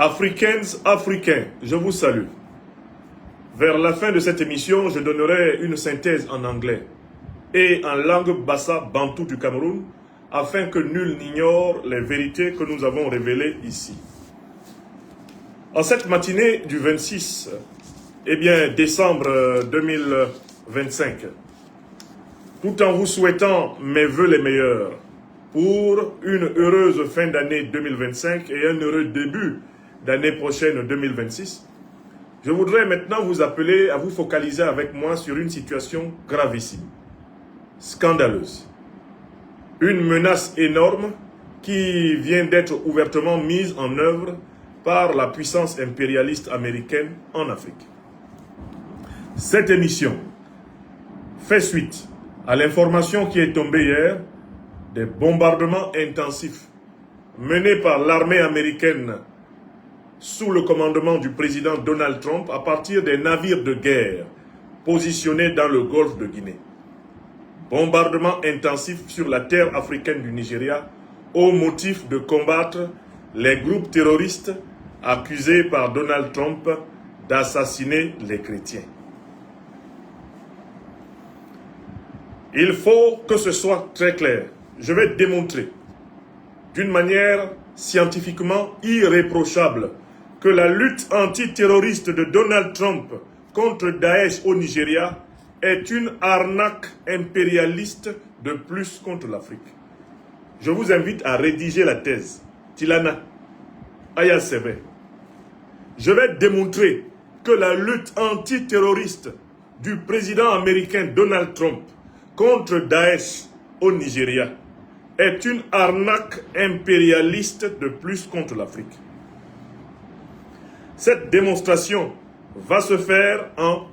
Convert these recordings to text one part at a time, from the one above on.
Africaines, Africains, je vous salue. Vers la fin de cette émission, je donnerai une synthèse en anglais et en langue bassa bantou du Cameroun, afin que nul n'ignore les vérités que nous avons révélées ici. En cette matinée du 26 décembre 2025, tout en vous souhaitant mes vœux les meilleurs pour une heureuse fin d'année 2025 et un heureux début d'année prochaine 2026, je voudrais maintenant vous appeler à vous focaliser avec moi sur une situation gravissime, scandaleuse. Une menace énorme qui vient d'être ouvertement mise en œuvre par la puissance impérialiste américaine en Afrique. Cette émission fait suite à l'information qui est tombée hier des bombardements intensifs menés par l'armée américaine sous le commandement du président Donald Trump à partir des navires de guerre positionnés dans le golfe de Guinée. Bombardements intensifs sur la terre africaine du Nigeria au motif de combattre les groupes terroristes accusés par Donald Trump d'assassiner les chrétiens. Il faut que ce soit très clair. Je vais démontrer d'une manière scientifiquement irréprochable que la lutte antiterroriste de Donald Trump contre Daesh au Nigeria est une arnaque impérialiste de plus contre l'Afrique. Je vous invite à rédiger la thèse. Tilana Aya Sebe. Je vais démontrer que la lutte antiterroriste du président américain Donald Trump contre Daesh au Nigeria est une arnaque impérialiste de plus contre l'Afrique. Cette démonstration va se faire en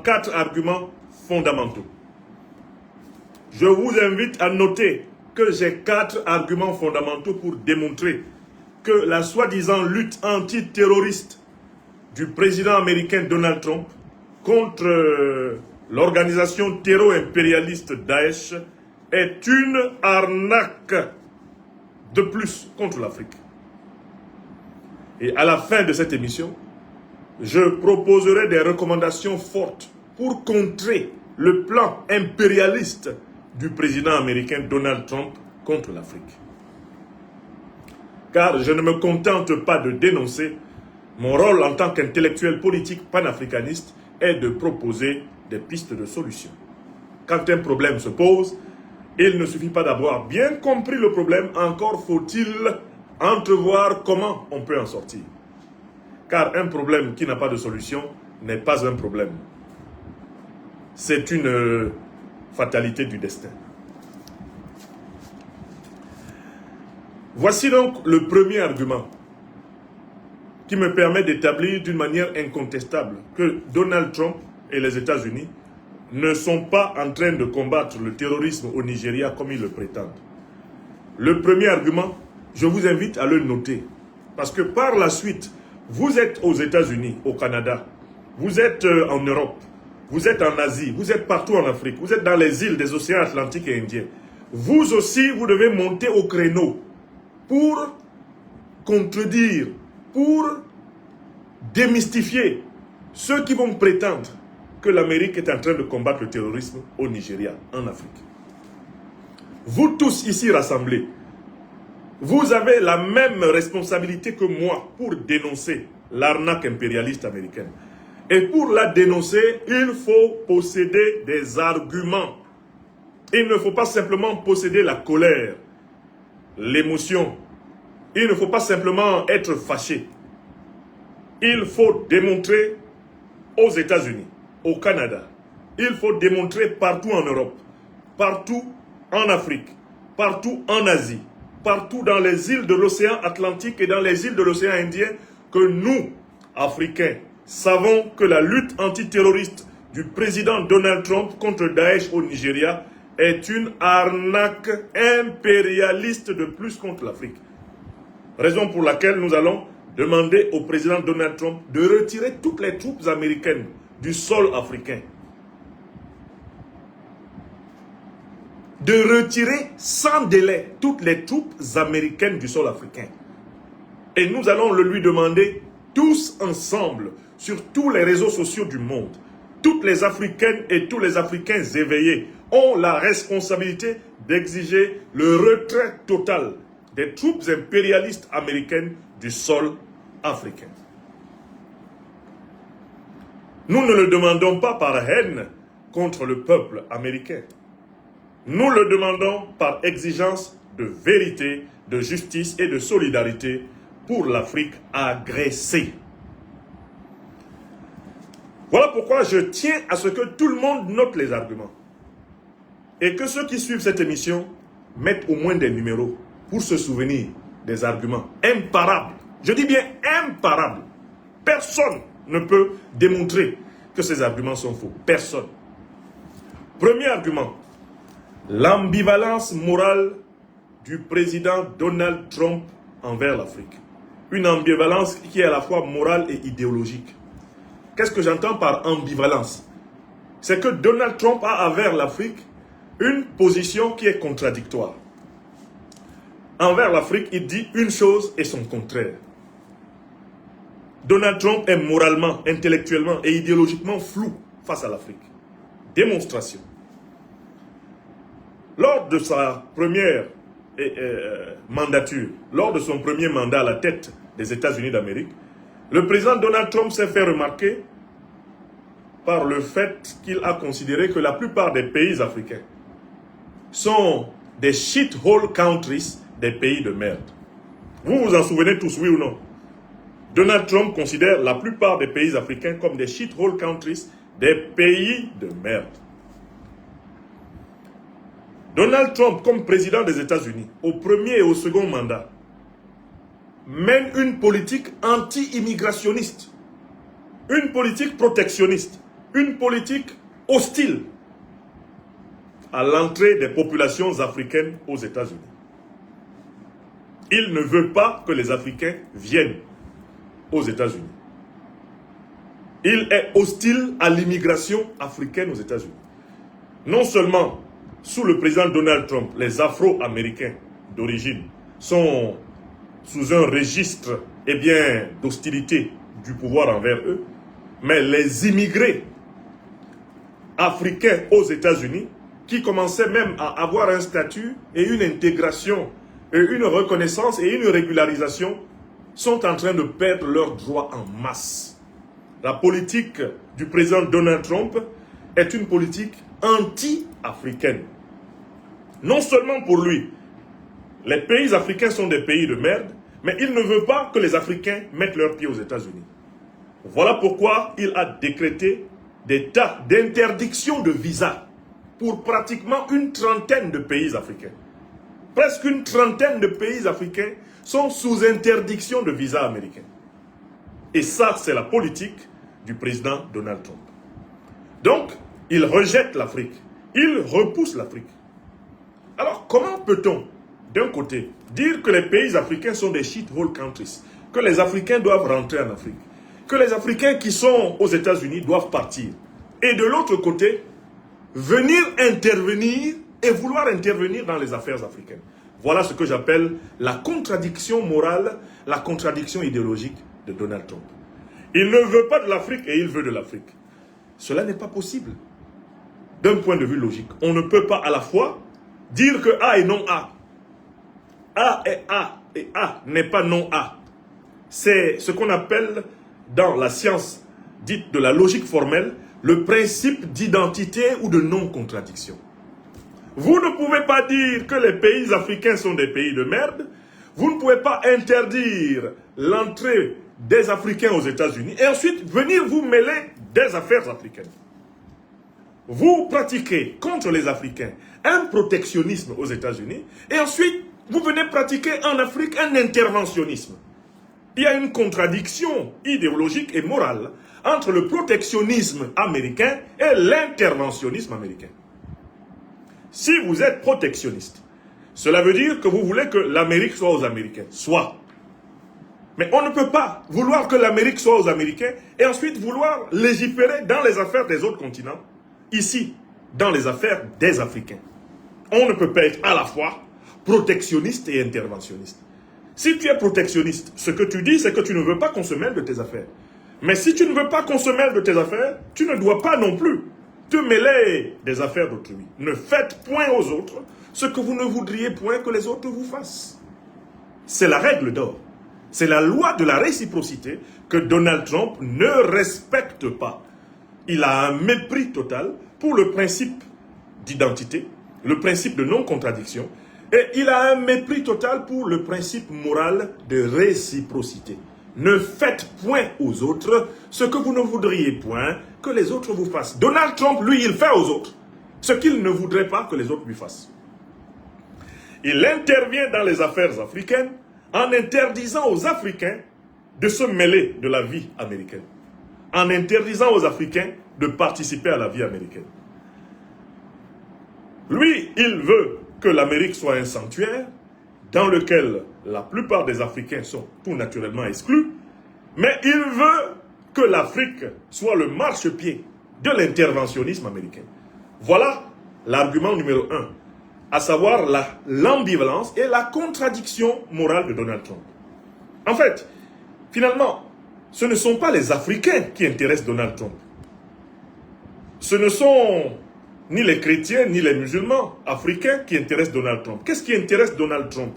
4 arguments fondamentaux. Je vous invite à noter que j'ai 4 arguments fondamentaux pour démontrer que la soi-disant lutte antiterroriste du président américain Donald Trump contre l'organisation terror-impérialiste Daesh est une arnaque de plus contre l'Afrique. Et à la fin de cette émission, je proposerai des recommandations fortes pour contrer le plan impérialiste du président américain Donald Trump contre l'Afrique. Car je ne me contente pas de dénoncer, mon rôle en tant qu'intellectuel politique panafricaniste est de proposer des pistes de solution. Quand un problème se pose, il ne suffit pas d'avoir bien compris le problème, encore faut-il entrevoir comment on peut en sortir. Car un problème qui n'a pas de solution n'est pas un problème. C'est une fatalité du destin. Voici donc le premier argument qui me permet d'établir d'une manière incontestable que Donald Trump et les États-Unis ne sont pas en train de combattre le terrorisme au Nigeria comme ils le prétendent. Le premier argument, je vous invite à le noter. Parce que par la suite, vous êtes aux États-Unis, au Canada, vous êtes en Europe, vous êtes en Asie, vous êtes partout en Afrique, vous êtes dans les îles des océans Atlantique et Indien. Vous aussi, vous devez monter au créneau pour contredire, pour démystifier ceux qui vont prétendre que l'Amérique est en train de combattre le terrorisme au Nigeria, en Afrique. Vous tous ici rassemblés, vous avez la même responsabilité que moi pour dénoncer l'arnaque impérialiste américaine. Et pour la dénoncer, il faut posséder des arguments. Il ne faut pas simplement posséder la colère, l'émotion. Il ne faut pas simplement être fâché. Il faut démontrer aux États-Unis, au Canada. Il faut démontrer partout en Europe, partout en Afrique, partout en Asie, partout dans les îles de l'océan Atlantique et dans les îles de l'océan Indien, que nous, Africains, savons que la lutte antiterroriste du président Donald Trump contre Daesh au Nigeria est une arnaque impérialiste de plus contre l'Afrique. Raison pour laquelle nous allons demander au président Donald Trump de retirer toutes les troupes américaines du sol africain. De retirer sans délai toutes les troupes américaines du sol africain. Et nous allons le lui demander tous ensemble, sur tous les réseaux sociaux du monde. Toutes les Africaines et tous les Africains éveillés ont la responsabilité d'exiger le retrait total des troupes impérialistes américaines du sol africain. Nous ne le demandons pas par haine contre le peuple américain. Nous le demandons par exigence de vérité, de justice et de solidarité pour l'Afrique agressée. Voilà pourquoi je tiens à ce que tout le monde note les arguments. Et que ceux qui suivent cette émission mettent au moins des numéros pour se souvenir des arguments imparables. Je dis bien imparables. Personne ne peut démontrer que ces arguments sont faux. Personne. Premier argument. L'ambivalence morale du président Donald Trump envers l'Afrique. Une ambivalence qui est à la fois morale et idéologique. Qu'est-ce que j'entends par ambivalence? C'est que Donald Trump a envers l'Afrique une position qui est contradictoire. Envers l'Afrique, il dit une chose et son contraire. Donald Trump est moralement, intellectuellement et idéologiquement flou face à l'Afrique. Démonstration. Lors de sa première mandature, lors de son premier mandat à la tête des États-Unis d'Amérique, le président Donald Trump s'est fait remarquer par le fait qu'il a considéré que la plupart des pays africains sont des shithole countries, des pays de merde. Vous vous en souvenez tous, oui ou non? Donald Trump considère la plupart des pays africains comme des shithole countries, des pays de merde. Donald Trump, comme président des États-Unis, au premier et au second mandat, mène une politique anti-immigrationniste, une politique protectionniste, une politique hostile à l'entrée des populations africaines aux États-Unis. Il ne veut pas que les Africains viennent aux États-Unis. Il est hostile à l'immigration africaine aux États-Unis. Non seulement, sous le président Donald Trump, les Afro-Américains d'origine sont sous un registre d'hostilité du pouvoir envers eux, mais les immigrés africains aux États-Unis, qui commençaient même à avoir un statut et une intégration, et une reconnaissance et une régularisation, sont en train de perdre leurs droits en masse. La politique du président Donald Trump est une politique anti-africaine. Non seulement pour lui, les pays africains sont des pays de merde, mais il ne veut pas que les Africains mettent leurs pieds aux États-Unis. Voilà pourquoi il a décrété des tas d'interdictions de visa pour pratiquement une trentaine de pays africains. Presque une trentaine de pays africains sont sous interdiction de visa américain. Et ça, c'est la politique du président Donald Trump. Donc, il rejette l'Afrique. Il repousse l'Afrique. Alors, comment peut-on, d'un côté, dire que les pays africains sont des shithole countries, que les Africains doivent rentrer en Afrique, que les Africains qui sont aux États-Unis doivent partir, et de l'autre côté, venir intervenir et vouloir intervenir dans les affaires africaines? Voilà ce que j'appelle la contradiction morale, la contradiction idéologique de Donald Trump. Il ne veut pas de l'Afrique et il veut de l'Afrique. Cela n'est pas possible. D'un point de vue logique, on ne peut pas à la fois dire que A est non A. A est A et A n'est pas non A. C'est ce qu'on appelle dans la science dite de la logique formelle le principe d'identité ou de non-contradiction. Vous ne pouvez pas dire que les pays africains sont des pays de merde. Vous ne pouvez pas interdire l'entrée des Africains aux États-Unis et ensuite venir vous mêler des affaires africaines. Vous pratiquez contre les Africains un protectionnisme aux États-Unis et ensuite vous venez pratiquer en Afrique un interventionnisme. Il y a une contradiction idéologique et morale entre le protectionnisme américain et l'interventionnisme américain. Si vous êtes protectionniste, cela veut dire que vous voulez que l'Amérique soit aux Américains. Soit. Mais on ne peut pas vouloir que l'Amérique soit aux Américains et ensuite vouloir légiférer dans les affaires des autres continents, ici, dans les affaires des Africains. On ne peut pas être à la fois protectionniste et interventionniste. Si tu es protectionniste, ce que tu dis, c'est que tu ne veux pas qu'on se mêle de tes affaires. Mais si tu ne veux pas qu'on se mêle de tes affaires, tu ne dois pas non plus te mêler des affaires d'autrui. Ne faites point aux autres ce que vous ne voudriez point que les autres vous fassent. C'est la règle d'or. C'est la loi de la réciprocité que Donald Trump ne respecte pas. Il a un mépris total pour le principe d'identité, le principe de non-contradiction, et il a un mépris total pour le principe moral de réciprocité. Ne faites point aux autres ce que vous ne voudriez point que les autres vous fassent. Donald Trump, lui, il fait aux autres ce qu'il ne voudrait pas que les autres lui fassent. Il intervient dans les affaires africaines en interdisant aux Africains de se mêler de la vie américaine, en interdisant aux Africains de participer à la vie américaine. Lui, il veut que l'Amérique soit un sanctuaire dans lequel la plupart des Africains sont tout naturellement exclus, mais il veut que l'Afrique soit le marchepied de l'interventionnisme américain. Voilà l'argument numéro 1, à savoir l'ambivalence et la contradiction morale de Donald Trump. En fait, finalement, ce ne sont pas les Africains qui intéressent Donald Trump. Ce ne sont ni les chrétiens, ni les musulmans africains qui intéressent Donald Trump. Qu'est-ce qui intéresse Donald Trump?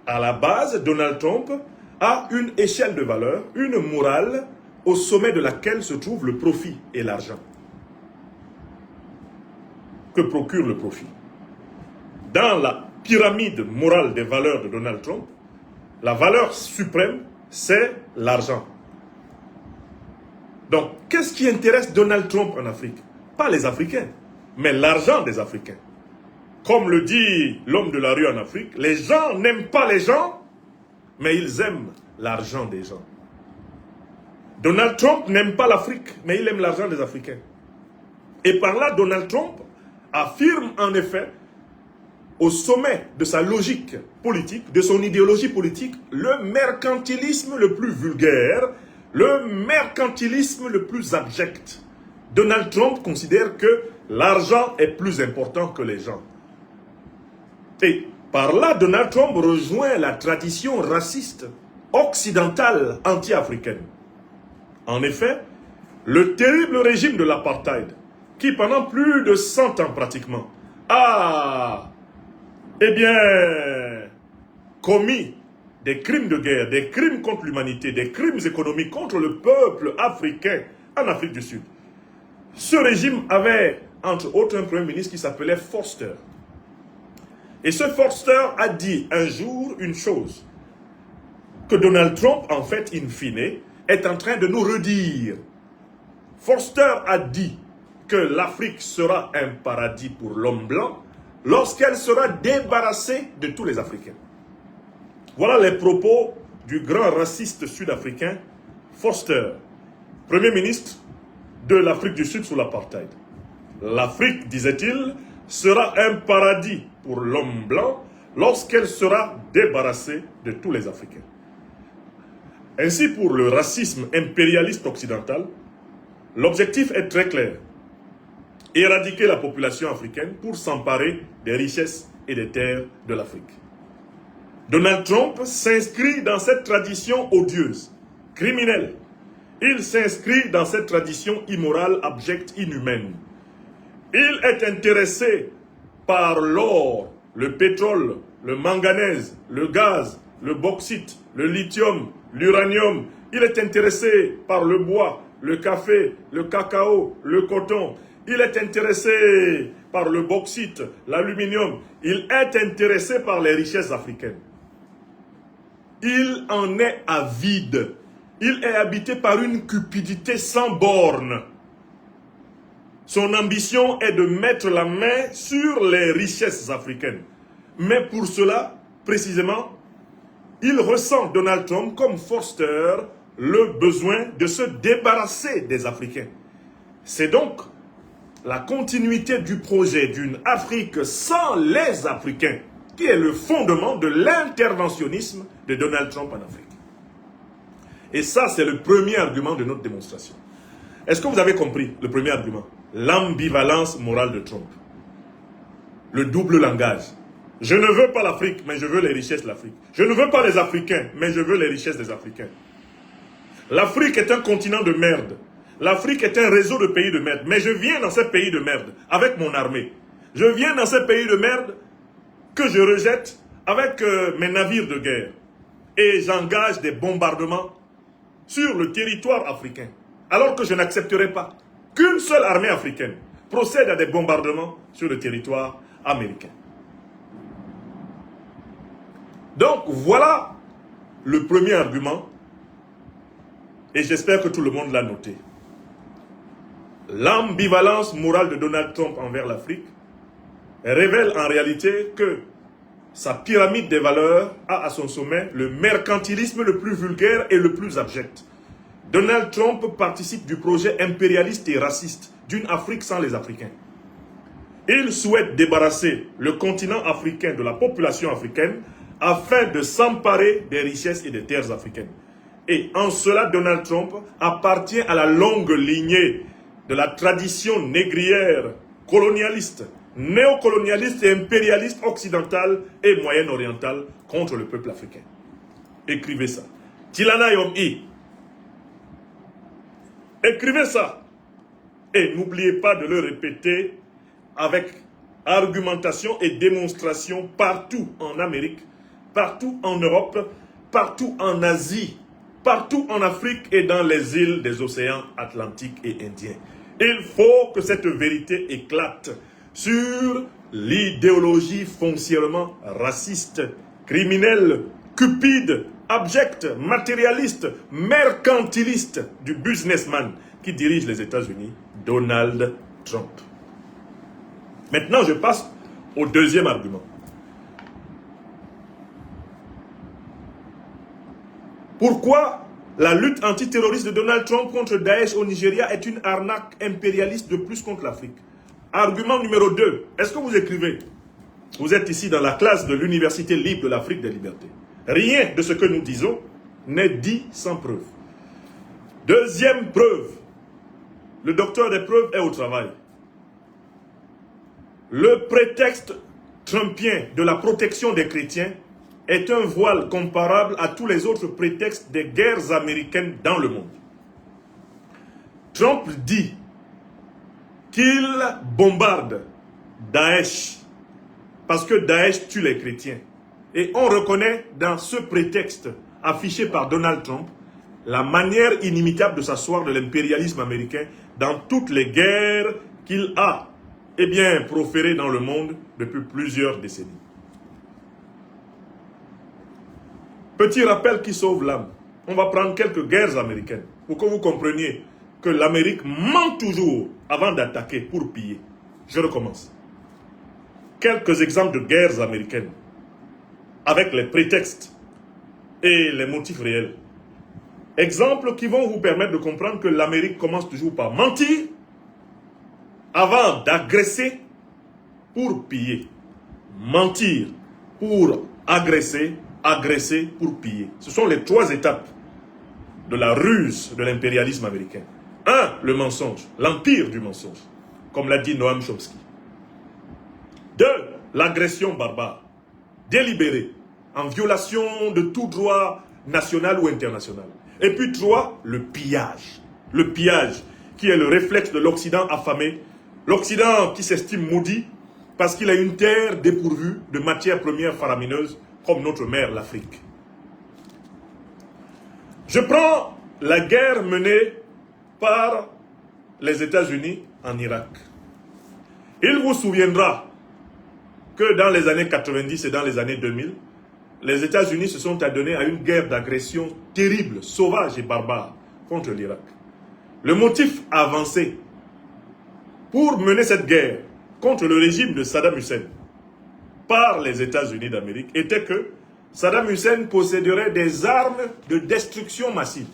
À la base, Donald Trump a une échelle de valeur, une morale, au sommet de laquelle se trouve le profit et l'argent. Que procure le profit? Dans la pyramide morale des valeurs de Donald Trump, la valeur suprême, c'est l'argent. Donc, qu'est-ce qui intéresse Donald Trump en Afrique? Pas les Africains, mais l'argent des Africains. Comme le dit l'homme de la rue en Afrique, les gens n'aiment pas les gens, mais ils aiment l'argent des gens. Donald Trump n'aime pas l'Afrique, mais il aime l'argent des Africains. Et par là, Donald Trump affirme en effet, au sommet de sa logique politique, de son idéologie politique, le mercantilisme le plus vulgaire, le mercantilisme le plus abject. Donald Trump considère que l'argent est plus important que les gens. Et par là, Donald Trump rejoint la tradition raciste occidentale anti-africaine. En effet, le terrible régime de l'apartheid, qui pendant plus de 100 ans pratiquement, a, commis des crimes de guerre, des crimes contre l'humanité, des crimes économiques contre le peuple africain en Afrique du Sud. Ce régime avait, entre autres, un premier ministre qui s'appelait Vorster. Et ce Vorster a dit un jour une chose, que Donald Trump, en fait, in fine, est en train de nous redire. Vorster a dit que l'Afrique sera un paradis pour l'homme blanc lorsqu'elle sera débarrassée de tous les Africains. Voilà les propos du grand raciste sud-africain Vorster, Premier ministre de l'Afrique du Sud sous l'apartheid. L'Afrique, disait-il, sera un paradis pour l'homme blanc lorsqu'elle sera débarrassée de tous les Africains. Ainsi, pour le racisme impérialiste occidental, l'objectif est très clair. Éradiquer la population africaine pour s'emparer des richesses et des terres de l'Afrique. Donald Trump s'inscrit dans cette tradition odieuse, criminelle. Il s'inscrit dans cette tradition immorale, abjecte, inhumaine. Il est intéressé par l'or, le pétrole, le manganèse, le gaz, le bauxite, le lithium, l'uranium. Il est intéressé par le bois, le café, le cacao, le coton. Il est intéressé par le bauxite, l'aluminium. Il est intéressé par les richesses africaines. Il en est avide. Il est habité par une cupidité sans borne. Son ambition est de mettre la main sur les richesses africaines. Mais pour cela, précisément, il ressent, Donald Trump, comme Vorster, le besoin de se débarrasser des Africains. C'est donc la continuité du projet d'une Afrique sans les Africains qui est le fondement de l'interventionnisme de Donald Trump en Afrique. Et ça, c'est le premier argument de notre démonstration. Est-ce que vous avez compris le premier argument? L'ambivalence morale de Trump. Le double langage. Je ne veux pas l'Afrique, mais je veux les richesses de l'Afrique. Je ne veux pas les Africains, mais je veux les richesses des Africains. L'Afrique est un continent de merde. L'Afrique est un réseau de pays de merde. Mais je viens dans ces pays de merde avec mon armée. Je viens dans ces pays de merde que je rejette avec mes navires de guerre. Et j'engage des bombardements sur le territoire africain. Alors que je n'accepterai pas qu'une seule armée africaine procède à des bombardements sur le territoire américain. Donc voilà le premier argument. Et j'espère que tout le monde l'a noté. L'ambivalence morale de Donald Trump envers l'Afrique révèle en réalité que sa pyramide des valeurs a à son sommet le mercantilisme le plus vulgaire et le plus abject. Donald Trump participe du projet impérialiste et raciste d'une Afrique sans les Africains. Il souhaite débarrasser le continent africain de la population africaine afin de s'emparer des richesses et des terres africaines. Et en cela, Donald Trump appartient à la longue lignée de la tradition négrière, colonialiste, néocolonialiste et impérialiste occidentale et moyen-orientale contre le peuple africain. Écrivez ça. Tilana Yom-I. Écrivez ça. Et n'oubliez pas de le répéter avec argumentation et démonstration partout en Amérique, partout en Europe, partout en Asie, partout en Afrique et dans les îles des océans Atlantiques et Indiens. Il faut que cette vérité éclate sur l'idéologie foncièrement raciste, criminelle, cupide, abjecte, matérialiste, mercantiliste du businessman qui dirige les États-Unis, Donald Trump. Maintenant, je passe au deuxième argument. Pourquoi la lutte antiterroriste de Donald Trump contre Daesh au Nigeria est une arnaque impérialiste de plus contre l'Afrique? Argument numéro 2. Est-ce que vous écrivez? Vous êtes ici dans la classe de l'Université libre de l'Afrique des libertés. Rien de ce que nous disons n'est dit sans preuve. Deuxième preuve. Le docteur des preuves est au travail. Le prétexte trumpien de la protection des chrétiens est un voile comparable à tous les autres prétextes des guerres américaines dans le monde. Trump dit qu'il bombarde Daesh parce que Daesh tue les chrétiens. Et on reconnaît dans ce prétexte affiché par Donald Trump la manière inimitable de s'asseoir de l'impérialisme américain dans toutes les guerres qu'il a proférées dans le monde depuis plusieurs décennies. Petit rappel qui sauve l'âme. On va prendre quelques guerres américaines pour que vous compreniez que l'Amérique ment toujours avant d'attaquer pour piller. Je recommence. Quelques exemples de guerres américaines avec les prétextes et les motifs réels. Exemples qui vont vous permettre de comprendre que l'Amérique commence toujours par mentir avant d'agresser pour piller. Mentir pour agresser, agresser pour piller. Ce sont les trois étapes de la ruse de l'impérialisme américain. 1. Le mensonge, l'empire du mensonge, comme l'a dit Noam Chomsky. 2. L'agression barbare, délibérée, en violation de tout droit national ou international. Et puis 3. Le pillage. Le pillage qui est le réflexe de l'Occident affamé, l'Occident qui s'estime maudit parce qu'il a une terre dépourvue de matières premières faramineuses comme notre mère, l'Afrique. Je prends la guerre menée par les États-Unis en Irak. Il vous souviendra que dans les années 90 et dans les années 2000, les États-Unis se sont adonnés à une guerre d'agression terrible, sauvage et barbare contre l'Irak. Le motif avancé pour mener cette guerre contre le régime de Saddam Hussein par les États-Unis d'Amérique était que Saddam Hussein posséderait des armes de destruction massive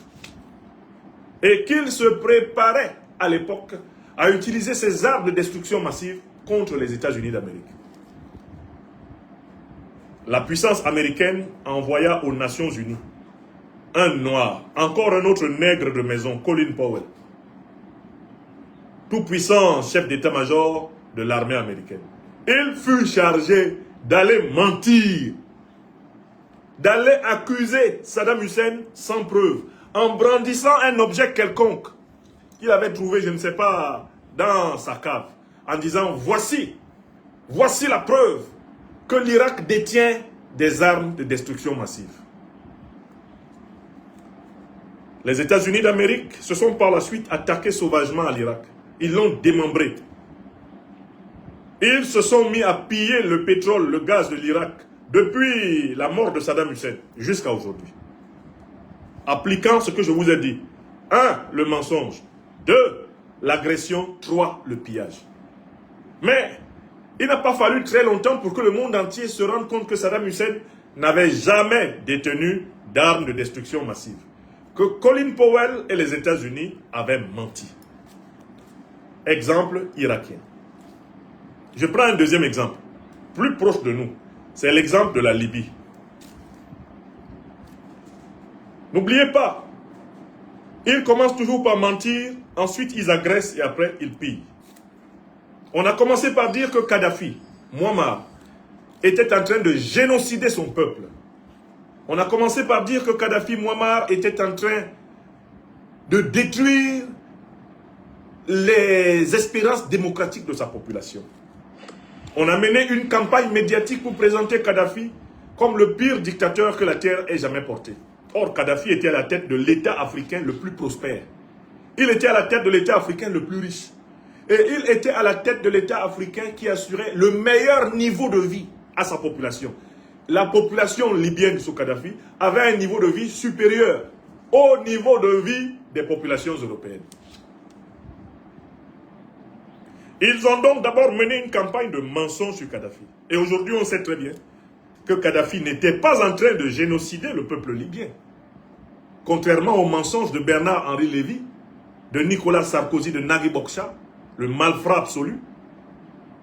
et qu'il se préparait à l'époque à utiliser ces armes de destruction massive contre les États-Unis d'Amérique. La puissance américaine envoya aux Nations Unies un noir, encore un autre nègre de maison, Colin Powell, tout puissant chef d'état-major de l'armée américaine. Il fut chargé d'aller mentir, d'aller accuser Saddam Hussein sans preuve, en brandissant un objet quelconque qu'il avait trouvé, je ne sais pas, dans sa cave, en disant voici la preuve que l'Irak détient des armes de destruction massive. Les États-Unis d'Amérique se sont par la suite attaqués sauvagement à l'Irak. Ils l'ont démembré. Ils se sont mis à piller le pétrole, le gaz de l'Irak depuis la mort de Saddam Hussein jusqu'à aujourd'hui. Appliquant ce que je vous ai dit. 1. Le mensonge. 2. L'agression. 3. Le pillage. Mais il n'a pas fallu très longtemps pour que le monde entier se rende compte que Saddam Hussein n'avait jamais détenu d'armes de destruction massive. Que Colin Powell et les États-Unis avaient menti. Exemple irakien. Je prends un deuxième exemple, plus proche de nous. C'est l'exemple de la Libye. N'oubliez pas, ils commencent toujours par mentir, ensuite ils agressent et après ils pillent. On a commencé par dire que Kadhafi, Muammar, était en train de génocider son peuple. On a commencé par dire que Kadhafi, Muammar, était en train de détruire les espérances démocratiques de sa population. On a mené une campagne médiatique pour présenter Kadhafi comme le pire dictateur que la terre ait jamais porté. Or, Kadhafi était à la tête de l'État africain le plus prospère. Il était à la tête de l'État africain le plus riche. Et il était à la tête de l'État africain qui assurait le meilleur niveau de vie à sa population. La population libyenne sous Kadhafi avait un niveau de vie supérieur au niveau de vie des populations européennes. Ils ont donc d'abord mené une campagne de mensonges sur Kadhafi. Et aujourd'hui, on sait très bien que Kadhafi n'était pas en train de génocider le peuple libyen. Contrairement aux mensonges de Bernard-Henri Lévy, de Nicolas Sarkozy, de Nagui Bokcha, le malfrat absolu.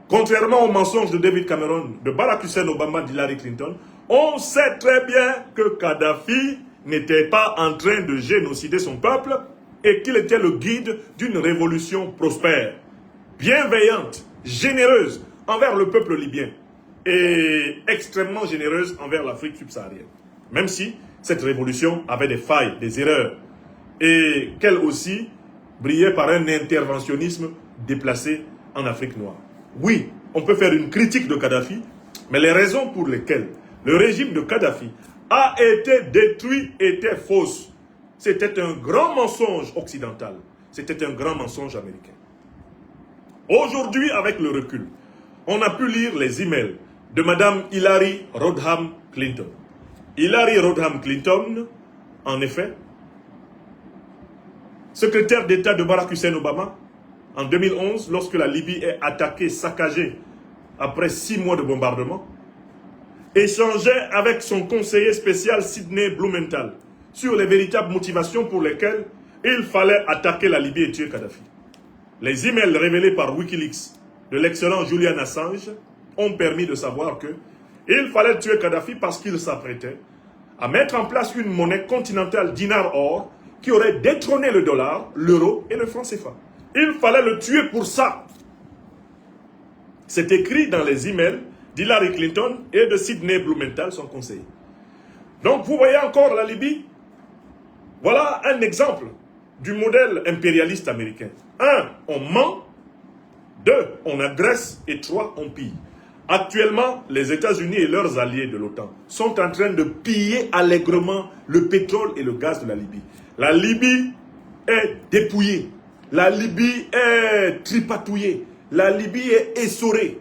Contrairement aux mensonges de David Cameron, de Barack Hussein Obama, d'Hillary Clinton, on sait très bien que Kadhafi n'était pas en train de génocider son peuple et qu'il était le guide d'une révolution prospère, bienveillante, généreuse envers le peuple libyen et extrêmement généreuse envers l'Afrique subsaharienne. Même si cette révolution avait des failles, des erreurs, et qu'elle aussi brillait par un interventionnisme déplacé en Afrique noire. Oui, on peut faire une critique de Kadhafi, mais les raisons pour lesquelles le régime de Kadhafi a été détruit étaient fausses. C'était un grand mensonge occidental. C'était un grand mensonge américain. Aujourd'hui, avec le recul, on a pu lire les emails de Mme Hillary Rodham Clinton. Hillary Rodham Clinton, en effet, secrétaire d'État de Barack Hussein Obama, en 2011, lorsque la Libye est attaquée, saccagée, après 6 mois de bombardement, échangeait avec son conseiller spécial Sidney Blumenthal sur les véritables motivations pour lesquelles il fallait attaquer la Libye et tuer Kadhafi. Les emails révélés par Wikileaks de l'excellent Julian Assange ont permis de savoir que il fallait tuer Kadhafi parce qu'il s'apprêtait à mettre en place une monnaie continentale dinar-or qui aurait détrôné le dollar, l'euro et le franc CFA. Il fallait le tuer pour ça. C'est écrit dans les emails d'Hillary Clinton et de Sidney Blumenthal, son conseiller. Donc vous voyez encore la Libye. Voilà un exemple du modèle impérialiste américain. 1. On ment. 2. On agresse. Et 3. On pille. Actuellement, les États-Unis et leurs alliés de l'OTAN sont en train de piller allègrement le pétrole et le gaz de la Libye. La Libye est dépouillée. La Libye est tripatouillée. La Libye est essorée.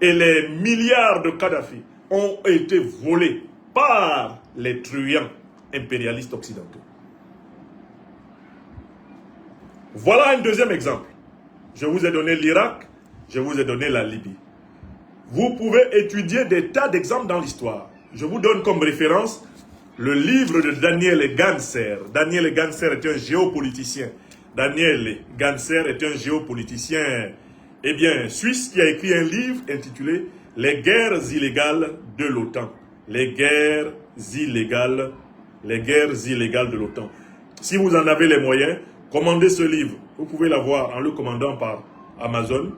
Et les milliards de Kadhafi ont été volés par les truands impérialistes occidentaux. Voilà un deuxième exemple. Je vous ai donné l'Irak, je vous ai donné la Libye. Vous pouvez étudier des tas d'exemples dans l'histoire. Je vous donne comme référence le livre de Daniel Ganser. Daniel Ganser est un géopoliticien. Daniel Ganser est un géopoliticien suisse qui a écrit un livre intitulé « Les guerres illégales de l'OTAN ». Les guerres illégales de l'OTAN. Si vous en avez les moyens, commandez ce livre. Vous pouvez l'avoir en le commandant par Amazon.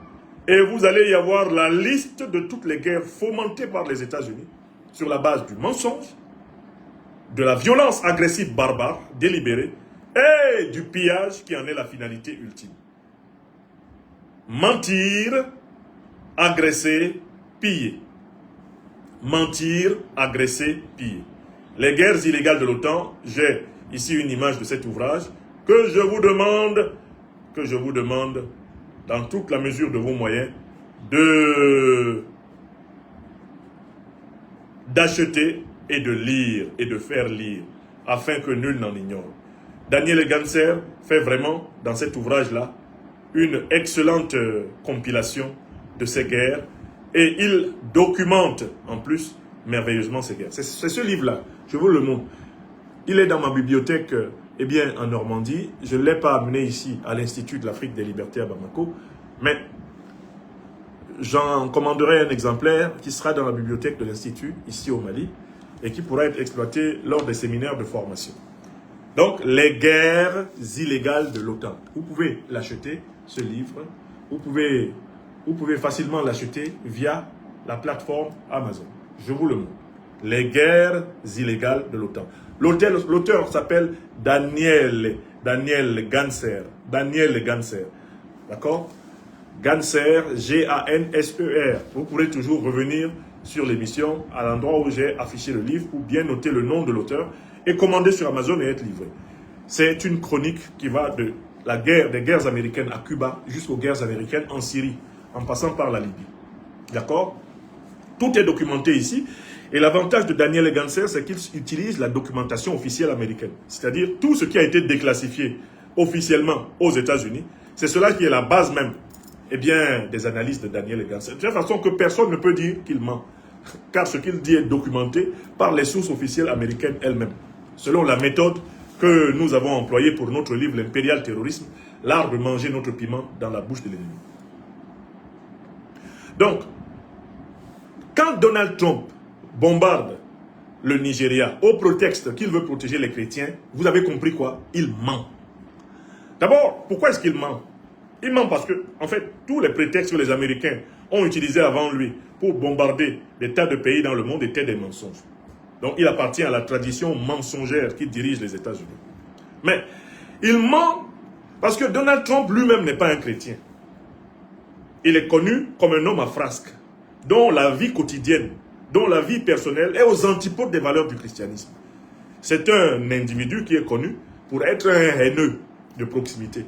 Et vous allez y avoir la liste de toutes les guerres fomentées par les États-Unis sur la base du mensonge, de la violence agressive barbare, délibérée, et du pillage qui en est la finalité ultime. Mentir, agresser, piller. Mentir, agresser, piller. Les guerres illégales de l'OTAN, j'ai ici une image de cet ouvrage que je vous demande, dans toute la mesure de vos moyens, d'acheter et de lire et de faire lire, afin que nul n'en ignore. Daniel Ganser fait vraiment, dans cet ouvrage-là, une excellente compilation de ces guerres, et il documente en plus merveilleusement ces guerres. C'est ce livre-là, je vous le montre. Il est dans ma bibliothèque en Normandie. Je ne l'ai pas amené ici à l'Institut de l'Afrique des Libertés à Bamako, mais j'en commanderai un exemplaire qui sera dans la bibliothèque de l'Institut, ici au Mali, et qui pourra être exploité lors des séminaires de formation. Donc, les guerres illégales de l'OTAN. Vous pouvez l'acheter, ce livre. Vous pouvez facilement l'acheter via la plateforme Amazon. Je vous le montre. Les guerres illégales de l'OTAN. L'auteur s'appelle Daniel Ganser. Daniel Ganser. D'accord? Ganser, G-A-N-S-E-R. Vous pourrez toujours revenir sur l'émission à l'endroit où j'ai affiché le livre pour bien noter le nom de l'auteur et commander sur Amazon et être livré. C'est une chronique qui va de des guerres américaines à Cuba jusqu'aux guerres américaines en Syrie, en passant par la Libye. D'accord? Tout est documenté ici. Et l'avantage de Daniel Ganser, c'est qu'il utilise la documentation officielle américaine. C'est-à-dire tout ce qui a été déclassifié officiellement aux États-Unis, c'est cela qui est la base même des analyses de Daniel Ganser. De toute façon que personne ne peut dire qu'il ment. Car ce qu'il dit est documenté par les sources officielles américaines elles-mêmes. Selon la méthode que nous avons employée pour notre livre L'impérial terrorisme, l'art de manger notre piment dans la bouche de l'ennemi. Donc, quand Donald Trump bombarde le Nigeria au prétexte qu'il veut protéger les chrétiens, vous avez compris quoi? Il ment. D'abord, pourquoi est-ce qu'il ment? Il ment parce que, en fait, tous les prétextes que les Américains ont utilisés avant lui pour bombarder des tas de pays dans le monde étaient des mensonges. Donc, il appartient à la tradition mensongère qui dirige les États-Unis. Mais, il ment parce que Donald Trump lui-même n'est pas un chrétien. Il est connu comme un homme à frasques, dont la vie quotidienne, dont la vie personnelle est aux antipodes des valeurs du christianisme. C'est un individu qui est connu pour être un haineux de proximité.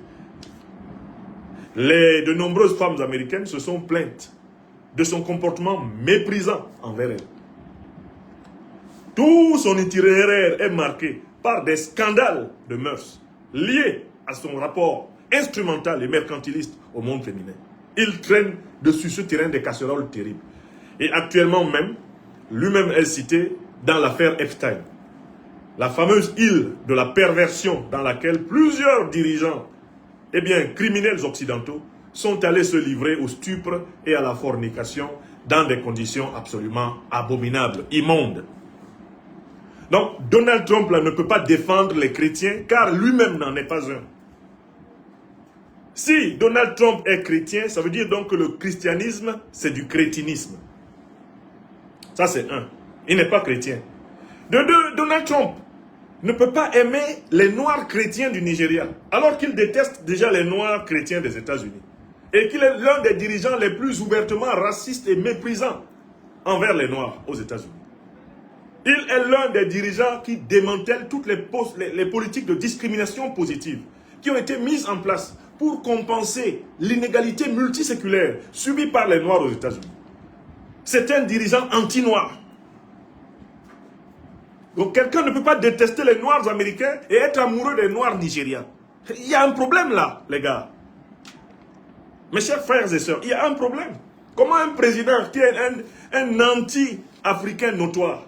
De nombreuses femmes américaines se sont plaintes de son comportement méprisant envers elles. Tout son itinéraire est marqué par des scandales de mœurs liés à son rapport instrumental et mercantiliste au monde féminin. Il traîne dessus ce terrain des casseroles terribles. Et actuellement même, lui-même est cité dans l'affaire Epstein. La fameuse île de la perversion dans laquelle plusieurs dirigeants, criminels occidentaux, sont allés se livrer au stupre et à la fornication dans des conditions absolument abominables, immondes. Donc, Donald Trump là, ne peut pas défendre les chrétiens car lui-même n'en est pas un. Si Donald Trump est chrétien, ça veut dire donc que le christianisme, c'est du crétinisme. Ça, c'est un. Il n'est pas chrétien. De deux, Donald Trump ne peut pas aimer les Noirs chrétiens du Nigeria, alors qu'il déteste déjà les Noirs chrétiens des États-Unis. Et qu'il est l'un des dirigeants les plus ouvertement racistes et méprisants envers les Noirs aux États-Unis. Il est l'un des dirigeants qui démantèle toutes les politiques de discrimination positive qui ont été mises en place pour compenser l'inégalité multiséculaire subie par les Noirs aux États-Unis. C'est un dirigeant anti-noir. Donc quelqu'un ne peut pas détester les Noirs américains et être amoureux des Noirs nigériens. Il y a un problème là, les gars. Mes chers frères et sœurs, il y a un problème. Comment un président qui est un anti-africain notoire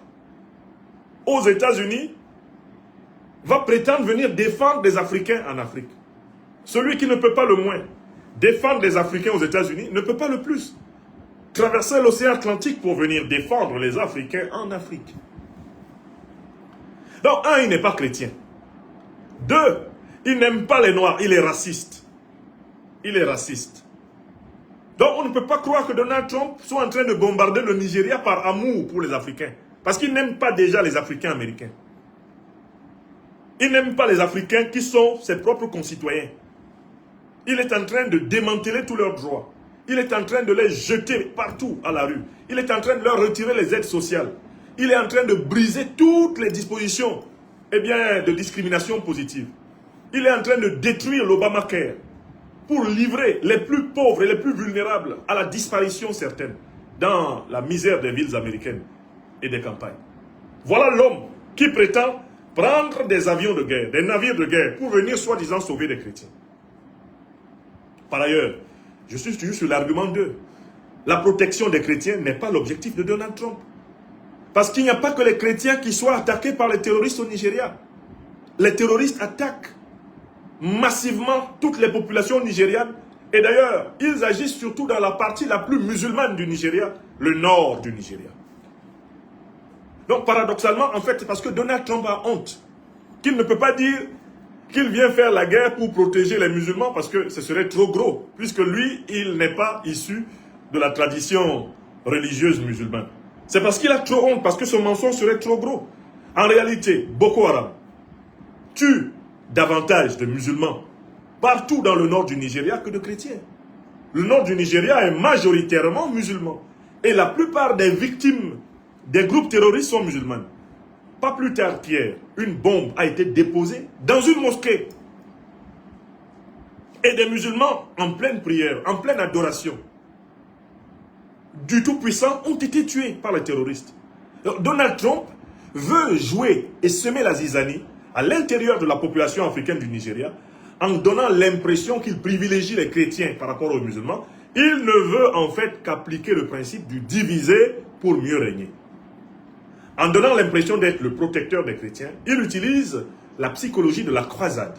aux États-Unis va prétendre venir défendre des Africains en Afrique? Celui qui ne peut pas le moins défendre les Africains aux États-Unis ne peut pas le plus traverser l'océan Atlantique pour venir défendre les Africains en Afrique. Donc, un, il n'est pas chrétien. Deux, il n'aime pas les Noirs, il est raciste. Il est raciste. Donc on ne peut pas croire que Donald Trump soit en train de bombarder le Nigeria par amour pour les Africains. Parce qu'il n'aime pas déjà les Africains américains. Il n'aime pas les Africains qui sont ses propres concitoyens. Il est en train de démanteler tous leurs droits. Il est en train de les jeter partout à la rue. Il est en train de leur retirer les aides sociales. Il est en train de briser toutes les dispositions de discrimination positive. Il est en train de détruire l'Obamacare pour livrer les plus pauvres et les plus vulnérables à la disparition certaine dans la misère des villes américaines et des campagnes. Voilà l'homme qui prétend prendre des avions de guerre, des navires de guerre pour venir soi-disant sauver des chrétiens. Par ailleurs, je suis toujours sur l'argument 2. La protection des chrétiens n'est pas l'objectif de Donald Trump. Parce qu'il n'y a pas que les chrétiens qui soient attaqués par les terroristes au Nigeria. Les terroristes attaquent massivement toutes les populations nigérianes. Et d'ailleurs, ils agissent surtout dans la partie la plus musulmane du Nigeria, le nord du Nigeria. Donc paradoxalement, en fait, c'est parce que Donald Trump a honte qu'il ne peut pas dire qu'il vient faire la guerre pour protéger les musulmans parce que ce serait trop gros, puisque lui, il n'est pas issu de la tradition religieuse musulmane. C'est parce qu'il a trop honte, parce que son mensonge serait trop gros. En réalité, Boko Haram tue davantage de musulmans partout dans le nord du Nigeria que de chrétiens. Le nord du Nigeria est majoritairement musulman. Et la plupart des victimes des groupes terroristes sont musulmanes. Pas plus tard qu'hier, une bombe a été déposée dans une mosquée. Et des musulmans en pleine prière, en pleine adoration du Tout-Puissant ont été tués par les terroristes. Donc, Donald Trump veut jouer et semer la zizanie à l'intérieur de la population africaine du Nigeria en donnant l'impression qu'il privilégie les chrétiens par rapport aux musulmans. Il ne veut en fait qu'appliquer le principe du diviser pour mieux régner. En donnant l'impression d'être le protecteur des chrétiens, il utilise la psychologie de la croisade,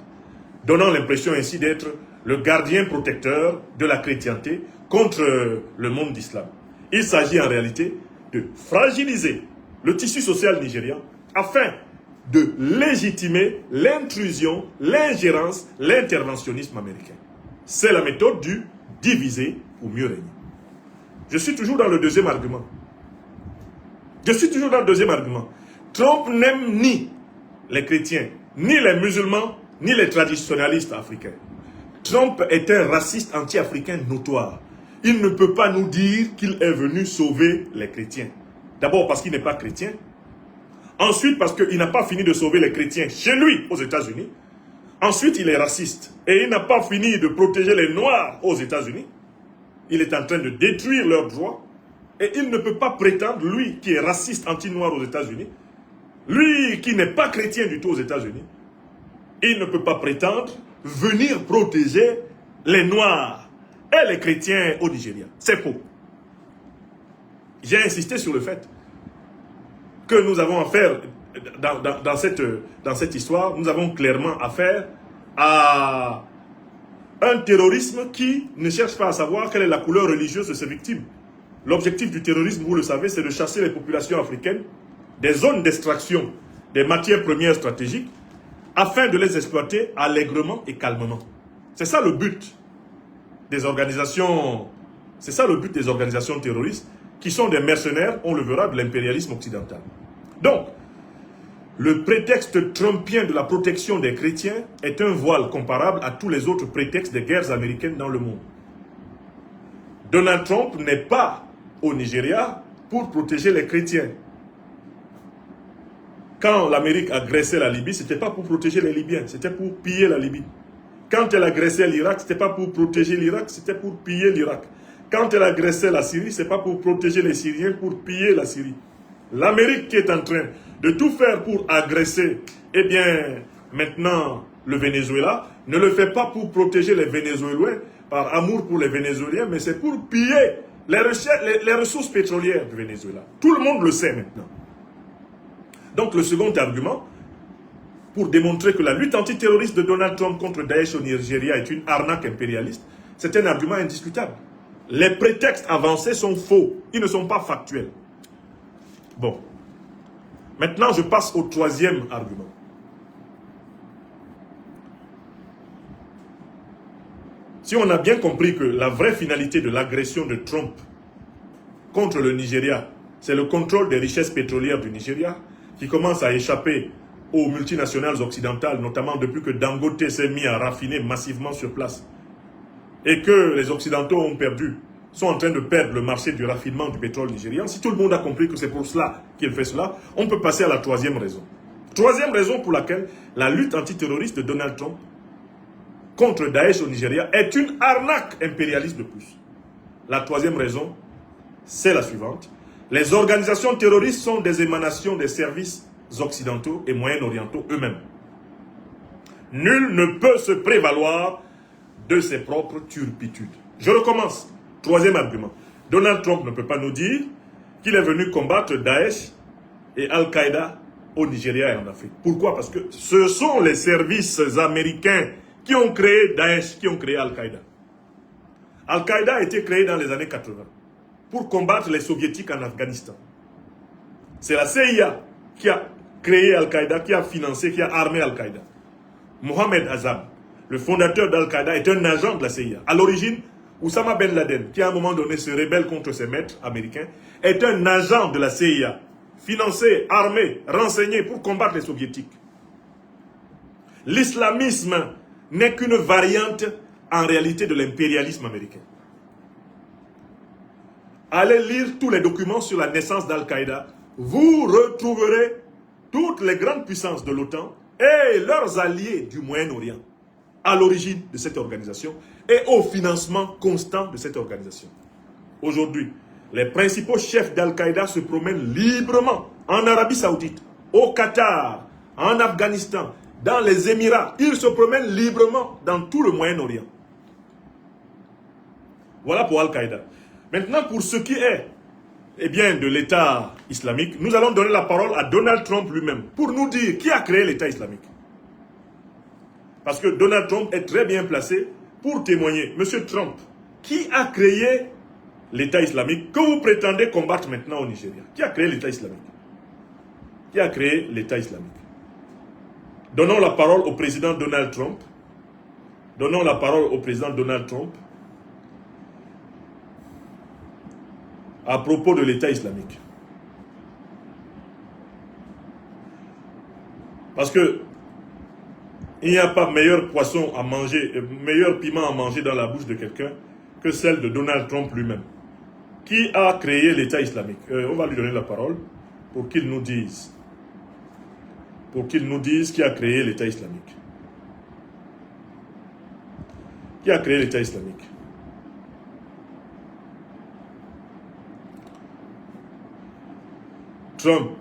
donnant l'impression ainsi d'être le gardien protecteur de la chrétienté contre le monde d'islam. Il s'agit en réalité de fragiliser le tissu social nigérian afin de légitimer l'intrusion, l'ingérence, l'interventionnisme américain. C'est la méthode du diviser pour mieux régner. Je suis toujours dans le deuxième argument. Trump n'aime ni les chrétiens, ni les musulmans, ni les traditionalistes africains. Trump est un raciste anti-africain notoire. Il ne peut pas nous dire qu'il est venu sauver les chrétiens. D'abord parce qu'il n'est pas chrétien. Ensuite parce qu'il n'a pas fini de sauver les chrétiens chez lui aux États-Unis. Ensuite il est raciste. Et il n'a pas fini de protéger les noirs aux États-Unis. Il est en train de détruire leurs droits. Et il ne peut pas prétendre, lui qui est raciste anti-noir aux États-Unis, lui qui n'est pas chrétien du tout aux États-Unis, il ne peut pas prétendre venir protéger les noirs et les chrétiens au Nigeria. C'est faux. J'ai insisté sur le fait que nous avons affaire, dans cette histoire, nous avons clairement affaire à un terrorisme qui ne cherche pas à savoir quelle est la couleur religieuse de ses victimes. L'objectif du terrorisme, vous le savez, c'est de chasser les populations africaines des zones d'extraction des matières premières stratégiques afin de les exploiter allègrement et calmement. C'est ça le but des organisations, terroristes qui sont des mercenaires, on le verra, de l'impérialisme occidental. Donc, le prétexte trumpien de la protection des chrétiens est un voile comparable à tous les autres prétextes des guerres américaines dans le monde. Donald Trump n'est pas au Nigeria pour protéger les chrétiens. Quand l'Amérique agressait la Libye, ce n'était pas pour protéger les Libyens, c'était pour piller la Libye. Quand elle agressait l'Irak, ce n'était pas pour protéger l'Irak, c'était pour piller l'Irak. Quand elle agressait la Syrie, ce n'est pas pour protéger les Syriens, pour piller la Syrie. L'Amérique qui est en train de tout faire pour agresser, maintenant, le Venezuela, ne le fait pas pour protéger les Vénézuéliens, par amour pour les Vénézuéliens, mais c'est pour piller les ressources pétrolières du Venezuela. Tout le monde le sait maintenant. Donc le second argument, pour démontrer que la lutte antiterroriste de Donald Trump contre Daesh au Nigeria est une arnaque impérialiste, c'est un argument indiscutable. Les prétextes avancés sont faux, ils ne sont pas factuels. Bon. Maintenant, je passe au troisième argument. Si on a bien compris que la vraie finalité de l'agression de Trump contre le Nigeria, c'est le contrôle des richesses pétrolières du Nigeria, qui commence à échapper aux multinationales occidentales, notamment depuis que Dangote s'est mis à raffiner massivement sur place, et que les Occidentaux sont en train de perdre le marché du raffinement du pétrole nigérian. Si tout le monde a compris que c'est pour cela qu'il fait cela, on peut passer à la troisième raison. Troisième raison pour laquelle la lutte antiterroriste de Donald Trump contre Daesh au Nigeria est une arnaque impérialiste de plus. La troisième raison, c'est la suivante. Les organisations terroristes sont des émanations des services occidentaux et moyen-orientaux eux-mêmes. Nul ne peut se prévaloir de ses propres turpitudes. Je recommence. Troisième argument. Donald Trump ne peut pas nous dire qu'il est venu combattre Daesh et Al-Qaïda au Nigeria et en Afrique. Pourquoi? Parce que ce sont les services américains qui ont créé Daesh, qui ont créé Al-Qaïda. Al-Qaïda a été créé dans les années 80 pour combattre les soviétiques en Afghanistan. C'est la CIA qui a créé Al-Qaïda, qui a financé, qui a armé Al-Qaïda. Mohamed Azam, le fondateur d'Al-Qaïda, est un agent de la CIA. À l'origine, Oussama Ben Laden, qui à un moment donné se rébelle contre ses maîtres américains, est un agent de la CIA, financé, armé, renseigné pour combattre les soviétiques. L'islamisme n'est qu'une variante en réalité de l'impérialisme américain. Allez lire tous les documents sur la naissance d'Al-Qaïda. Vous retrouverez toutes les grandes puissances de l'OTAN et leurs alliés du Moyen-Orient à l'origine de cette organisation et au financement constant de cette organisation. Aujourd'hui, les principaux chefs d'Al-Qaïda se promènent librement en Arabie Saoudite, au Qatar, en Afghanistan, dans les Émirats. Ils se promènent librement dans tout le Moyen-Orient. Voilà pour Al-Qaïda. Maintenant, pour ce qui est de l'État islamique, nous allons donner la parole à Donald Trump lui-même pour nous dire qui a créé l'État islamique. Parce que Donald Trump est très bien placé pour témoigner. Monsieur Trump, qui a créé l'État islamique que vous prétendez combattre maintenant au Nigeria? Qui a créé l'État islamique? Qui a créé l'État islamique? Donnons la parole au président Donald Trump. Donnons la parole au président Donald Trump à propos de l'État islamique. Parce que il n'y a pas meilleur poisson à manger, meilleur piment à manger dans la bouche de quelqu'un que celle de Donald Trump lui-même. Qui a créé l'État islamique? On va lui donner la parole pour qu'il nous dise. Pour qu'il nous dise qui a créé l'État islamique. Qui a créé l'État islamique? Trump.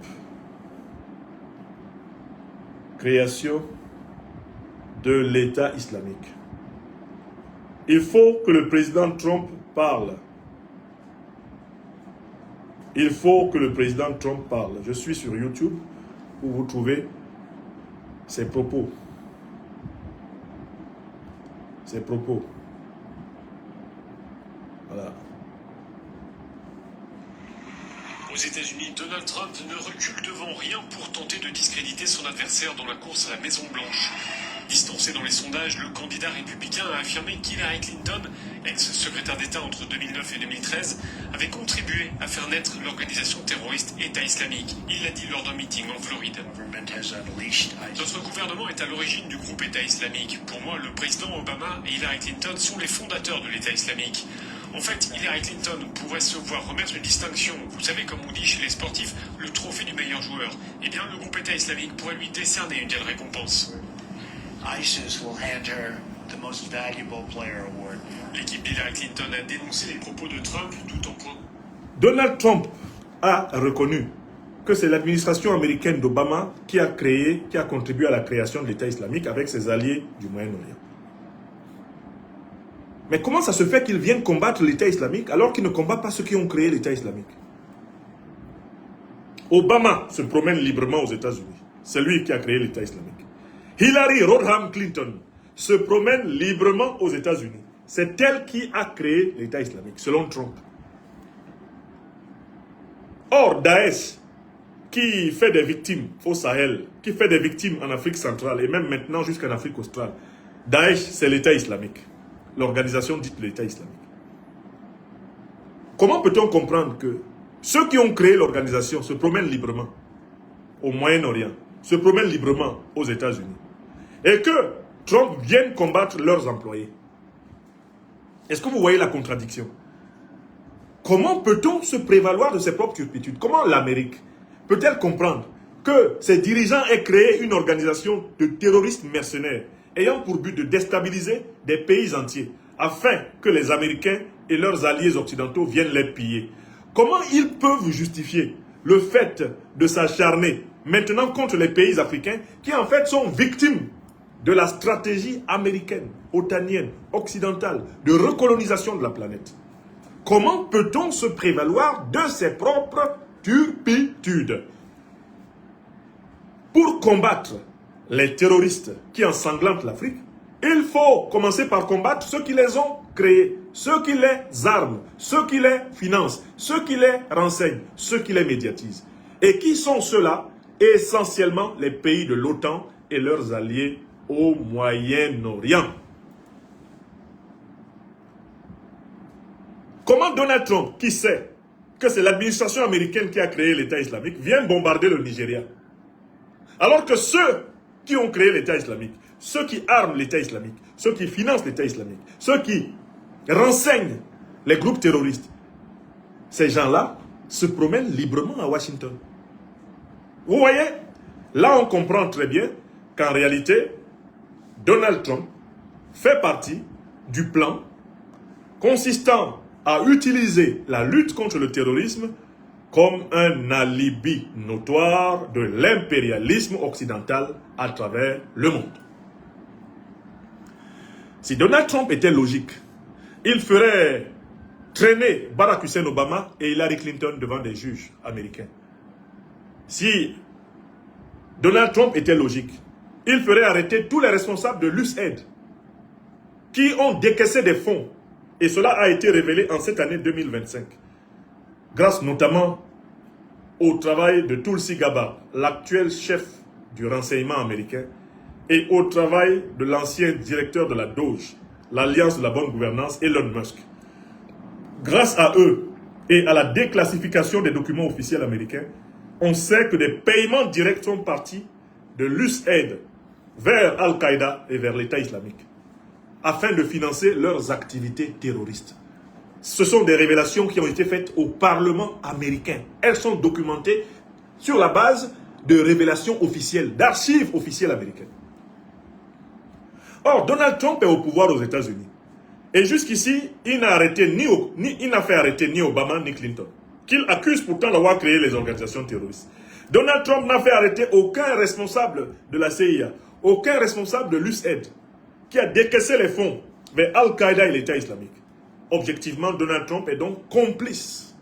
Création de l'État islamique. Il faut que le président Trump parle. Il faut que le président Trump parle. Je suis sur YouTube où vous trouvez ses propos. Ses propos. Voilà. Aux États-Unis, Donald Trump ne recule devant rien pour tenter de discréditer son adversaire dans la course à la Maison-Blanche. Distancé dans les sondages, le candidat républicain a affirmé qu'Hillary Clinton, ex-secrétaire d'État entre 2009 et 2013, avait contribué à faire naître l'organisation terroriste État islamique. Il l'a dit lors d'un meeting en Floride. Notre gouvernement est à l'origine du groupe État islamique. Pour moi, le président Obama et Hillary Clinton sont les fondateurs de l'État islamique. En fait, Hillary Clinton pourrait se voir remettre une distinction. Vous savez, comme on dit chez les sportifs, le trophée du meilleur joueur. Eh bien, le groupe État islamique pourrait lui décerner une telle récompense. ISIS will hand her the most valuable player award. L'équipe d'Hillary Clinton a dénoncé les propos de Trump tout en point. Donald Trump a reconnu que c'est l'administration américaine d'Obama qui a contribué à la création de l'État islamique avec ses alliés du Moyen-Orient. Mais comment ça se fait qu'ils viennent combattre l'État islamique alors qu'ils ne combattent pas ceux qui ont créé l'État islamique? Obama se promène librement aux États-Unis. C'est lui qui a créé l'État islamique. Hillary Rodham Clinton se promène librement aux États-Unis. C'est elle qui a créé l'État islamique, selon Trump. Or, Daesh, qui fait des victimes au Sahel, qui fait des victimes en Afrique centrale et même maintenant jusqu'en Afrique australe, Daesh, c'est l'État islamique. l'organisation dite l'État islamique. Comment peut-on comprendre que ceux qui ont créé l'organisation se promènent librement au Moyen-Orient, se promènent librement aux États-Unis, et que Trump vienne combattre leurs employés? Est-ce que vous voyez la contradiction? Comment peut-on se prévaloir de ses propres turpitudes? Comment l'Amérique peut-elle comprendre que ses dirigeants aient créé une organisation de terroristes mercenaires ayant pour but de déstabiliser des pays entiers afin que les Américains et leurs alliés occidentaux viennent les piller? Comment ils peuvent justifier le fait de s'acharner maintenant contre les pays africains qui en fait sont victimes de la stratégie américaine, otanienne, occidentale, de recolonisation de la planète? Comment peut-on se prévaloir de ses propres turpitudes? Pour combattre les terroristes qui ensanglantent l'Afrique, il faut commencer par combattre ceux qui les ont créés, ceux qui les arment, ceux qui les financent, ceux qui les renseignent, ceux qui les médiatisent. Et qui sont ceux-là? Essentiellement les pays de l'OTAN et leurs alliés au Moyen-Orient. Comment Donald Trump, qui sait que c'est l'administration américaine qui a créé l'État islamique, vient bombarder le Nigeria? Alors que ceux qui ont créé l'État islamique, ceux qui arment l'État islamique, ceux qui financent l'État islamique, ceux qui renseignent les groupes terroristes, ces gens-là se promènent librement à Washington. Vous voyez? Là, on comprend très bien qu'en réalité, Donald Trump fait partie du plan consistant à utiliser la lutte contre le terrorisme comme un alibi notoire de l'impérialisme occidental à travers le monde. Si Donald Trump était logique, il ferait traîner Barack Hussein Obama et Hillary Clinton devant des juges américains. Si Donald Trump était logique, il ferait arrêter tous les responsables de l'USAID qui ont décaissé des fonds. Et cela a été révélé en cette année 2025. Grâce notamment au travail de Tulsi Gabbard, l'actuel chef du renseignement américain, et au travail de l'ancien directeur de la DOGE, l'Alliance de la bonne gouvernance, Elon Musk. Grâce à eux et à la déclassification des documents officiels américains, on sait que des paiements directs sont partis de l'USAID vers Al-Qaïda et vers l'État islamique, afin de financer leurs activités terroristes. Ce sont des révélations qui ont été faites au Parlement américain. Elles sont documentées sur la base de révélations officielles, d'archives officielles américaines. Or, Donald Trump est au pouvoir aux États-Unis. Et jusqu'ici, il n'a fait arrêter ni Obama ni Clinton, qu'il accuse pourtant d'avoir créé les organisations terroristes. Donald Trump n'a fait arrêter aucun responsable de la CIA, aucun responsable de l'USAID, qui a décaissé les fonds vers Al-Qaïda et l'État islamique. Objectivement, Donald Trump est donc complice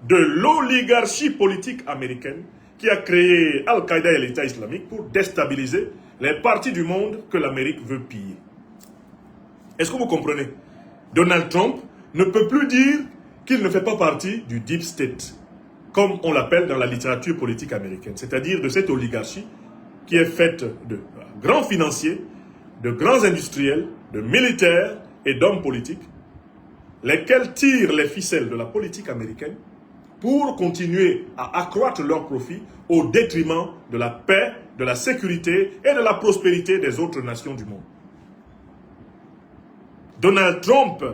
de l'oligarchie politique américaine qui a créé Al-Qaïda et l'État islamique pour déstabiliser les parties du monde que l'Amérique veut piller. Est-ce que vous comprenez? Donald Trump ne peut plus dire qu'il ne fait pas partie du Deep State, comme on l'appelle dans la littérature politique américaine, c'est-à-dire de cette oligarchie qui est faite de grands financiers, de grands industriels, de militaires et d'hommes politiques, lesquels tirent les ficelles de la politique américaine pour continuer à accroître leurs profits au détriment de la paix, de la sécurité et de la prospérité des autres nations du monde. Donald Trump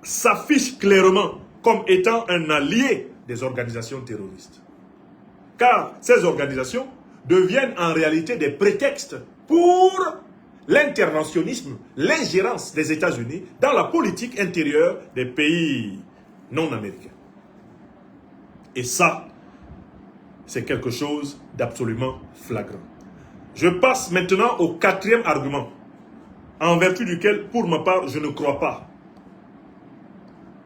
s'affiche clairement comme étant un allié des organisations terroristes. Car ces organisations deviennent en réalité des prétextes pour l'interventionnisme, l'ingérence des États-Unis dans la politique intérieure des pays non américains. Et ça, c'est quelque chose d'absolument flagrant. Je passe maintenant au quatrième argument, en vertu duquel, pour ma part, je ne crois pas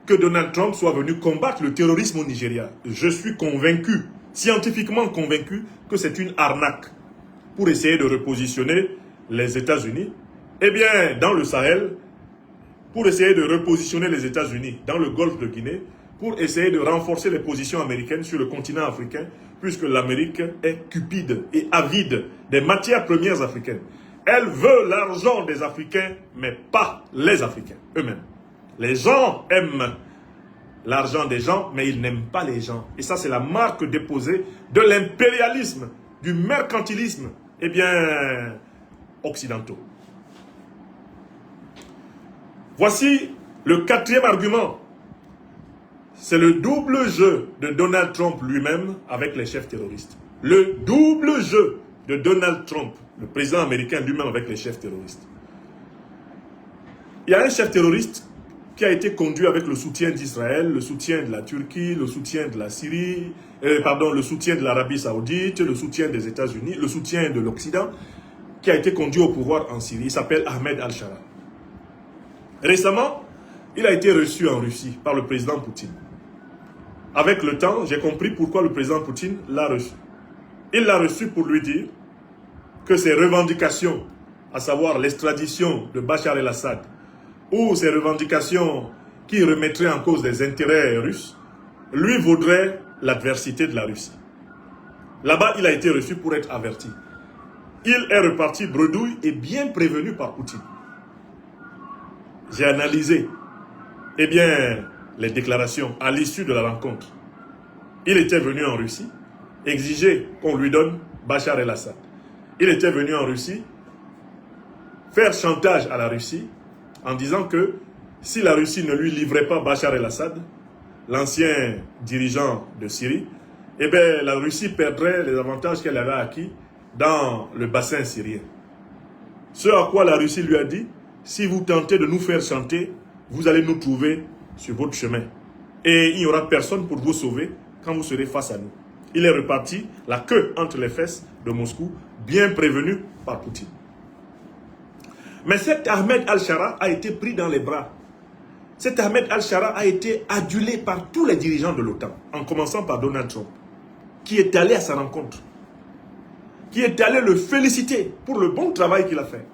que Donald Trump soit venu combattre le terrorisme au Nigeria. Je suis convaincu, scientifiquement convaincu, que c'est une arnaque pour essayer de repositionner les États-Unis, eh bien, dans le Sahel, pour essayer de repositionner les États-Unis dans le golfe de Guinée, pour essayer de renforcer les positions américaines sur le continent africain, puisque l'Amérique est cupide et avide des matières premières africaines. Elle veut l'argent des Africains, mais pas les Africains eux-mêmes. Les gens aiment l'argent des gens, mais ils n'aiment pas les gens. Et ça, c'est la marque déposée de l'impérialisme, du mercantilisme, eh bien, occidentaux. Voici le quatrième argument. C'est le double jeu de Donald Trump lui-même avec les chefs terroristes. Le double jeu de Donald Trump, le président américain lui-même avec les chefs terroristes. Il y a un chef terroriste qui a été conduit avec le soutien d'Israël, le soutien de la Turquie, le soutien de la Syrie, le soutien de l'Arabie Saoudite, le soutien des États-Unis, le soutien de l'Occident, qui a été conduit au pouvoir en Syrie. Il s'appelle Ahmed al-Shara. Récemment, il a été reçu en Russie par le président Poutine. Avec le temps, j'ai compris pourquoi le président Poutine l'a reçu. Il l'a reçu pour lui dire que ses revendications, à savoir l'extradition de Bachar el-Assad, ou ses revendications qui remettraient en cause les intérêts russes, lui vaudraient l'adversité de la Russie. Là-bas, il a été reçu pour être averti. Il est reparti bredouille et bien prévenu par Poutine. J'ai analysé, eh bien, les déclarations à l'issue de la rencontre. Il était venu en Russie exiger qu'on lui donne Bachar el-Assad. Il était venu en Russie faire chantage à la Russie en disant que si la Russie ne lui livrait pas Bachar el-Assad, l'ancien dirigeant de Syrie, eh bien, la Russie perdrait les avantages qu'elle avait acquis dans le bassin syrien. Ce à quoi la Russie lui a dit, si vous tentez de nous faire chanter, vous allez nous trouver sur votre chemin. Et il n'y aura personne pour vous sauver quand vous serez face à nous. Il est reparti, la queue entre les fesses de Moscou, bien prévenu par Poutine. Mais cet Ahmed al-Shara a été pris dans les bras. Cet Ahmed al-Shara a été adulé par tous les dirigeants de l'OTAN, en commençant par Donald Trump, qui est allé à sa rencontre, qui est allé le féliciter pour le bon travail qu'il a fait.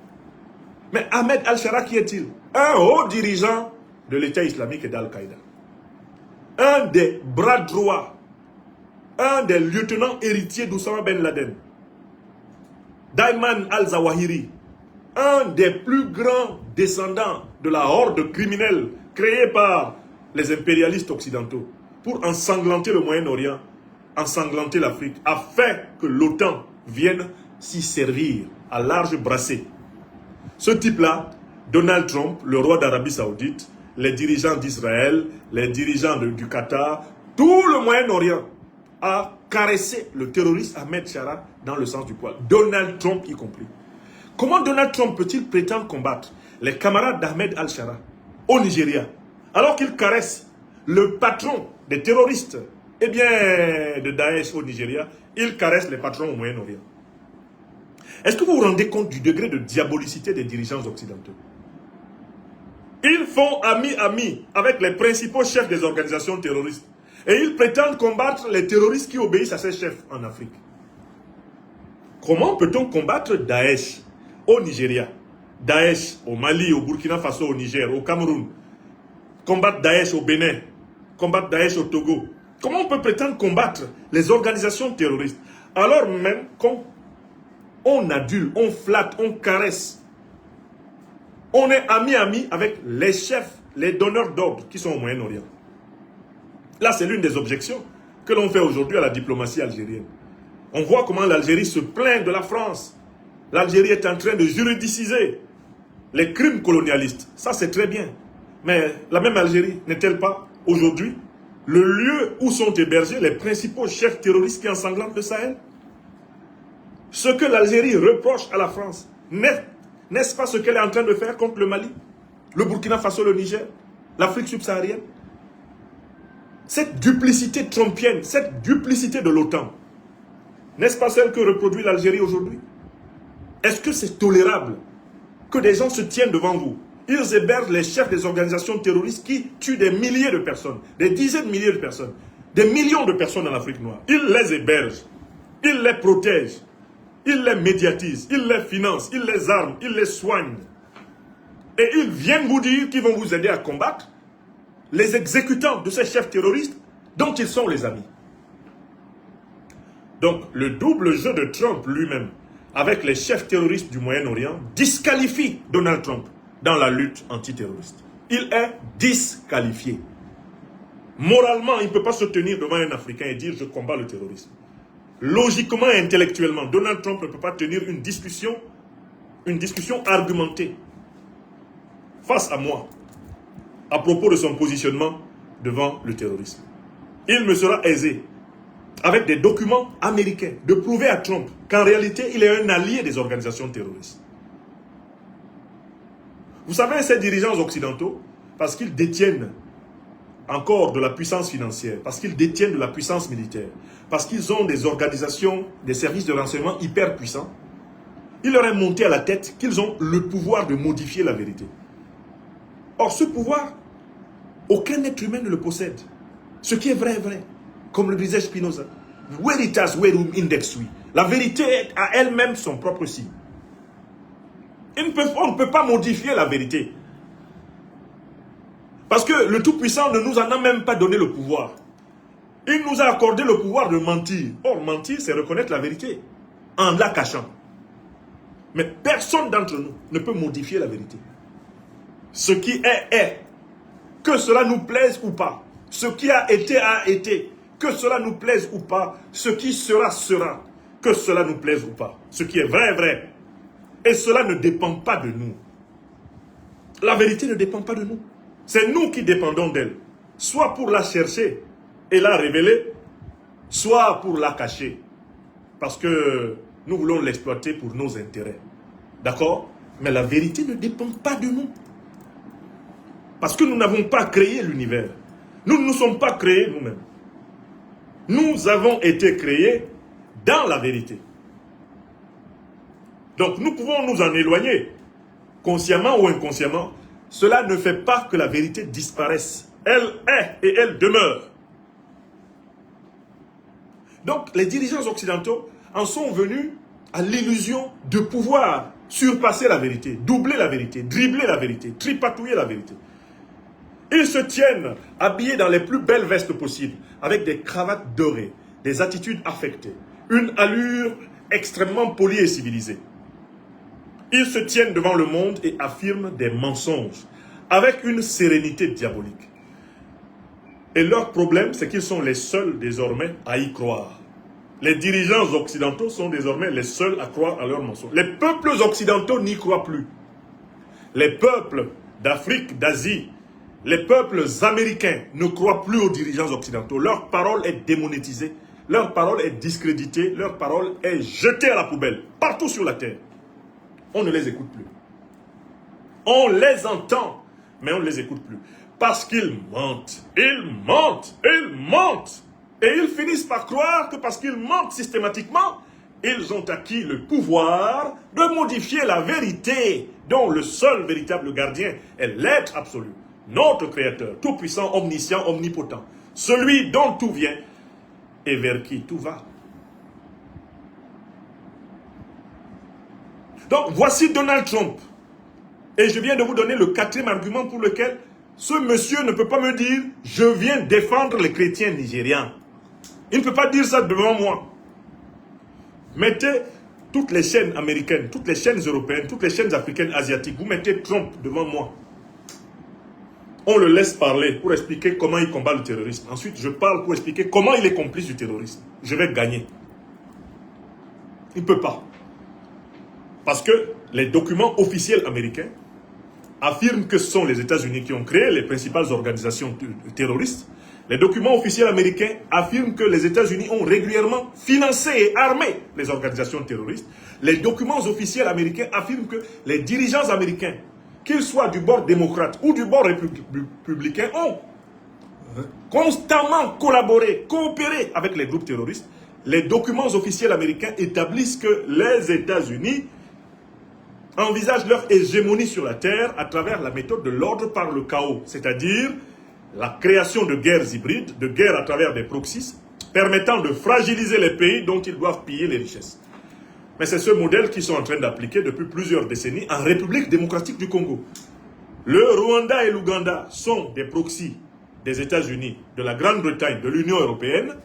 Mais Ahmed al-Shara, qui est-il? Un haut dirigeant de l'État islamique et d'Al-Qaïda. Un des bras droits, un des lieutenants héritiers d'Oussama Ben Laden. Ayman al-Zawahiri, un des plus grands descendants de la horde criminelle créée par les impérialistes occidentaux pour ensanglanter le Moyen-Orient, ensanglanter l'Afrique, afin que l'OTAN vienne s'y servir à large brassée. Ce type-là, Donald Trump, le roi d'Arabie Saoudite, les dirigeants d'Israël, les dirigeants du Qatar, tout le Moyen-Orient a caressé le terroriste Ahmed Shara dans le sens du poil. Donald Trump y compris. Comment Donald Trump peut-il prétendre combattre les camarades d'Ahmed al-Shara au Nigeria, alors qu'il caresse le patron des terroristes, eh bien, de Daesh au Nigeria, il caresse les patrons au Moyen-Orient. Est-ce que vous vous rendez compte du degré de diabolicité des dirigeants occidentaux? Ils font ami-ami avec les principaux chefs des organisations terroristes. Et ils prétendent combattre les terroristes qui obéissent à ces chefs en Afrique. Comment peut-on combattre Daesh au Nigeria, Daesh au Mali, au Burkina Faso, au Niger, au Cameroun, combattre Daesh au Bénin, combattre Daesh au Togo? Comment on peut prétendre combattre les organisations terroristes alors même qu'on adule, on flatte, on caresse? On est ami-ami avec les chefs, les donneurs d'ordre qui sont au Moyen-Orient. Là, c'est l'une des objections que l'on fait aujourd'hui à la diplomatie algérienne. On voit comment l'Algérie se plaint de la France. L'Algérie est en train de juridiciser les crimes colonialistes. Ça, c'est très bien. Mais la même Algérie n'est-elle pas aujourd'hui le lieu où sont hébergés les principaux chefs terroristes qui ensanglantent le Sahel? Ce que l'Algérie reproche à la France, n'est-ce pas ce qu'elle est en train de faire contre le Mali, le Burkina Faso, le Niger, l'Afrique subsaharienne? Cette duplicité trumpienne, cette duplicité de l'OTAN, n'est-ce pas celle que reproduit l'Algérie aujourd'hui? Est-ce que c'est tolérable que des gens se tiennent devant vous? Ils hébergent les chefs des organisations terroristes qui tuent des milliers de personnes, des dizaines de milliers de personnes, des millions de personnes en Afrique noire. Ils les hébergent, ils les protègent, ils les médiatisent, ils les financent, ils les arment, ils les soignent. Et ils viennent vous dire qu'ils vont vous aider à combattre les exécutants de ces chefs terroristes dont ils sont les amis. Donc, le double jeu de Trump lui-même, avec les chefs terroristes du Moyen-Orient, disqualifie Donald Trump dans la lutte antiterroriste. Il est disqualifié. Moralement, il ne peut pas se tenir devant un Africain et dire « je combats le terrorisme ». Logiquement et intellectuellement, Donald Trump ne peut pas tenir une discussion argumentée face à moi à propos de son positionnement devant le terrorisme. Il me sera aisé, avec des documents américains, de prouver à Trump qu'en réalité, il est un allié des organisations terroristes. Vous savez, ces dirigeants occidentaux, parce qu'ils détiennent encore de la puissance financière, parce qu'ils détiennent de la puissance militaire, parce qu'ils ont des organisations, des services de renseignement hyper puissants, il leur est monté à la tête qu'ils ont le pouvoir de modifier la vérité. Or, ce pouvoir, aucun être humain ne le possède. Ce qui est vrai est vrai. Comme le disait Spinoza. Veritas verum index sui. La vérité a elle-même son propre signe. On ne peut pas modifier la vérité. Parce que le Tout-Puissant ne nous en a même pas donné le pouvoir. Il nous a accordé le pouvoir de mentir. Or, mentir, c'est reconnaître la vérité en la cachant. Mais personne d'entre nous ne peut modifier la vérité. Ce qui est, est. Que cela nous plaise ou pas. Ce qui a été. Que cela nous plaise ou pas. Ce qui sera, sera. Que cela nous plaise ou pas. Ce qui est vrai, est vrai. Et cela ne dépend pas de nous. La vérité ne dépend pas de nous. C'est nous qui dépendons d'elle. Soit pour la chercher et la révéler, soit pour la cacher. Parce que nous voulons l'exploiter pour nos intérêts. D'accord? Mais la vérité ne dépend pas de nous. Parce que nous n'avons pas créé l'univers. Nous ne nous sommes pas créés nous-mêmes. Nous avons été créés dans la vérité. Donc nous pouvons nous en éloigner, consciemment ou inconsciemment. Cela ne fait pas que la vérité disparaisse. Elle est et elle demeure. Donc les dirigeants occidentaux en sont venus à l'illusion de pouvoir surpasser la vérité, doubler la vérité, dribbler la vérité, tripatouiller la vérité. Ils se tiennent habillés dans les plus belles vestes possibles, avec des cravates dorées, des attitudes affectées, une allure extrêmement polie et civilisée. Ils se tiennent devant le monde et affirment des mensonges, avec une sérénité diabolique. Et leur problème, c'est qu'ils sont les seuls désormais à y croire. Les dirigeants occidentaux sont désormais les seuls à croire à leurs mensonges. Les peuples occidentaux n'y croient plus. Les peuples d'Afrique, d'Asie, les peuples américains ne croient plus aux dirigeants occidentaux. Leur parole est démonétisée, leur parole est discréditée, leur parole est jetée à la poubelle, partout sur la terre. On ne les écoute plus. On les entend, mais on ne les écoute plus. Parce qu'ils mentent, ils mentent, ils mentent. Et ils finissent par croire que parce qu'ils mentent systématiquement, ils ont acquis le pouvoir de modifier la vérité, dont le seul véritable gardien est l'être absolu. Notre Créateur, tout-puissant, omniscient, omnipotent. Celui dont tout vient et vers qui tout va. Donc, voici Donald Trump. Et je viens de vous donner le 4e argument pour lequel ce monsieur ne peut pas me dire « Je viens défendre les chrétiens nigérians ». Il ne peut pas dire ça devant moi. Mettez toutes les chaînes américaines, toutes les chaînes européennes, toutes les chaînes africaines, asiatiques. Vous mettez Trump devant moi. On le laisse parler pour expliquer comment il combat le terrorisme. Ensuite, je parle pour expliquer comment il est complice du terrorisme. Je vais gagner. Il ne peut pas. Parce que les documents officiels américains affirment que ce sont les États-Unis qui ont créé les principales organisations terroristes. Les documents officiels américains affirment que les États-Unis ont régulièrement financé et armé les organisations terroristes. Les documents officiels américains affirment que les dirigeants américains, qu'ils soient du bord démocrate ou du bord républicain, ont constamment collaboré, coopéré avec les groupes terroristes. Les documents officiels américains établissent que les États-Unis envisagent leur hégémonie sur la terre à travers la méthode de l'ordre par le chaos, c'est-à-dire la création de guerres hybrides, de guerres à travers des proxys, permettant de fragiliser les pays dont ils doivent piller les richesses. Mais c'est ce modèle qu'ils sont en train d'appliquer depuis plusieurs décennies en République démocratique du Congo. Le Rwanda et l'Ouganda sont des proxys des États-Unis, de la Grande-Bretagne, de l'Union européenne,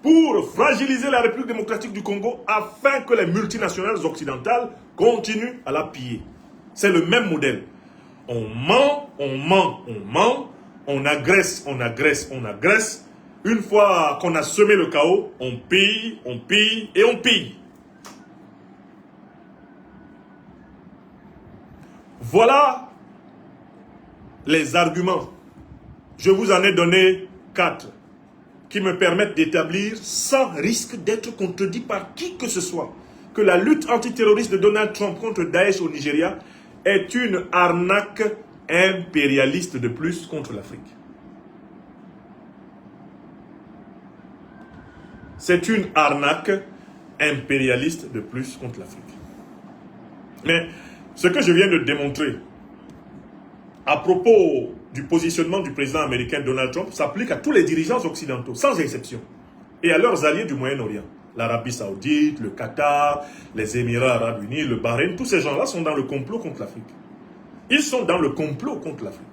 pour fragiliser la République démocratique du Congo afin que les multinationales occidentales continuent à la piller. C'est le même modèle. On ment, on ment, on ment, on agresse, on agresse, on agresse. Une fois qu'on a semé le chaos, on pille et on pille. Voilà les arguments. Je vous en ai donné 4 qui me permettent d'établir, sans risque d'être contredit par qui que ce soit, que la lutte antiterroriste de Donald Trump contre Daesh au Nigeria est une arnaque impérialiste de plus contre l'Afrique. C'est une arnaque impérialiste de plus contre l'Afrique. Mais ce que je viens de démontrer à propos du positionnement du président américain Donald Trump s'applique à tous les dirigeants occidentaux, sans exception, et à leurs alliés du Moyen-Orient. L'Arabie Saoudite, le Qatar, les Émirats Arabes Unis, le Bahreïn, tous ces gens-là sont dans le complot contre l'Afrique. Ils sont dans le complot contre l'Afrique.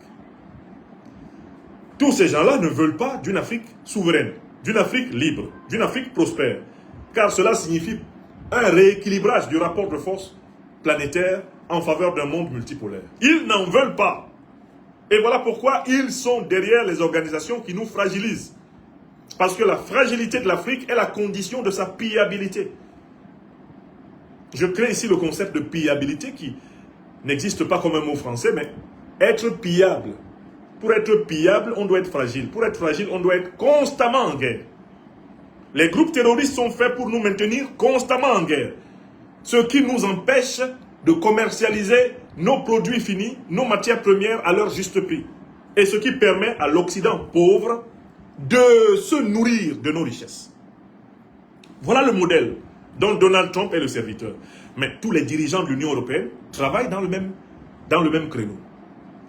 Tous ces gens-là ne veulent pas d'une Afrique souveraine, d'une Afrique libre, d'une Afrique prospère, car cela signifie un rééquilibrage du rapport de force planétaire en faveur d'un monde multipolaire. Ils n'en veulent pas. Et voilà pourquoi ils sont derrière les organisations qui nous fragilisent. Parce que la fragilité de l'Afrique est la condition de sa pillabilité. Je crée ici le concept de pillabilité qui n'existe pas comme un mot français, mais être pillable. Pour être pillable, on doit être fragile. Pour être fragile, on doit être constamment en guerre. Les groupes terroristes sont faits pour nous maintenir constamment en guerre. Ce qui nous empêche de commercialiser nos produits finis, nos matières premières à leur juste prix. Et ce qui permet à l'Occident pauvre de se nourrir de nos richesses. Voilà le modèle dont Donald Trump est le serviteur. Mais tous les dirigeants de l'Union européenne travaillent dans le même créneau.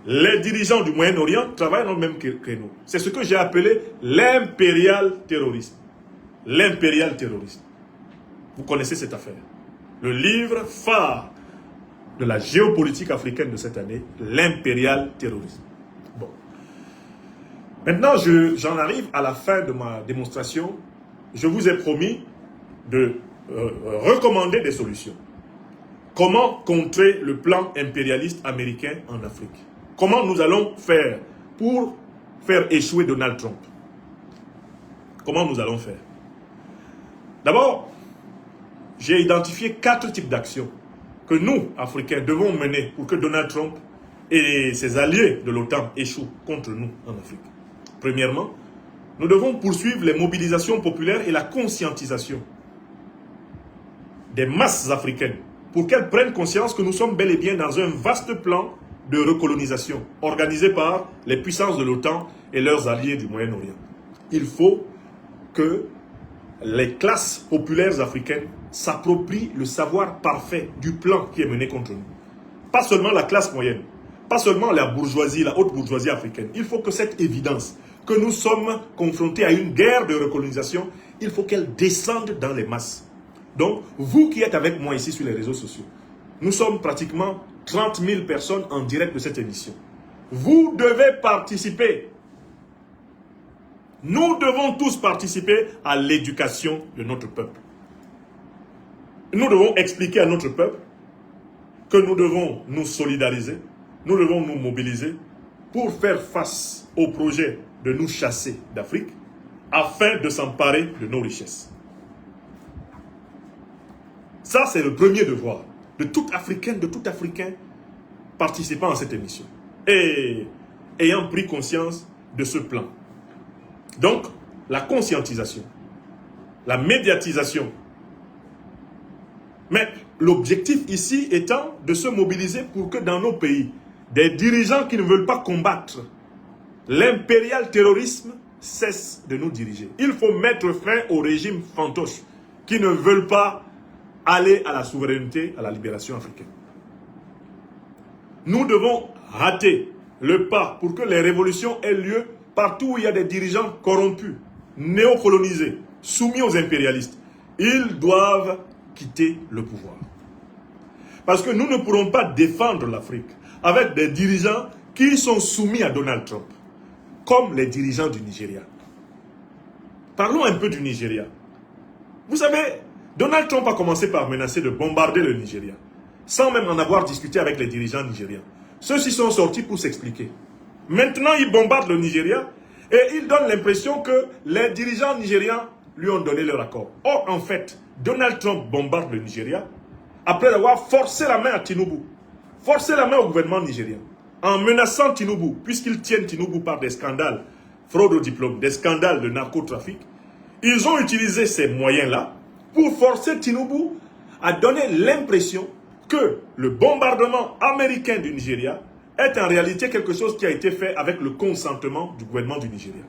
Les dirigeants du Moyen-Orient travaillent dans le même créneau. C'est ce que j'ai appelé l'impérial terrorisme. L'impérial terrorisme. Vous connaissez cette affaire. Le livre phare de la géopolitique africaine de cette année, l'impérial terrorisme. Bon. Maintenant, j'en arrive à la fin de ma démonstration. Je vous ai promis de recommander des solutions. Comment contrer le plan impérialiste américain en Afrique? Comment nous allons faire pour faire échouer Donald Trump? Comment nous allons faire? D'abord, j'ai identifié 4 types d'actions que nous, Africains, devons mener pour que Donald Trump et ses alliés de l'OTAN échouent contre nous en Afrique. Premièrement, nous devons poursuivre les mobilisations populaires et la conscientisation des masses africaines pour qu'elles prennent conscience que nous sommes bel et bien dans un vaste plan de recolonisation organisé par les puissances de l'OTAN et leurs alliés du Moyen-Orient. Il faut que les classes populaires africaines s'approprient le savoir parfait du plan qui est mené contre nous. Pas seulement la classe moyenne, pas seulement la bourgeoisie, la haute bourgeoisie africaine. Il faut que cette évidence, que nous sommes confrontés à une guerre de recolonisation, il faut qu'elle descende dans les masses. Donc, vous qui êtes avec moi ici sur les réseaux sociaux, nous sommes pratiquement 30 000 personnes en direct de cette émission. Vous devez participer. Nous devons tous participer à l'éducation de notre peuple. Nous devons expliquer à notre peuple que nous devons nous solidariser, nous devons nous mobiliser pour faire face au projet de nous chasser d'Afrique afin de s'emparer de nos richesses. Ça, c'est le premier devoir de toute Africaine, de tout Africain participant à cette émission et ayant pris conscience de ce plan. Donc, la conscientisation, la médiatisation. Mais l'objectif ici étant de se mobiliser pour que dans nos pays, des dirigeants qui ne veulent pas combattre l'impérial terrorisme cessent de nous diriger. Il faut mettre fin au régime fantoche qui ne veulent pas aller à la souveraineté, à la libération africaine. Nous devons rater le pas pour que les révolutions aient lieu partout où il y a des dirigeants corrompus, néocolonisés, soumis aux impérialistes. Ils doivent quitter le pouvoir. Parce que nous ne pourrons pas défendre l'Afrique avec des dirigeants qui sont soumis à Donald Trump, comme les dirigeants du Nigeria. Parlons un peu du Nigeria. Vous savez, Donald Trump a commencé par menacer de bombarder le Nigeria, sans même en avoir discuté avec les dirigeants nigériens. Ceux-ci sont sortis pour s'expliquer. Maintenant, il bombarde le Nigeria et il donne l'impression que les dirigeants nigériens lui ont donné leur accord. Or, en fait, Donald Trump bombarde le Nigeria après avoir forcé la main à Tinubu, forcé la main au gouvernement nigérien, en menaçant Tinubu, puisqu'ils tiennent Tinubu par des scandales, fraude au diplôme, des scandales de narcotrafic. Ils ont utilisé ces moyens-là pour forcer Tinubu à donner l'impression que le bombardement américain du Nigeria est en réalité quelque chose qui a été fait avec le consentement du gouvernement du Nigeria.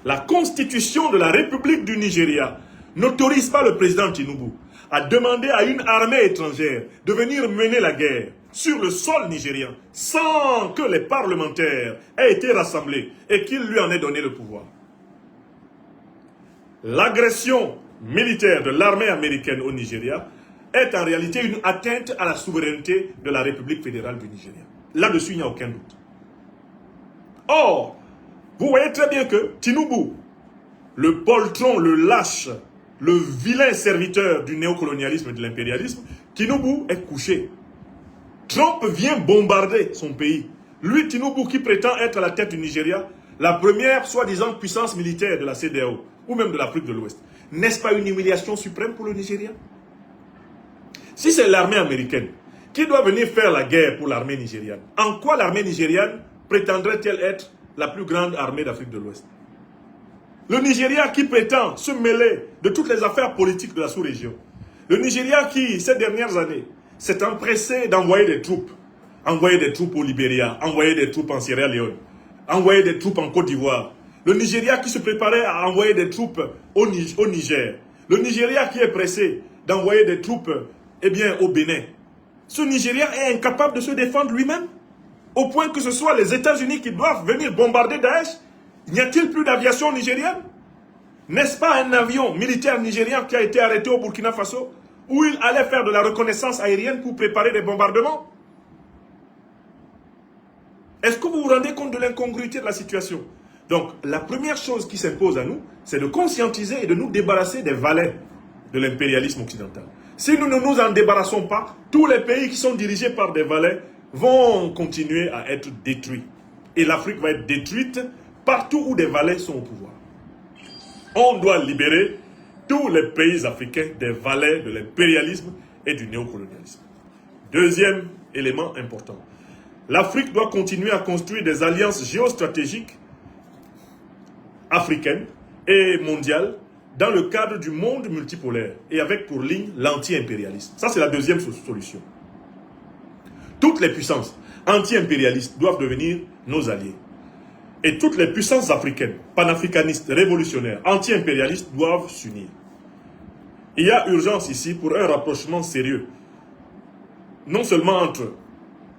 La constitution de la République du Nigeria n'autorise pas le président Tinubu à demander à une armée étrangère de venir mener la guerre sur le sol nigérien sans que les parlementaires aient été rassemblés et qu'il lui en ait donné le pouvoir. L'agression militaire de l'armée américaine au Nigeria est en réalité une atteinte à la souveraineté de la République fédérale du Nigeria. Là-dessus, il n'y a aucun doute. Or, vous voyez très bien que Tinubu, le poltron, le lâche, le vilain serviteur du néocolonialisme et de l'impérialisme, Tinubu est couché. Trump vient bombarder son pays. Lui, Tinubu, qui prétend être à la tête du Nigeria, la première soi-disant puissance militaire de la CEDEAO, ou même de l'Afrique de l'Ouest. N'est-ce pas une humiliation suprême pour le Nigeria? Si c'est l'armée américaine qui doit venir faire la guerre pour l'armée nigériane, en quoi l'armée nigériane prétendrait-elle être la plus grande armée d'Afrique de l'Ouest? Le Nigeria qui prétend se mêler de toutes les affaires politiques de la sous-région. Le Nigeria qui, ces dernières années, s'est empressé d'envoyer des troupes. Envoyer des troupes au Libéria, envoyer des troupes en Sierra Leone, envoyer des troupes en Côte d'Ivoire. Le Nigeria qui se préparait à envoyer des troupes au Niger. Le Nigeria qui est pressé d'envoyer des troupes au Bénin. Ce Nigeria est incapable de se défendre lui-même, au point que ce soit les États-Unis qui doivent venir bombarder Daesh. N'y a-t-il plus d'aviation nigérienne? N'est-ce pas un avion militaire nigérien qui a été arrêté au Burkina Faso, où il allait faire de la reconnaissance aérienne pour préparer des bombardements? Est-ce que vous vous rendez compte de l'incongruité de la situation? Donc, la première chose qui s'impose à nous, c'est de conscientiser et de nous débarrasser des valets de l'impérialisme occidental. Si nous ne nous en débarrassons pas, tous les pays qui sont dirigés par des valets vont continuer à être détruits. Et l'Afrique va être détruite partout où des valets sont au pouvoir. On doit libérer tous les pays africains des valets de l'impérialisme et du néocolonialisme. Deuxième élément important. L'Afrique doit continuer à construire des alliances géostratégiques africaines et mondiales dans le cadre du monde multipolaire et avec pour ligne l'anti-impérialisme. Ça, c'est la deuxième solution. Toutes les puissances anti-impérialistes doivent devenir nos alliés. Et toutes les puissances africaines, panafricanistes, révolutionnaires, anti-impérialistes doivent s'unir. Il y a urgence ici pour un rapprochement sérieux, non seulement entre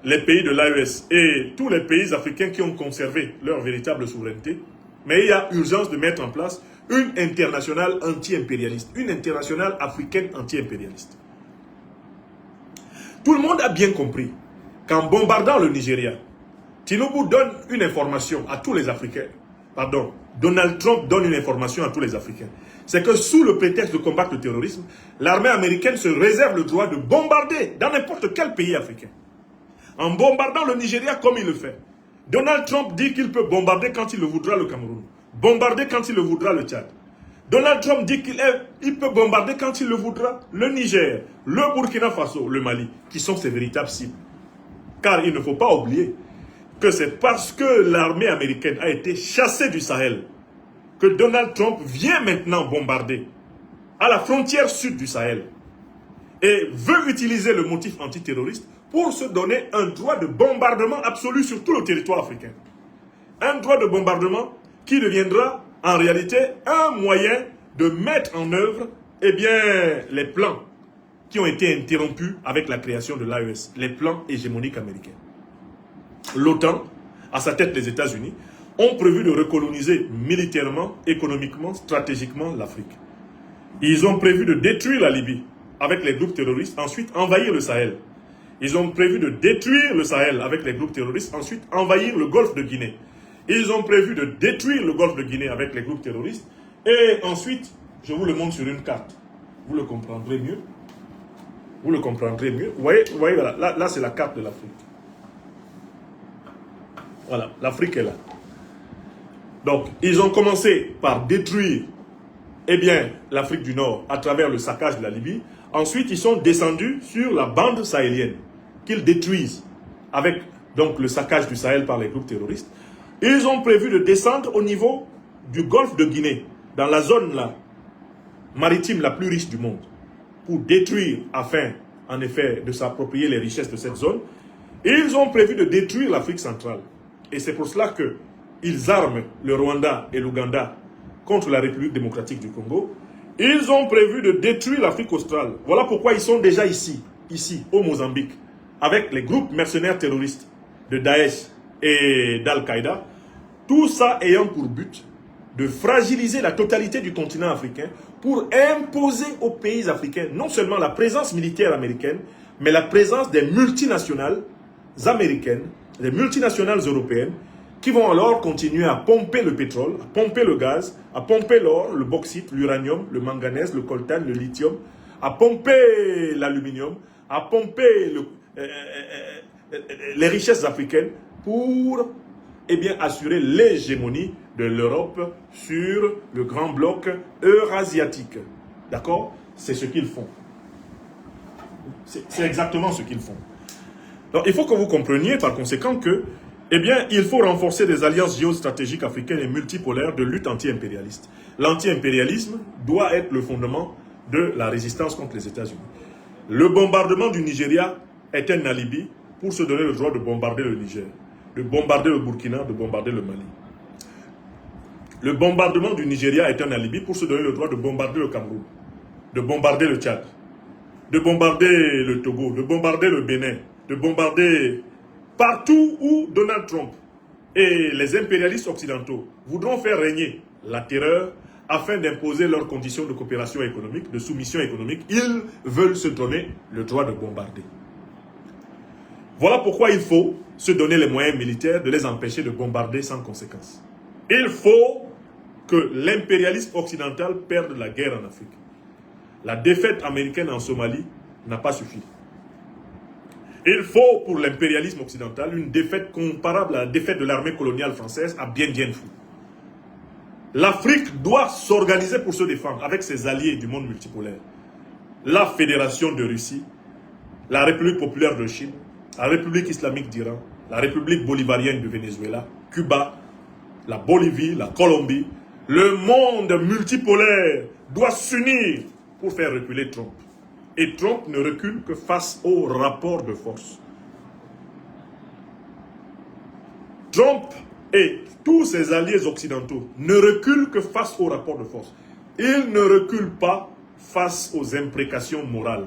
les pays de l'AES et tous les pays africains qui ont conservé leur véritable souveraineté, mais il y a urgence de mettre en place une internationale anti-impérialiste, une internationale africaine anti-impérialiste. Tout le monde a bien compris qu'en bombardant le Nigeria, Tinubu donne une information à tous les Africains. Pardon, Donald Trump donne une information à tous les Africains. C'est que sous le prétexte de combattre le terrorisme, l'armée américaine se réserve le droit de bombarder dans n'importe quel pays africain. En bombardant le Nigeria comme il le fait. Donald Trump dit qu'il peut bombarder quand il le voudra le Cameroun. Bombarder quand il le voudra le Tchad. Donald Trump dit qu'il peut bombarder quand il le voudra le Niger, le Burkina Faso, le Mali, qui sont ses véritables cibles. Car il ne faut pas oublier que c'est parce que l'armée américaine a été chassée du Sahel que Donald Trump vient maintenant bombarder à la frontière sud du Sahel et veut utiliser le motif antiterroriste pour se donner un droit de bombardement absolu sur tout le territoire africain. Un droit de bombardement qui deviendra en réalité un moyen de mettre en œuvre les plans qui ont été interrompus avec la création de l'AES, les plans hégémoniques américains. L'OTAN, à sa tête les États-Unis, ont prévu de recoloniser militairement, économiquement, stratégiquement l'Afrique. Ils ont prévu de détruire la Libye avec les groupes terroristes, ensuite envahir le Sahel. Ils ont prévu de détruire le Sahel avec les groupes terroristes, ensuite envahir le golfe de Guinée. Ils ont prévu de détruire le golfe de Guinée avec les groupes terroristes. Et ensuite, je vous le montre sur une carte. Vous le comprendrez mieux. Vous le comprendrez mieux. Vous voyez voilà, là c'est la carte de l'Afrique. Voilà, l'Afrique est là. Donc, ils ont commencé par détruire, eh bien, l'Afrique du Nord à travers le saccage de la Libye. Ensuite, ils sont descendus sur la bande sahélienne, qu'ils détruisent avec donc le saccage du Sahel par les groupes terroristes. Ils ont prévu de descendre au niveau du golfe de Guinée, dans la zone là, maritime la plus riche du monde, pour détruire, afin, en effet, de s'approprier les richesses de cette zone. Et ils ont prévu de détruire l'Afrique centrale. Et c'est pour cela qu'ils arment le Rwanda et l'Ouganda contre la République démocratique du Congo. Ils ont prévu de détruire l'Afrique australe. Voilà pourquoi ils sont déjà ici, au Mozambique, avec les groupes mercenaires terroristes de Daesh et d'Al-Qaïda. Tout ça ayant pour but de fragiliser la totalité du continent africain pour imposer aux pays africains non seulement la présence militaire américaine, mais la présence des multinationales américaines, des multinationales européennes, qui vont alors continuer à pomper le pétrole, à pomper le gaz, à pomper l'or, le bauxite, l'uranium, le manganèse, le coltan, le lithium, à pomper l'aluminium, à pomper les richesses africaines pour assurer l'hégémonie de l'Europe sur le grand bloc eurasiatique. D'accord? C'est ce qu'ils font. C'est exactement ce qu'ils font. Donc, il faut que vous compreniez par conséquent que il faut renforcer des alliances géostratégiques africaines et multipolaires de lutte anti-impérialiste. L'anti-impérialisme doit être le fondement de la résistance contre les États-Unis. Le bombardement du Nigeria est un alibi pour se donner le droit de bombarder le Niger, de bombarder le Burkina, de bombarder le Mali. Le bombardement du Nigeria est un alibi pour se donner le droit de bombarder le Cameroun, de bombarder le Tchad, de bombarder le Togo, de bombarder le Bénin, de bombarder partout où Donald Trump et les impérialistes occidentaux voudront faire régner la terreur afin d'imposer leurs conditions de coopération économique, de soumission économique. Ils veulent se donner le droit de bombarder. Voilà pourquoi il faut se donner les moyens militaires de les empêcher de bombarder sans conséquence. Il faut que l'impérialisme occidental perde la guerre en Afrique. La défaite américaine en Somalie n'a pas suffi. Il faut pour l'impérialisme occidental une défaite comparable à la défaite de l'armée coloniale française à Bien Phu. L'Afrique doit s'organiser pour se défendre avec ses alliés du monde multipolaire. La Fédération de Russie, la République populaire de Chine, la République islamique d'Iran, la République bolivarienne du Venezuela, Cuba, la Bolivie, la Colombie. Le monde multipolaire doit s'unir pour faire reculer Trump. Et Trump ne recule que face au rapport de force. Trump et tous ses alliés occidentaux ne reculent que face au rapport de force. Ils ne reculent pas face aux imprécations morales.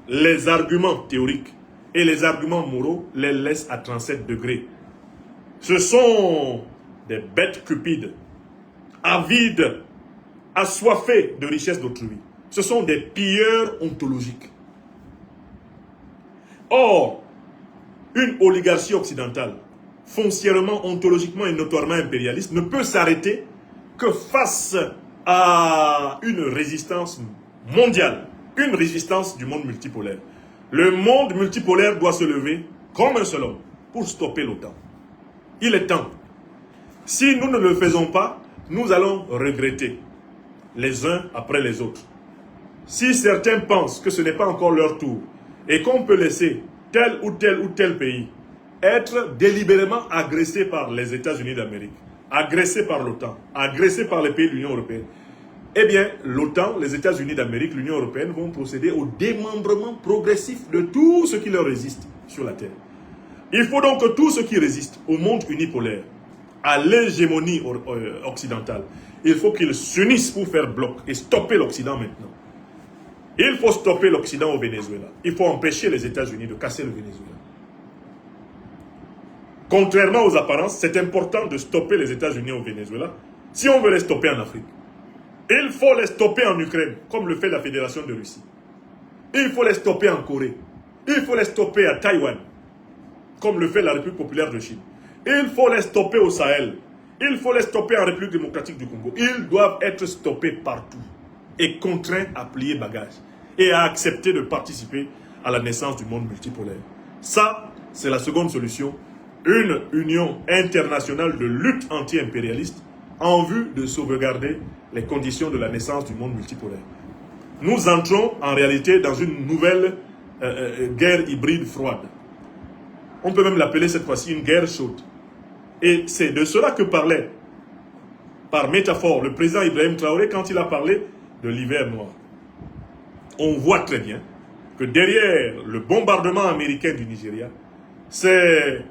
Les arguments théoriques et les arguments moraux les laissent à 37 degrés. Ce sont des bêtes cupides, avides, assoiffés de richesses d'autrui. Ce sont des pilleurs ontologiques. Or, une oligarchie occidentale, foncièrement, ontologiquement et notoirement impérialiste, ne peut s'arrêter que face à une résistance mondiale, une résistance du monde multipolaire. Le monde multipolaire doit se lever comme un seul homme pour stopper l'OTAN. Il est temps. Si nous ne le faisons pas, nous allons regretter les uns après les autres. Si certains pensent que ce n'est pas encore leur tour et qu'on peut laisser tel ou tel pays être délibérément agressé par les États-Unis d'Amérique, agressé par l'OTAN, agressé par les pays de l'Union européenne, eh bien, l'OTAN, les États-Unis d'Amérique, l'Union européenne vont procéder au démembrement progressif de tout ce qui leur résiste sur la Terre. Il faut donc que tout ce qui résiste au monde unipolaire, à l'hégémonie occidentale, il faut qu'ils s'unissent pour faire bloc et stopper l'Occident maintenant. Il faut stopper l'Occident au Venezuela. Il faut empêcher les États-Unis de casser le Venezuela. Contrairement aux apparences, c'est important de stopper les États-Unis au Venezuela si on veut les stopper en Afrique. Il faut les stopper en Ukraine, comme le fait la Fédération de Russie. Il faut les stopper en Corée. Il faut les stopper à Taïwan, comme le fait la République populaire de Chine. Il faut les stopper au Sahel. Il faut les stopper en République démocratique du Congo. Ils doivent être stoppés partout et contraints à plier bagage et à accepter de participer à la naissance du monde multipolaire. Ça, c'est la seconde solution. Une union internationale de lutte anti-impérialiste en vue de sauvegarder les conditions de la naissance du monde multipolaire. Nous entrons en réalité dans une nouvelle guerre hybride froide. On peut même l'appeler cette fois-ci une guerre chaude. Et c'est de cela que parlait, par métaphore, le président Ibrahim Traoré quand il a parlé de l'hiver noir. On voit très bien que derrière le bombardement américain du Nigeria, c'est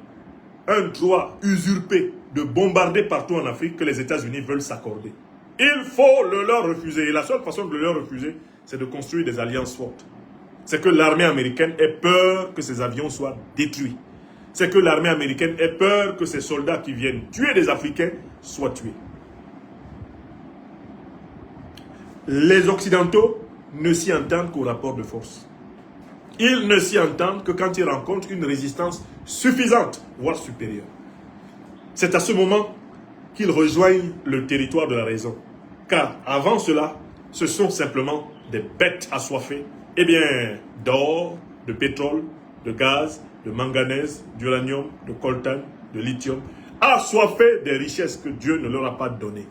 un droit usurpé de bombarder partout en Afrique que les États-Unis veulent s'accorder. Il faut le leur refuser. Et la seule façon de le leur refuser, c'est de construire des alliances fortes. C'est que l'armée américaine ait peur que ses avions soient détruits. C'est que l'armée américaine ait peur que ses soldats qui viennent tuer des Africains soient tués. Les Occidentaux ne s'y entendent qu'au rapport de force. Ils ne s'y entendent que quand ils rencontrent une résistance suffisante, voire supérieure. C'est à ce moment qu'ils rejoignent le territoire de la raison. Car avant cela, ce sont simplement des bêtes assoiffées, eh bien, d'or, de pétrole, de gaz, de manganèse, d'uranium, de coltan, de lithium, assoiffées des richesses que Dieu ne leur a pas données.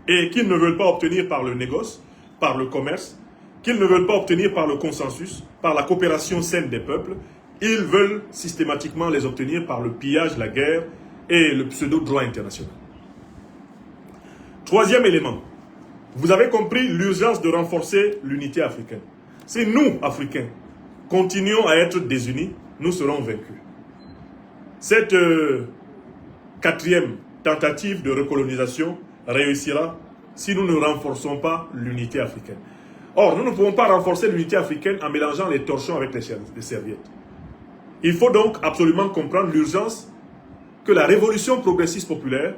Et qu'ils ne veulent pas obtenir par le négoce, par le commerce, qu'ils ne veulent pas obtenir par le consensus, par la coopération saine des peuples. Ils veulent systématiquement les obtenir par le pillage, la guerre et le pseudo-droit international. Troisième élément, vous avez compris l'urgence de renforcer l'unité africaine. Si nous, Africains, continuons à être désunis, nous serons vaincus. Cette quatrième tentative de recolonisation réussira si nous ne renforçons pas l'unité africaine. Or, nous ne pouvons pas renforcer l'unité africaine en mélangeant les torchons avec les serviettes. Il faut donc absolument comprendre l'urgence que la révolution progressiste populaire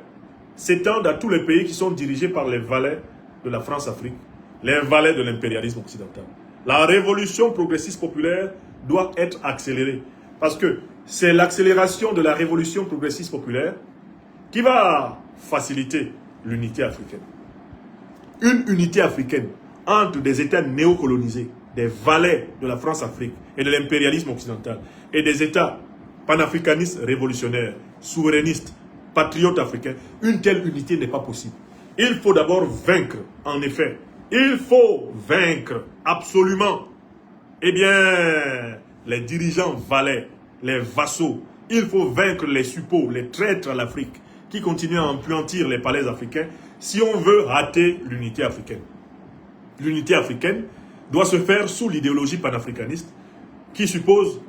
s'étende à tous les pays qui sont dirigés par les valets de la France-Afrique, les valets de l'impérialisme occidental. La révolution progressiste populaire doit être accélérée parce que c'est l'accélération de la révolution progressiste populaire qui va faciliter l'unité africaine. Une unité africaine entre des États néocolonisés, des valets de la France-Afrique et de l'impérialisme occidental, et des États panafricanistes révolutionnaires, souverainistes, patriotes africains, une telle unité n'est pas possible. Il faut d'abord vaincre, en effet. Il faut vaincre, absolument. Eh bien, les dirigeants valets, les vassaux, il faut vaincre les suppôts, les traîtres à l'Afrique, qui continuent à emplantir les palais africains, si on veut rater l'unité africaine. L'unité africaine doit se faire sous l'idéologie panafricaniste qui suppose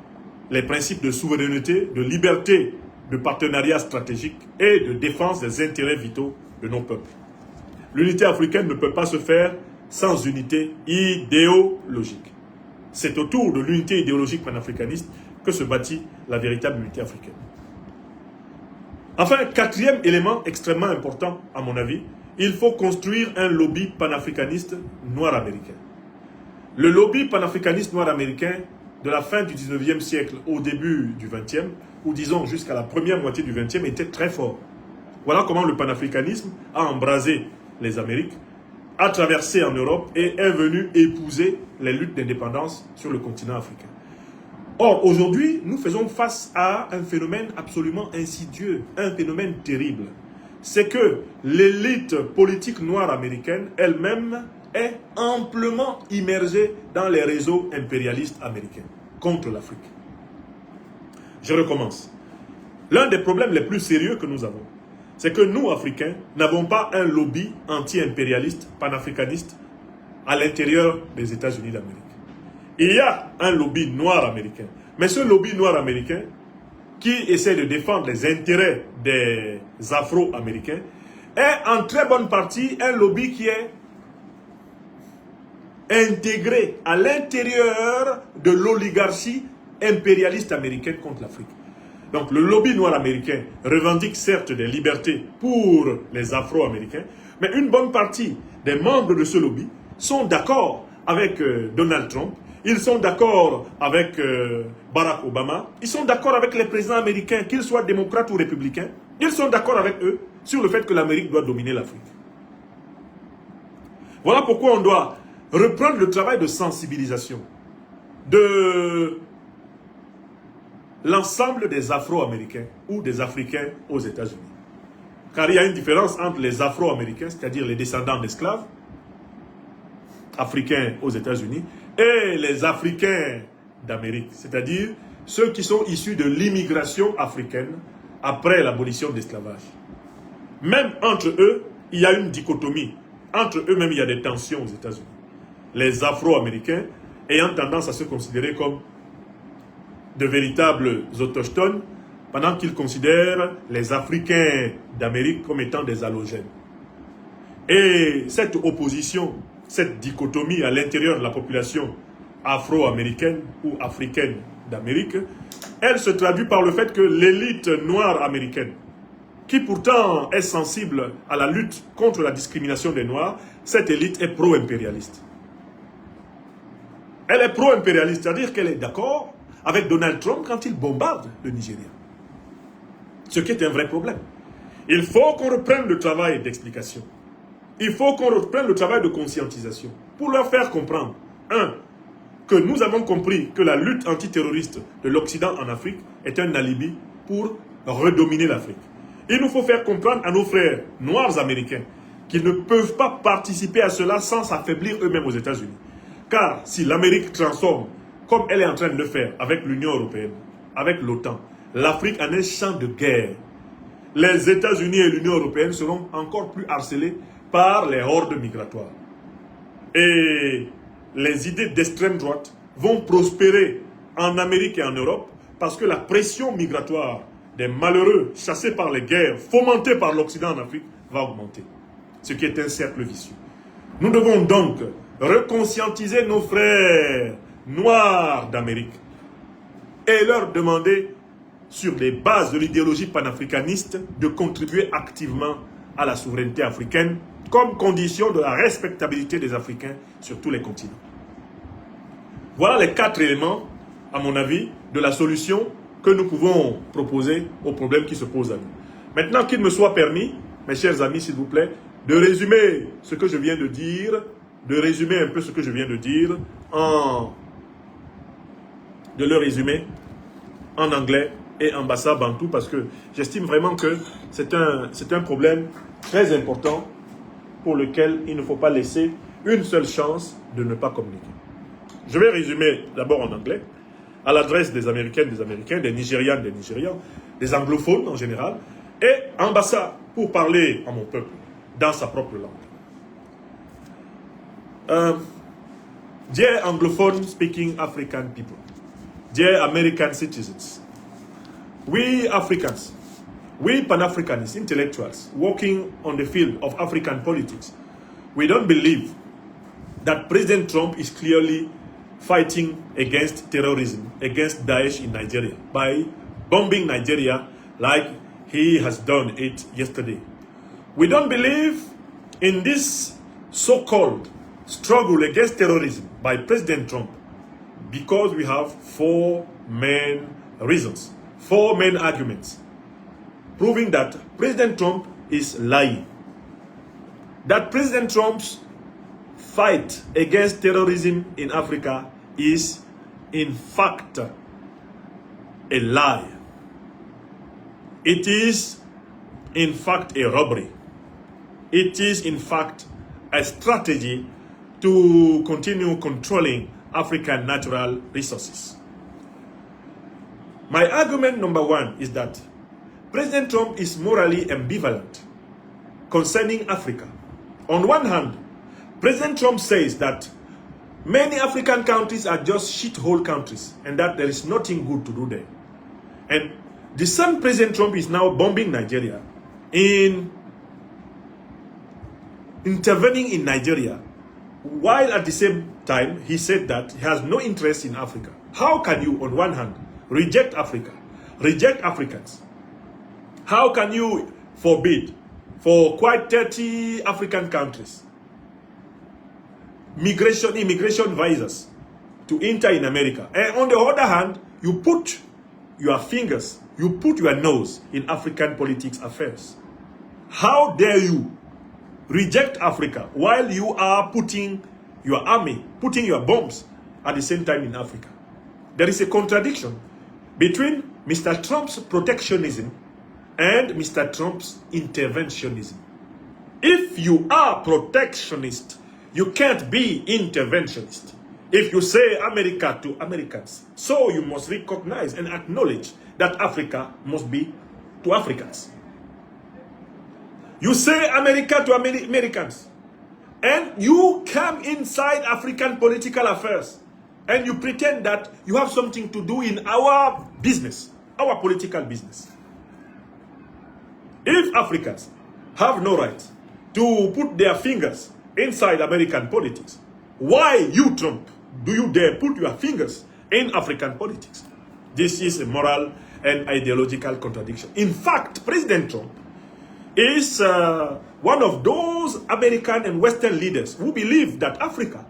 les principes de souveraineté, de liberté, de partenariat stratégique et de défense des intérêts vitaux de nos peuples. L'unité africaine ne peut pas se faire sans unité idéologique. C'est autour de l'unité idéologique panafricaniste que se bâtit la véritable unité africaine. Enfin, quatrième élément extrêmement important à mon avis, il faut construire un lobby panafricaniste noir américain. Le lobby panafricaniste noir américain de la fin du 19e siècle au début du 20e, ou disons jusqu'à la première moitié du 20e, était très fort. Voilà comment le panafricanisme a embrasé les Amériques, a traversé en Europe et est venu épouser les luttes d'indépendance sur le continent africain. Or, aujourd'hui, nous faisons face à un phénomène absolument insidieux, un phénomène terrible. C'est que l'élite politique noire américaine elle-même est amplement immergée dans les réseaux impérialistes américains contre l'Afrique. Je recommence. L'un des problèmes les plus sérieux que nous avons, c'est que nous, Africains, n'avons pas un lobby anti-impérialiste, panafricaniste à l'intérieur des États-Unis d'Amérique. Il y a un lobby noir américain. Mais ce lobby noir américain, qui essaie de défendre les intérêts des Afro-Américains, est en très bonne partie un lobby qui est intégré à l'intérieur de l'oligarchie impérialiste américaine contre l'Afrique. Donc le lobby noir américain revendique certes des libertés pour les Afro-Américains, mais une bonne partie des membres de ce lobby sont d'accord avec Donald Trump ils sont d'accord avec Barack Obama, ils sont d'accord avec les présidents américains, qu'ils soient démocrates ou républicains, ils sont d'accord avec eux sur le fait que l'Amérique doit dominer l'Afrique. Voilà pourquoi on doit reprendre le travail de sensibilisation de l'ensemble des Afro-Américains ou des Africains aux États-Unis. Car il y a une différence entre les Afro-Américains, c'est-à-dire les descendants d'esclaves, africains aux États-Unis, et les Africains d'Amérique, c'est-à-dire ceux qui sont issus de l'immigration africaine après l'abolition de l'esclavage. Même entre eux, il y a une dichotomie. Entre eux-mêmes, il y a des tensions aux États-Unis. Les Afro-Américains ayant tendance à se considérer comme de véritables autochtones, pendant qu'ils considèrent les Africains d'Amérique comme étant des allogènes. Et cette opposition, cette dichotomie à l'intérieur de la population afro-américaine ou africaine d'Amérique, elle se traduit par le fait que l'élite noire américaine, qui pourtant est sensible à la lutte contre la discrimination des Noirs, cette élite est pro-impérialiste. Elle est pro-impérialiste, c'est-à-dire qu'elle est d'accord avec Donald Trump quand il bombarde le Nigeria. Ce qui est un vrai problème. Il faut qu'on reprenne le travail d'explication. Il faut qu'on reprenne le travail de conscientisation pour leur faire comprendre, que nous avons compris que la lutte antiterroriste de l'Occident en Afrique est un alibi pour redominer l'Afrique. Il nous faut faire comprendre à nos frères noirs américains qu'ils ne peuvent pas participer à cela sans s'affaiblir eux-mêmes aux États-Unis. Car si l'Amérique transforme, comme elle est en train de le faire avec l'Union européenne, avec l'OTAN, l'Afrique en est champ de guerre, les États-Unis et l'Union européenne seront encore plus harcelés par les hordes migratoires. Et les idées d'extrême droite vont prospérer en Amérique et en Europe parce que la pression migratoire des malheureux chassés par les guerres, fomentées par l'Occident en Afrique, va augmenter. Ce qui est un cercle vicieux. Nous devons donc reconscientiser nos frères noirs d'Amérique et leur demander, sur les bases de l'idéologie panafricaniste, de contribuer activement à la souveraineté africaine comme condition de la respectabilité des Africains sur tous les continents. Voilà les 4 éléments, à mon avis, de la solution que nous pouvons proposer aux problèmes qui se posent à nous. Maintenant, qu'il me soit permis, mes chers amis, s'il vous plaît, de résumer ce que je viens de dire, de résumer un peu ce que je viens de dire de le résumer en anglais et en bassa bantou, parce que j'estime vraiment que c'est un problème très important pour lequel il ne faut pas laisser une seule chance de ne pas communiquer. Je vais résumer d'abord en anglais, à l'adresse des Américaines, des Américains, des Nigérianes, des Nigérians, des anglophones en général, et en bassa pour parler à mon peuple dans sa propre langue. Dear Anglophone speaking African people, dear American citizens, we Africans, we Pan-Africanist intellectuals working on the field of African politics, we don't believe that President Trump is clearly fighting against terrorism, against Daesh in Nigeria, by bombing Nigeria like he has done it yesterday. We don't believe in this so-called struggle against terrorism by President Trump because we have 4 main reasons, 4 main arguments, proving that President Trump is lying. That President Trump's fight against terrorism in Africa is in fact a lie. It is in fact a robbery. It is in fact a strategy to continue controlling African natural resources. My argument number 1 is that President Trump is morally ambivalent concerning Africa. On one hand, President Trump says that many African countries are just shithole countries and that there is nothing good to do there. And the same President Trump is now bombing Nigeria, intervening in Nigeria, while at the same time he said that he has no interest in Africa. How can you, on one hand, reject Africa, reject Africans? How can you forbid for quite 30 African countries immigration visas to enter in America. And on the other hand, you put your fingers, you put your nose in African politics affairs. How dare you reject Africa while you are putting your army, putting your bombs at the same time in Africa? There is a contradiction between Mr. Trump's protectionism and Mr. Trump's interventionism. If you are protectionist, you can't be interventionist. If you say America to Americans, so you must recognize and acknowledge that Africa must be to Africans. You say America to Americans, and you come inside African political affairs, and you pretend that you have something to do in our business, our political business. If Africans have no right to put their fingers inside American politics, why you, Trump, do you dare put your fingers in African politics? This is a moral and ideological contradiction. In fact, President Trump is one of those American and Western leaders who believe that Africa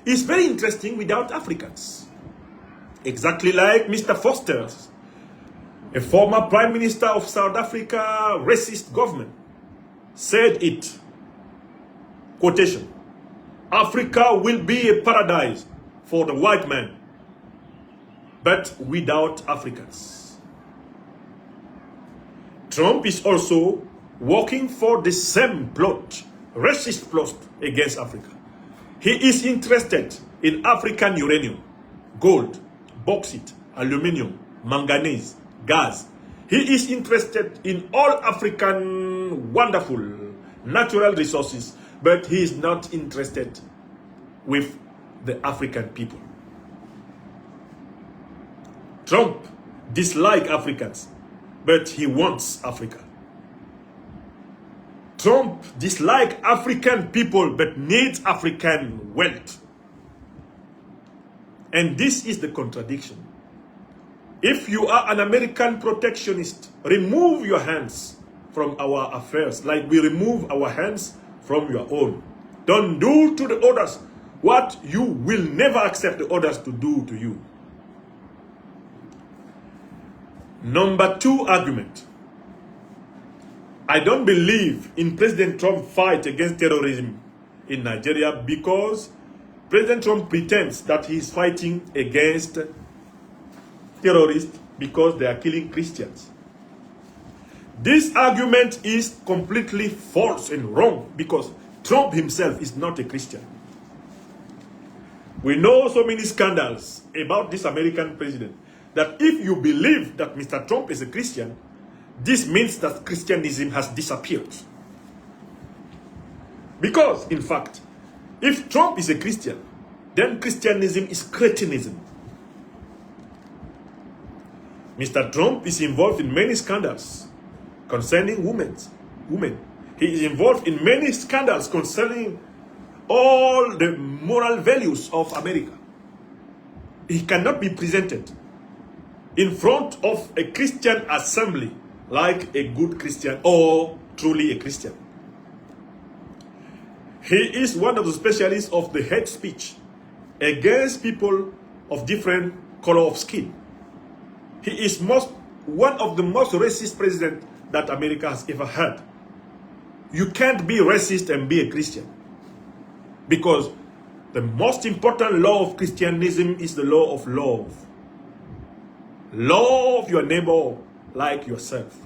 is very interesting without Africans. Exactly like Mr. Foster, a former Prime Minister of South Africa, racist government, said it, quotation, Africa will be a paradise for the white man, but without Africans. Trump is also working for the same plot, racist plot against Africa. He is interested in African uranium, gold, bauxite, aluminium, manganese, gas. He is interested in all African wonderful natural resources, but he is not interested with the African people. Trump dislikes Africans, but he wants Africa. Trump dislikes African people, but needs African wealth. And this is the contradiction. If you are an American protectionist, remove your hands from our affairs, like we remove our hands from your own. Don't do to the others what you will never accept the others to do to you. Number 2 argument. I don't believe in President Trump's fight against terrorism in Nigeria because President Trump pretends that he is fighting against terrorists because they are killing Christians. This argument is completely false and wrong because Trump himself is not a Christian. We know so many scandals about this American president that if you believe that Mr. Trump is a Christian, this means that Christianism has disappeared. Because, in fact, if Trump is a Christian, then Christianism is cretinism. Mr. Trump is involved in many scandals concerning women. He is involved in many scandals concerning all the moral values of America. He cannot be presented in front of a Christian assembly like a good Christian or truly a Christian. He is one of the specialists of the hate speech against people of different color of skin. He is one of the most racist presidents that America has ever had. You can't be racist and be a Christian, because the most important law of Christianism is the law of love. Love your neighbor like yourself.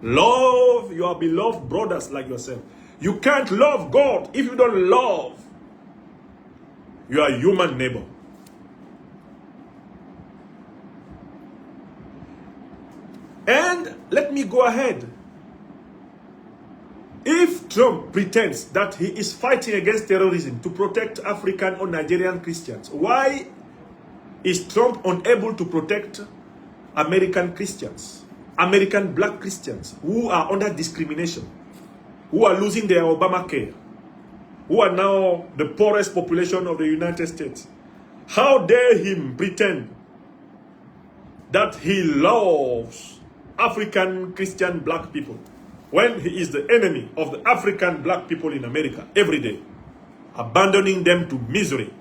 Love your beloved brothers like yourself. You can't love God if you don't love your human neighbor. And let me go ahead. If Trump pretends that he is fighting against terrorism to protect African or Nigerian Christians, why is Trump unable to protect American Christians, American black Christians who are under discrimination, who are losing their Obamacare, who are now the poorest population of the United States? How dare him pretend that he loves African Christian black people when he is the enemy of the African black people in America every day, abandoning them to misery?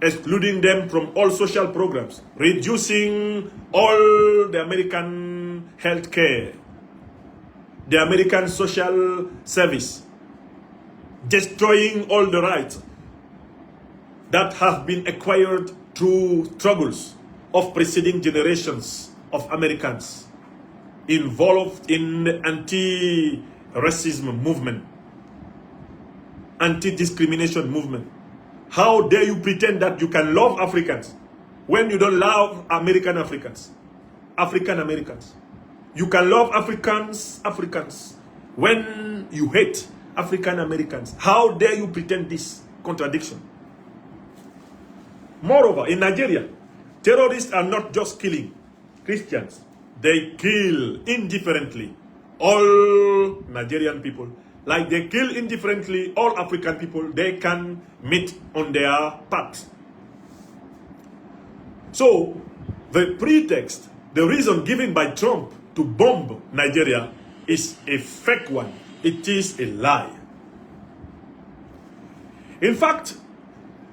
excluding them from all social programs, reducing all the American health care, the American social service, destroying all the rights that have been acquired through struggles of preceding generations of Americans involved in the anti-racism movement, anti-discrimination movement. How dare you pretend that you can love Africans when you don't love African Americans? You can love Africans when you hate African Americans. How dare you pretend this contradiction? Moreover, in Nigeria, terrorists are not just killing Christians. They kill indifferently all Nigerian people. Like they kill indifferently all African people they can meet on their path. So, the pretext, the reason given by Trump to bomb Nigeria is a fake one. It is a lie. In fact,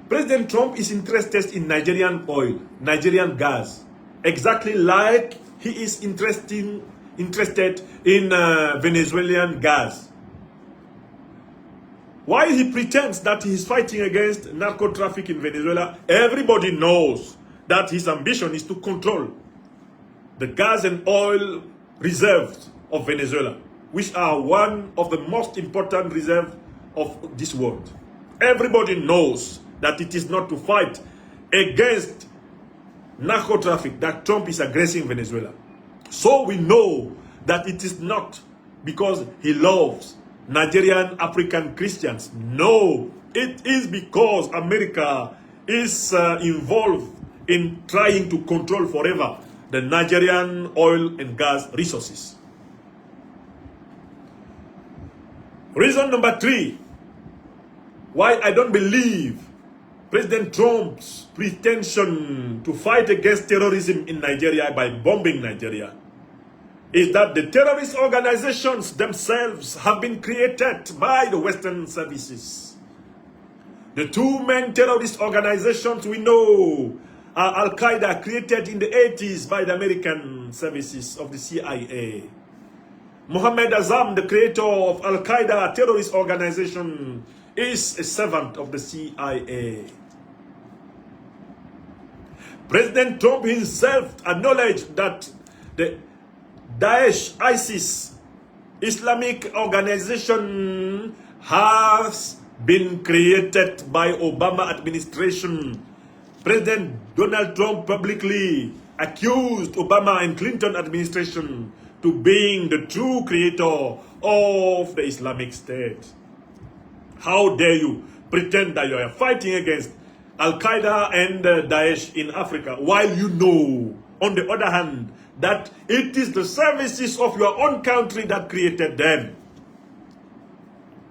President Trump is interested in Nigerian oil, Nigerian gas, exactly like he is interested in Venezuelan gas. While he pretends that he is fighting against narco traffic in Venezuela, everybody knows that his ambition is to control the gas and oil reserves of Venezuela, which are one of the most important reserves of this world. Everybody knows that it is not to fight against narco traffic that Trump is aggressing Venezuela. So we know that it is not because he loves Nigerian African Christians. No, it is because America is involved in trying to control forever the Nigerian oil and gas resources. Reason number 3, why I don't believe President Trump's pretension to fight against terrorism in Nigeria by bombing Nigeria is that the terrorist organizations themselves have been created by the Western services. The two main terrorist organizations we know are Al-Qaeda, created in the 80s by the American services of the CIA. Mohammed Azam, the creator of Al-Qaeda terrorist organization, is a servant of the CIA. President Trump himself acknowledged that the Daesh, ISIS, Islamic organization has been created by Obama administration. President Donald Trump publicly accused Obama and Clinton administration to being the true creator of the Islamic State. How dare you pretend that you are fighting against Al-Qaeda and Daesh in Africa, while you know, on the other hand, that it is the services of your own country that created them.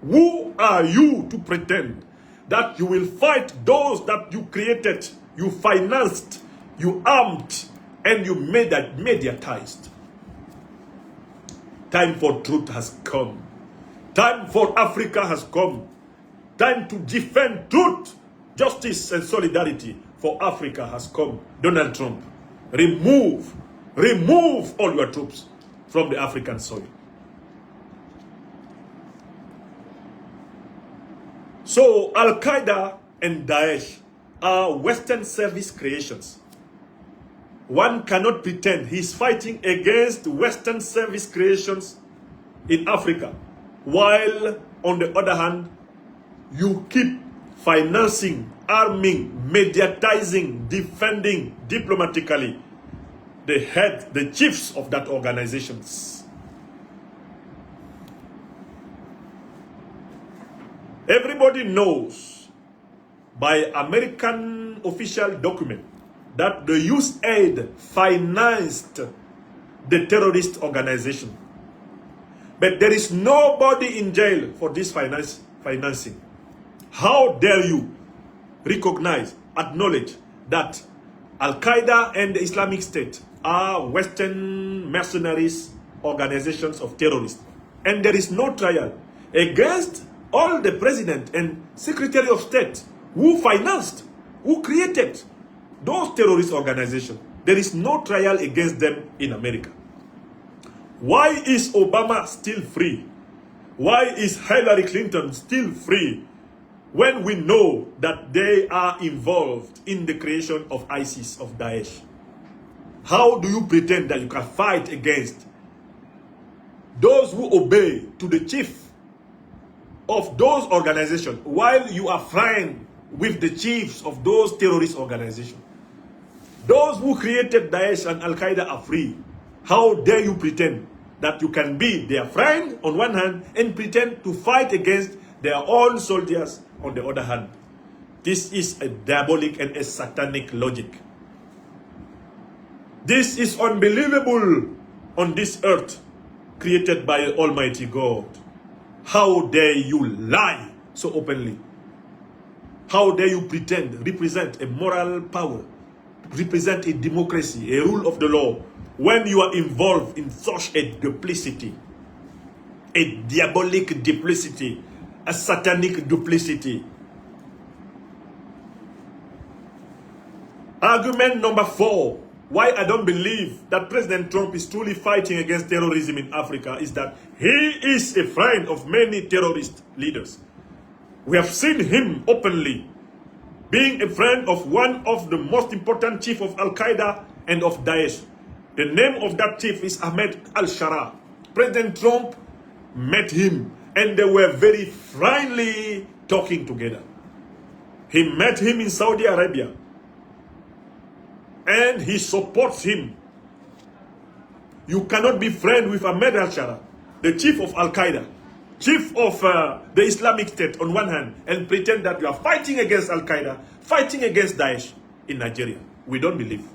Who are you to pretend that you will fight those that you created, you financed, you armed, and you mediatized? Time for truth has come. Time for Africa has come. Time to defend truth, justice, and solidarity for Africa has come. Donald Trump, remove all your troops from the African soil. So Al-Qaeda and Daesh are Western service creations. One cannot pretend he's fighting against Western service creations in Africa, while on the other hand, you keep financing, arming, mediatizing, defending diplomatically the chiefs of that organizations. Everybody knows by American official document that the USAID financed the terrorist organization. But there is nobody in jail for this financing. How dare you recognize, acknowledge that Al-Qaeda and the Islamic State are Western mercenaries organizations of terrorists, and there is no trial against all the president and secretary of state who financed who created those terrorist organizations. There is no trial against them in America. Why is Obama still free? Why is Hillary Clinton still free when we know that they are involved in the creation of ISIS, of Daesh? How do you pretend that you can fight against those who obey to the chief of those organizations while you are friends with the chiefs of those terrorist organizations? Those who created Daesh and Al-Qaeda are free. How dare you pretend that you can be their friend on one hand and pretend to fight against their own soldiers on the other hand? This is a diabolic and a satanic logic. This is unbelievable on this earth created by Almighty God. How dare you lie so openly? How dare you pretend, represent a moral power, represent a democracy, a rule of the law, when you are involved in such a duplicity, a diabolic duplicity, a satanic duplicity? Argument number 4, why I don't believe that President Trump is truly fighting against terrorism in Africa is that he is a friend of many terrorist leaders. We have seen him openly being a friend of one of the most important chief of Al-Qaeda and of Daesh. The name of that chief is Ahmed al-Sharaa. President Trump met him and they were very friendly talking together. He met him in Saudi Arabia and he supports him. You cannot be friend with Ahmed al-Sharaa, the chief of Al-Qaeda, chief of the Islamic State on one hand, and pretend that you are fighting against Al-Qaeda, fighting against Daesh in Nigeria. We don't believe.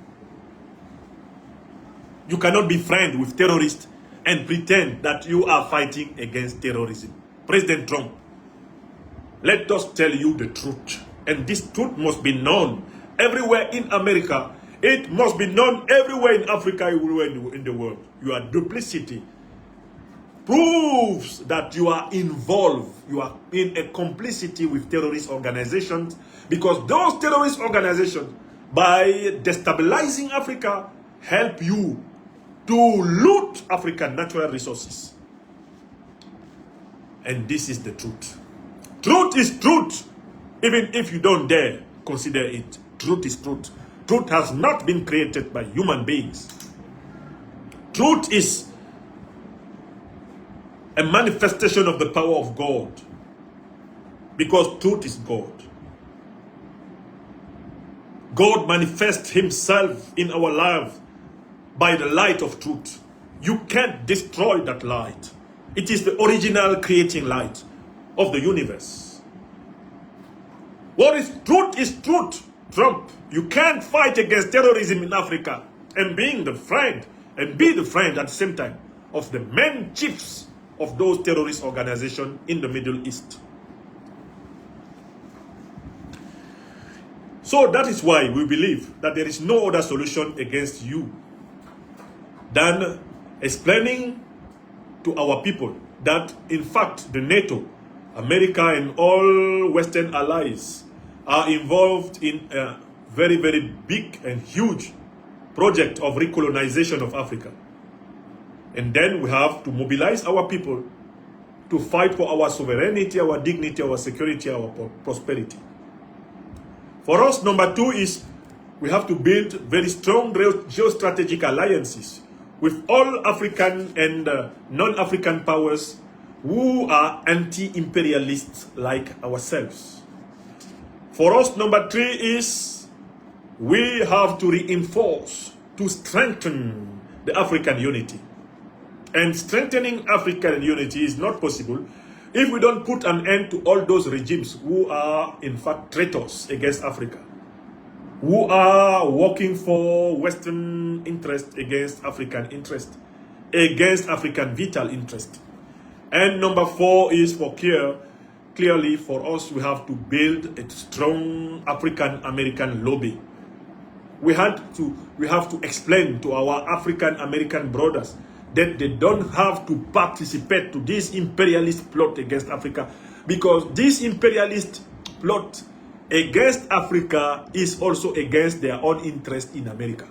You cannot be friends with terrorists and pretend that you are fighting against terrorism. President Trump, let us tell you the truth. And this truth must be known everywhere in America. It must be known everywhere in Africa, everywhere in the world. Your duplicity proves that you are involved, you are in a complicity with terrorist organizations, because those terrorist organizations, by destabilizing Africa, help you to loot African natural resources. And this is the truth. Truth is truth, even if you don't dare consider it. Truth is truth. Truth has not been created by human beings. Truth is a manifestation of the power of God, because truth is God. God manifests himself in our lives by the light of truth. You can't destroy that light. It is the original creating light of the universe. What is truth, Trump. You can't fight against terrorism in Africa and be the friend at the same time of the main chiefs of those terrorist organizations in the Middle East. So that is why we believe that there is no other solution against you than explaining to our people that in fact the NATO, America and all Western allies are involved in a very, very big and huge project of recolonization of Africa. And then we have to mobilize our people to fight for our sovereignty, our dignity, our security, our prosperity. For us, number 2 is we have to build very strong geostrategic alliances with all African and non-African powers who are anti-imperialists like ourselves. For us, number 3 is we have to reinforce, to strengthen the African unity. And strengthening African unity is not possible if we don't put an end to all those regimes who are in fact traitors against Africa, who are working for Western interest against African interest, against African vital interest. And number 4 is for clearly for us, we have to build a strong African-American lobby. We have to explain to our African-American brothers that they don't have to participate to this imperialist plot against Africa, because this imperialist plot against Africa is also against their own interest in America.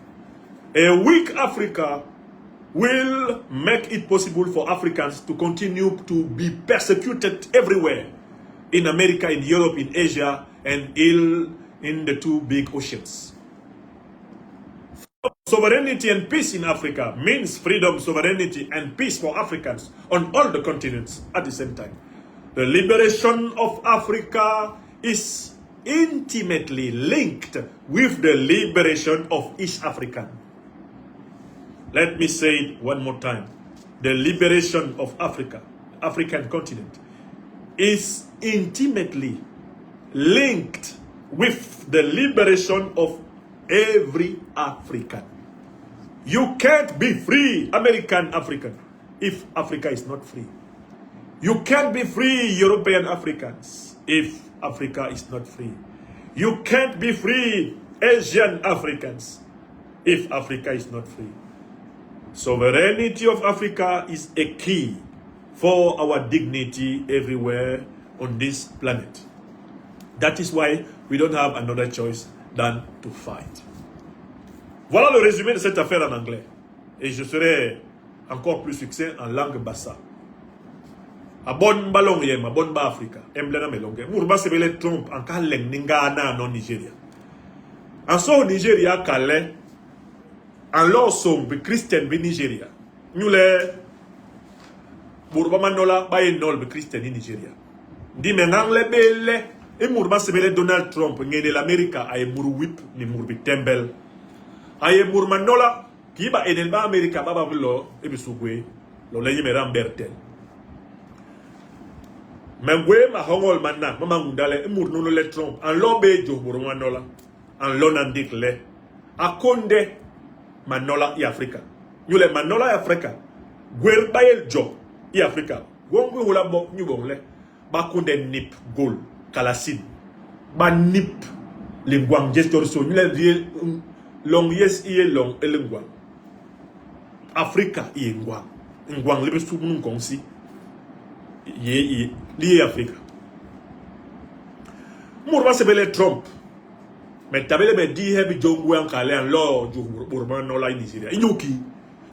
A weak Africa will make it possible for Africans to continue to be persecuted everywhere, in America, in Europe, in Asia, and in the two big oceans. Sovereignty and peace in Africa means freedom, sovereignty, and peace for Africans on all the continents at the same time. The liberation of Africa is intimately linked with the liberation of each African. Let me say it one more time. The liberation of Africa, African continent, is intimately linked with the liberation of every African. You can't be free, American African, if Africa is not free. You can't be free, European Africans, if Africa is not free. You can't be free, Asian Africans, if Africa is not free. Sovereignty of Africa is a key for our dignity everywhere on this planet. That is why we don't have another choice than to fight. Voilà le résumé de cette affaire en anglais. Et je serai encore plus succinct en langue bassa. A bon ballon yem, a bon ba Africa. Emblena melonge. Mourba sebele Trump en kaleng ningana non Nigeria. En so Nigeria kale en lo som be Christian be Nigeria. Nous le Mourba manola ba enol be Christian in Nigeria. Di menang le bele e mourba sebele Donald Trump ngene l'America ay mour whip ni mour bi tembel. Aye manola ki ba enel ba America ba lo e bisugwe lo le yime rambertel. Mengwe ma hongol manna mama ngundale e mour nono le Trump en lo be jo manola en lo nandik le akonde manola i Africa. Nyule manola i Africa gwer bayel jo i Africa. Wongwe hula bo nyubong le ba konde nip gol kalasin ba nip lingwang gestor so nyule long yes iye long elengwang Africa iye ngwang lebe su mun konsi ye liye Africa mourba sebele Trump mais tabele be di hebi jongu an kale an lo jo bourba no la Nigeria inyuki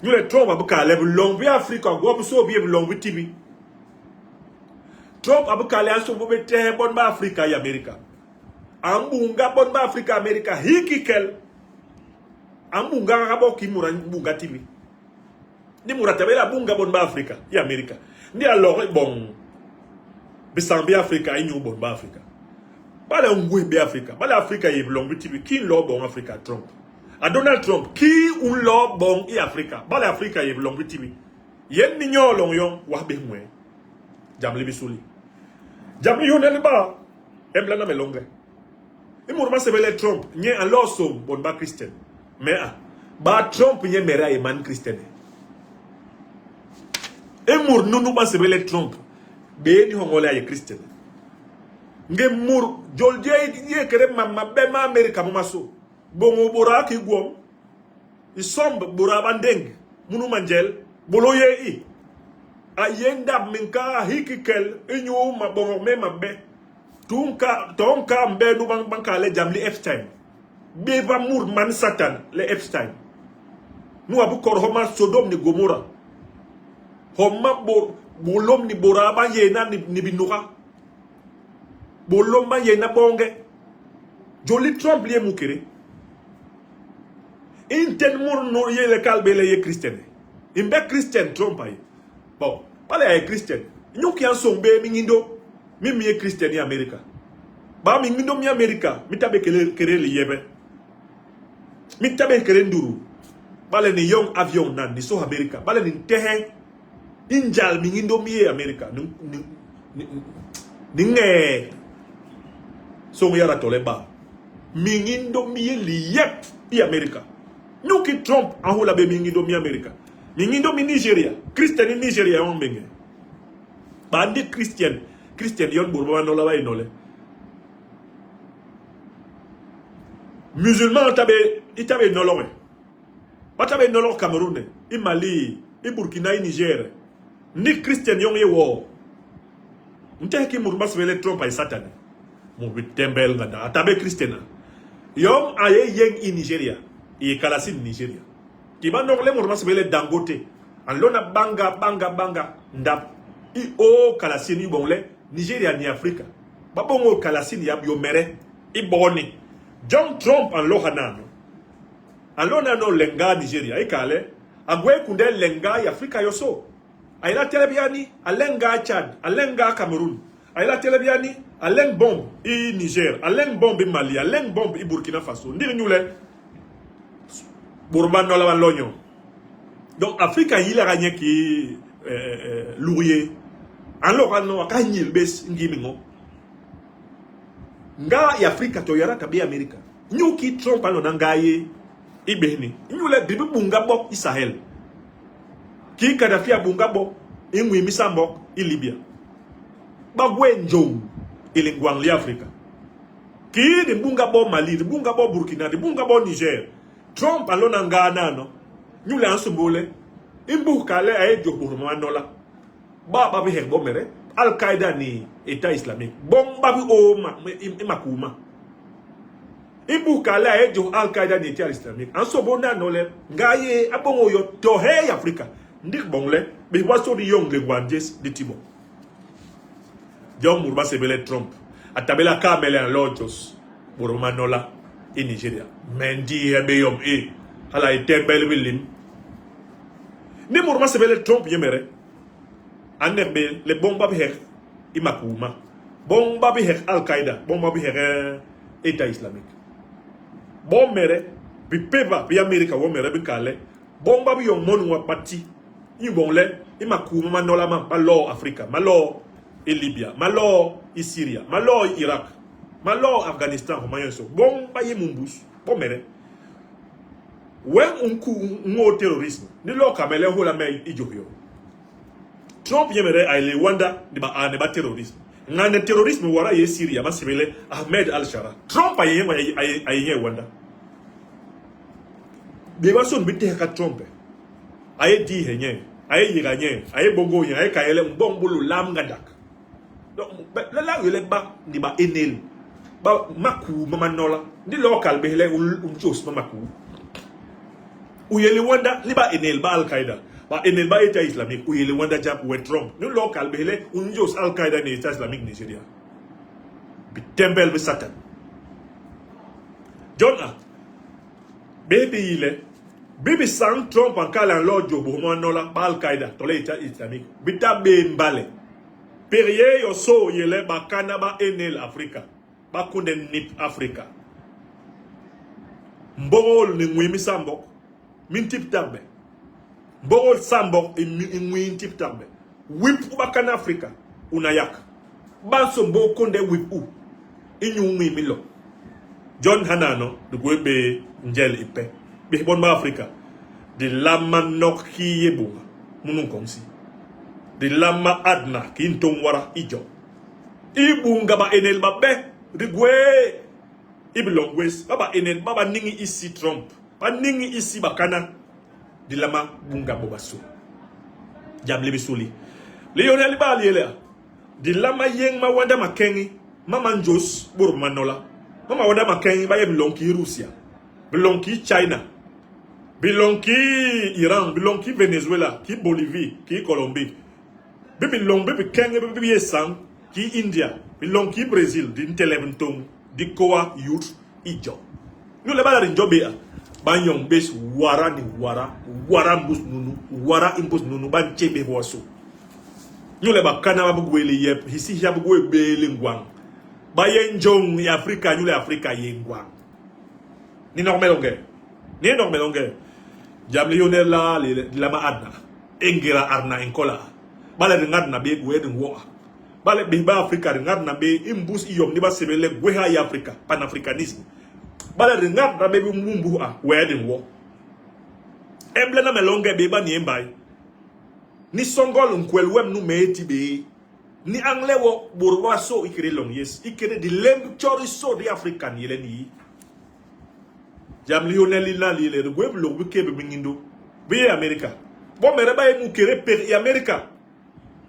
nyule Trump abuka lebe long bi Africa go so bi long bi tibi Trump abuka le aso bo be te bon ba Africa ya America ambunga bon ba Africa America hikikel ambunga ngabo ki bunga tibi ni muratabela bunga bon ba Africa ya America ni alors bon bisambi Africa inyu bon ba Africa bala ngwe be Africa bala Africa ye long tibi ki lo bon Africa Trump a Donald Trump ki un lo bon i Africa bala Africa ye long tibi yen ni nyolong yon wa be mwe jamle bisuli jamle yonel ba embla na melonge e mourma sebele Trump nye an lo so bon ba Christian mais ba Trump nye mera e man Christian e mour nunu ba sebele Trump be ni hongola ye Christian nge mour jolje ye kere mamma be ma America mo maso bongo bora ki gom isomb bora bandeng munu manjel bolo ye i ayenda minka hikikel inyu ma bongo me mabbe tonka mbe nu banka le jamli Epstein beva mour man Satan le Epstein nu abu kor homa Sodom ni Gomorrah homa bolom ni boraba yena ni binuka bolom ba yena bonge joli Trump liye mukere inten mour no ye le kalbe le ye Christian imbe Christian Trump ay bon pale ay Christian nyuki an sombe mi ngindo mi ye Christian ni America ba mi ngindo mi America mi tabe kere li yebe mi tabe kere nduru bale ni young avion nan ni so America bale ni tehe injal mi ngindo mi ye America ni nge so mi yara tole ba mi ngindo mi ye li yep i America nyuki Trump an hula be mi ngindo mi America mi ngindo mi Nigeria Christian in Nigeria on benge bandi Christian yon bourba no la way nole musulman itabe nolowe batabe nolow Cameroun i Mali i Burkina i Niger ni Christian yon ye wo nte ki mourba sebele Trump ay Satan Mon tembel ngada atabe Christiana. Yom aye yeng in Nigeria. I kalasi Nigeria. Kiba nokle morma sebele Dangote. An lona banga ndap. I o kalasi ni bonle Nigeria ni Afrika. Babongo kalasi ni yab yo mere. I boni. John Trump an lo hanano. An lo nano lenga Nigeria. I kale. Agwe kunde lenga ya Afrika yoso. Ayla telebiani alenga Chad, alenga Cameroun. Ayla telebiani aleng bomb i Niger, aleng bomb i Mali, aleng bomb i Burkina Faso. Ndiri nyule Bourman no la lognon. Donc Afrika yile gagné ki lourier. Alors ano akanyil bes ngimingo. Nga ya Afrika to yara tabi Amerika. Nyuki Trump ano nangaye ibehni. Nyule bibi bunga bok i Sahel. Ki Kadhafi abunga bo ingwi misambo i Libya. Bagwe njou ilingwang li Afrika. Ki di bunga bo Mali, di bunga bo Burkina, di bunga bo Niger. Trump alona ngana no. Nyule ansubole. Imbu kale aye jokuru manola. Ba babi hekbo mere. Al-Qaeda ni État islamique. Bon babi o makuma. Imbu kale aye jo Al-Qaeda ni État islamique. Ansobona nole. Ngaye abongo yo tohe Afrika. Ndik bongle, mais waso di yong le guanjes de Tibo. Diom Murba sebele Trump. Atabela kamele en lojos. Burma nola in Nigeria. Mendi ebeyom e. Hala itembele bilim. Ni Murba sebele Trump yemere. Anerbe le bomba biher imakuma. Bomba biher Al-Qaeda. Bomba biher État islamique. Bombere bi peba bi Amerika womere bi kale. Bomba bi yong monu wa pati. I bonle, i makuma manola man, malo Afrika, malo i Libya, malo i Syria, malo i Irak, malo Afghanistan, bon ba ye mumbus, bon mere. Wen unku ngo terrorisme, ni lo kamele ho la me i jokyo. Trump yemere ay le wanda ni ba ane ba terrorisme. Ngane terrorisme wara ye Syria, ma sebele Ahmed al-Shara. Trump ay wanda. Beba son bitte ka Trump. Aye di henye, aye yiganye, aye bongo yen, aye kayele mbongolo lam ngadak. Donc la yele ba ni ba enel. Ba maku mama nola. Ni local be hele unjos mamaku. U yele wanda ni ba enel ba Al-Qaeda. Ba enel ba État islamique u yele wanda jap we Trump. Ni local be hele unjos Al-Qaeda ni État islamique Nigeria. Bi tembel be satan. Jona. Baby yile Bibi sang Trump en kala lojo bohmo nola ba Al-Qaeda to le État islamique. Bita be mbale. Periye yo so yele ba kana ba enel Afrika. Ba kunde nip Afrika. Mbogol ni ngwi misambo. Min tip tabbe. Mbogol sambo ngwi tip tabbe. Whip ba kana Afrika. Unayak. Banso mbo kunde whip u. Inyu ngwi milo. John Hanano de gwebe njel ipe. Bi bon ma Afrika de lama noki yebunga munun komsi de lama adna kinton wara ijo ibunga ba enel ba be de gwe ibilongwes baba enel baba ningi isi Trump ba ningi isi bakana de lama bunga bobaso jable bisuli Lionel ba liele de lama yeng ma wanda makengi mama njos bur manola mama wanda makengi ba yebilonki Russia bilonki China bilonki Iran, bilonki Venezuela, ki Bolivie, ki Colombie. Bilong bibi Kenya, bibi Yesang, ki India, bilonki Brazil, din Televentong, di Koa Youth, Ijo. Nous le bala rinjo bea, ban yong bes wara ni wara mbus nunu, wara imbus nunu, ban chebe waso. Nous le ba kana babugwe li yep, hisi ya bugwe be lingwang. Ba yenjong ya Afrika, nous le Afrika yengwang. Ni normalonge. Ni normalonge. Jam Lionel la lama adna engira arna enkola bale ngadna be gwedin wo bale be ba Afrika ngadna be imbus iyom ni ba sebele gweha ya Afrika panafricanisme bale ngadna be mumbu a wedin wo emble na melonge be ba ni embai ni songol nkwel wem nu meeti be ni angle wo burwa so ikire long yes ikire di lem chori so di African yele ni Jam Lionel la li le gweb lo bikebe mingindo be America bo mere ba mu kere per America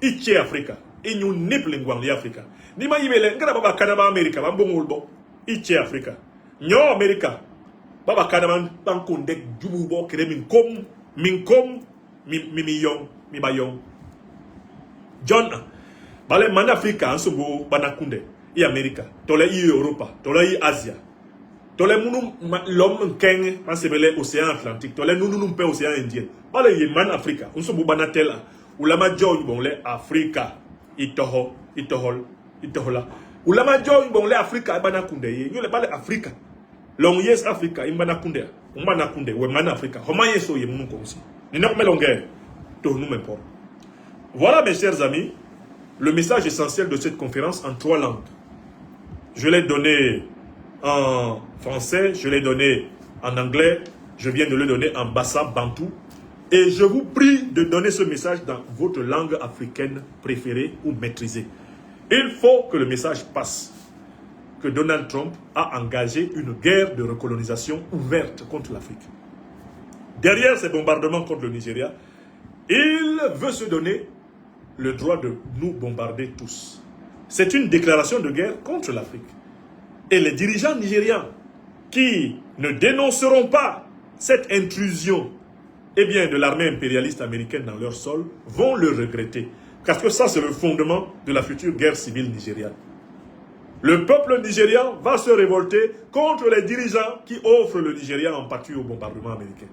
ichi Africa et nous n'est plus en Afrique. Ni ma yibele ngara baba Canada America ba mbongol bo ichi Africa. Nyo America baba Canada ban konde jubu bo kere min kom mi yong mi bayong. John bale man Africa ansobo banakunde i America tole i Europa tole i Asia tole munu l'homme keng masebele océan Atlantique tole nunu pe océan Indien bale i man Africa ansobo banatela ulama joy bon le Africa itohola ulama joy bon le Africa banakunde ye nyole bale Africa long yes Africa imbanakunde umbanakunde we man Africa homa yeso ye munu komsi ni nok melonge to nous m'importe. Voilà mes chers amis le message essentiel de cette conférence en 3 langues. Je l'ai donné en français, je l'ai donné en anglais, je viens de le donner en bassa, bantou. Et je vous prie de donner ce message dans votre langue africaine préférée ou maîtrisée. Il faut que le message passe. Que Donald Trump a engagé une guerre de recolonisation ouverte contre l'Afrique. Derrière ces bombardements contre le Nigeria, il veut se donner le droit de nous bombarder tous. C'est une déclaration de guerre contre l'Afrique. Et les dirigeants nigérians qui ne dénonceront pas cette intrusion de l'armée impérialiste américaine dans leur sol vont le regretter. Parce que ça, c'est le fondement de la future guerre civile nigériane. Le peuple nigérian va se révolter contre les dirigeants qui offrent le Nigeria en pâture au bombardement américain.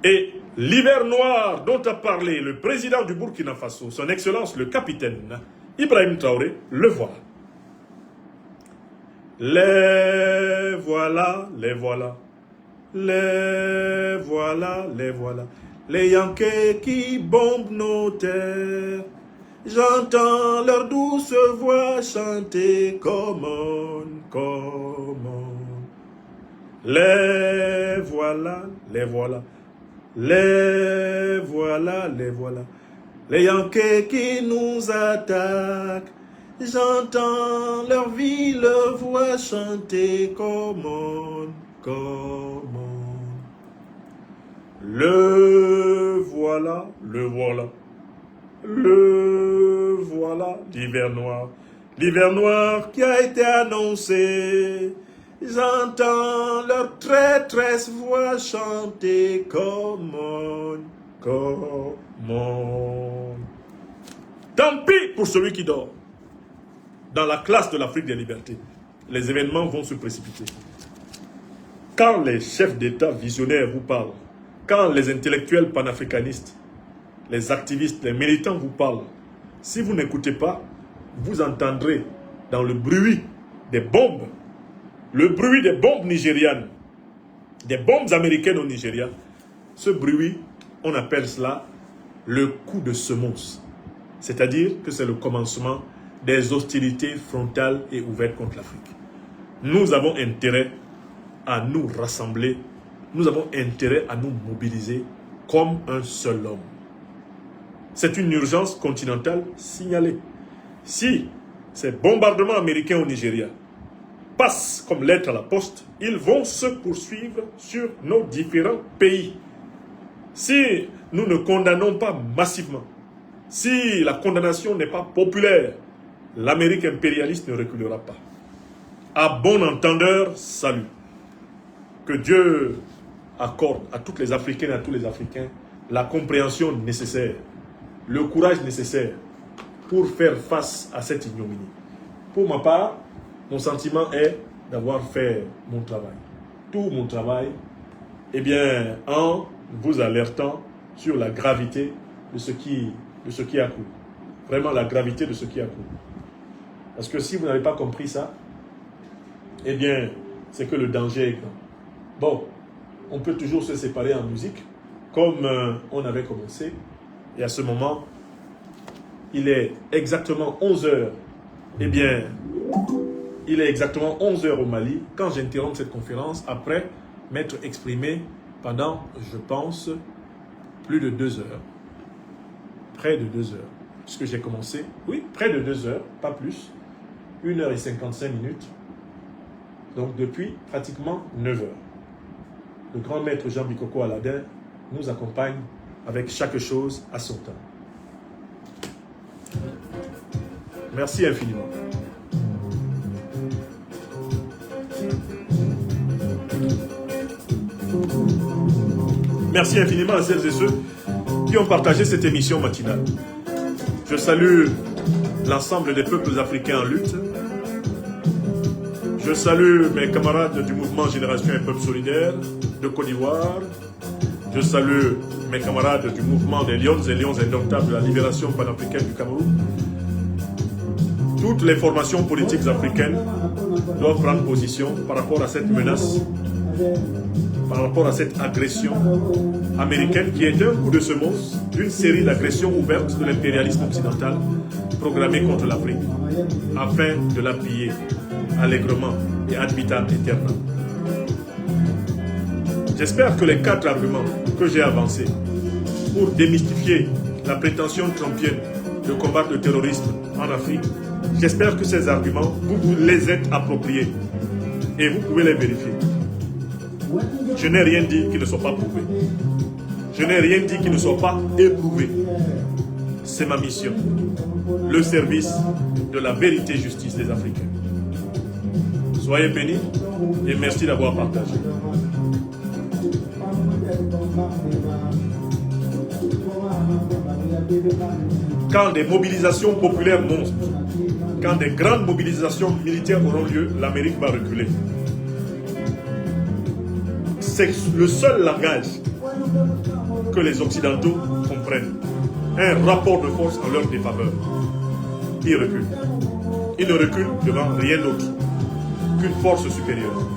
Et l'hiver noir dont a parlé le président du Burkina Faso, son excellence le capitaine Ibrahim Traoré, le voilà. Les voilà, les voilà. Les voilà, les voilà. Les Yankees qui bombent nos terres. J'entends leur douce voix chanter come on, come on. Les voilà, les voilà. Les voilà, les voilà. Les Yankees qui nous attaquent. J'entends leur ville voix chanter come on, come on. Le voilà, le voilà. Le voilà, l'hiver noir. L'hiver noir qui a été annoncé. J'entends leur traîtresse voix chanter come on, come on. Tant pis pour celui qui dort. Dans la classe de l'Afrique des libertés, les événements vont se précipiter. Quand les chefs d'État visionnaires vous parlent, quand les intellectuels panafricanistes, les activistes, les militants vous parlent, si vous n'écoutez pas, vous entendrez dans le bruit des bombes, le bruit des bombes nigérianes, des bombes américaines au Nigeria, ce bruit, on appelle cela le coup de semonce. C'est-à-dire que c'est le commencement des hostilités frontales et ouvertes contre l'Afrique. Nous avons intérêt à nous rassembler, nous avons intérêt à nous mobiliser comme un seul homme. C'est une urgence continentale signalée. Si ces bombardements américains au Nigeria passent comme lettre à la poste, ils vont se poursuivre sur nos différents pays. Si nous ne condamnons pas massivement, si la condamnation n'est pas populaire, l'Amérique impérialiste ne reculera pas. À bon entendeur, salut. Que Dieu accorde à toutes les Africaines et à tous les Africains la compréhension nécessaire, le courage nécessaire pour faire face à cette ignominie. Pour ma part, mon sentiment est d'avoir fait mon travail. Tout mon travail, en vous alertant sur la gravité de ce qui a couru. Vraiment la gravité de ce qui a couru. Parce que si vous n'avez pas compris ça, c'est que le danger est grand. Bon, on peut toujours se séparer en musique, comme on avait commencé. Et à ce moment, il est exactement 11h. Il est exactement 11h au Mali, quand j'interromps cette conférence, après m'être exprimé pendant, je pense, plus de 2 heures. Près de 2 heures. Puisque j'ai commencé, oui, près de 2 heures, pas plus. 1h55. Donc depuis pratiquement 9 heures. Le grand maître Jean Bikoko Aladin nous accompagne avec chaque chose à son temps. Merci infiniment. Merci infiniment à celles et ceux qui ont partagé cette émission matinale. Je salue l'ensemble des peuples africains en lutte. Je salue mes camarades du mouvement Génération et Peuple Solidaire de Côte d'Ivoire. Je salue mes camarades du mouvement des Lions et Lions Indomptables de la libération panafricaine du Cameroun. Toutes les formations politiques africaines doivent prendre position par rapport à cette menace, par rapport à cette agression américaine qui est un coup de semonce d'une série d'agressions ouvertes de l'impérialisme occidental programmée contre l'Afrique afin de la piller allègrement et ad vitam aeternam. J'espère que les 4 arguments que j'ai avancés pour démystifier la prétention trumpienne de combattre le terrorisme en Afrique, j'espère que ces arguments, vous les êtes appropriés et vous pouvez les vérifier. Je n'ai rien dit qui ne soit pas prouvé. Je n'ai rien dit qui ne soit pas éprouvé. C'est ma mission. Le service de la vérité et justice des Africains. Soyez bénis et merci d'avoir partagé. Quand des mobilisations populaires monstres, quand des grandes mobilisations militaires auront lieu, l'Amérique va reculer. C'est le seul langage que les Occidentaux comprennent. Un rapport de force en leur défaveur. Ils reculent. Ils ne reculent devant rien d'autre qu'une force supérieure.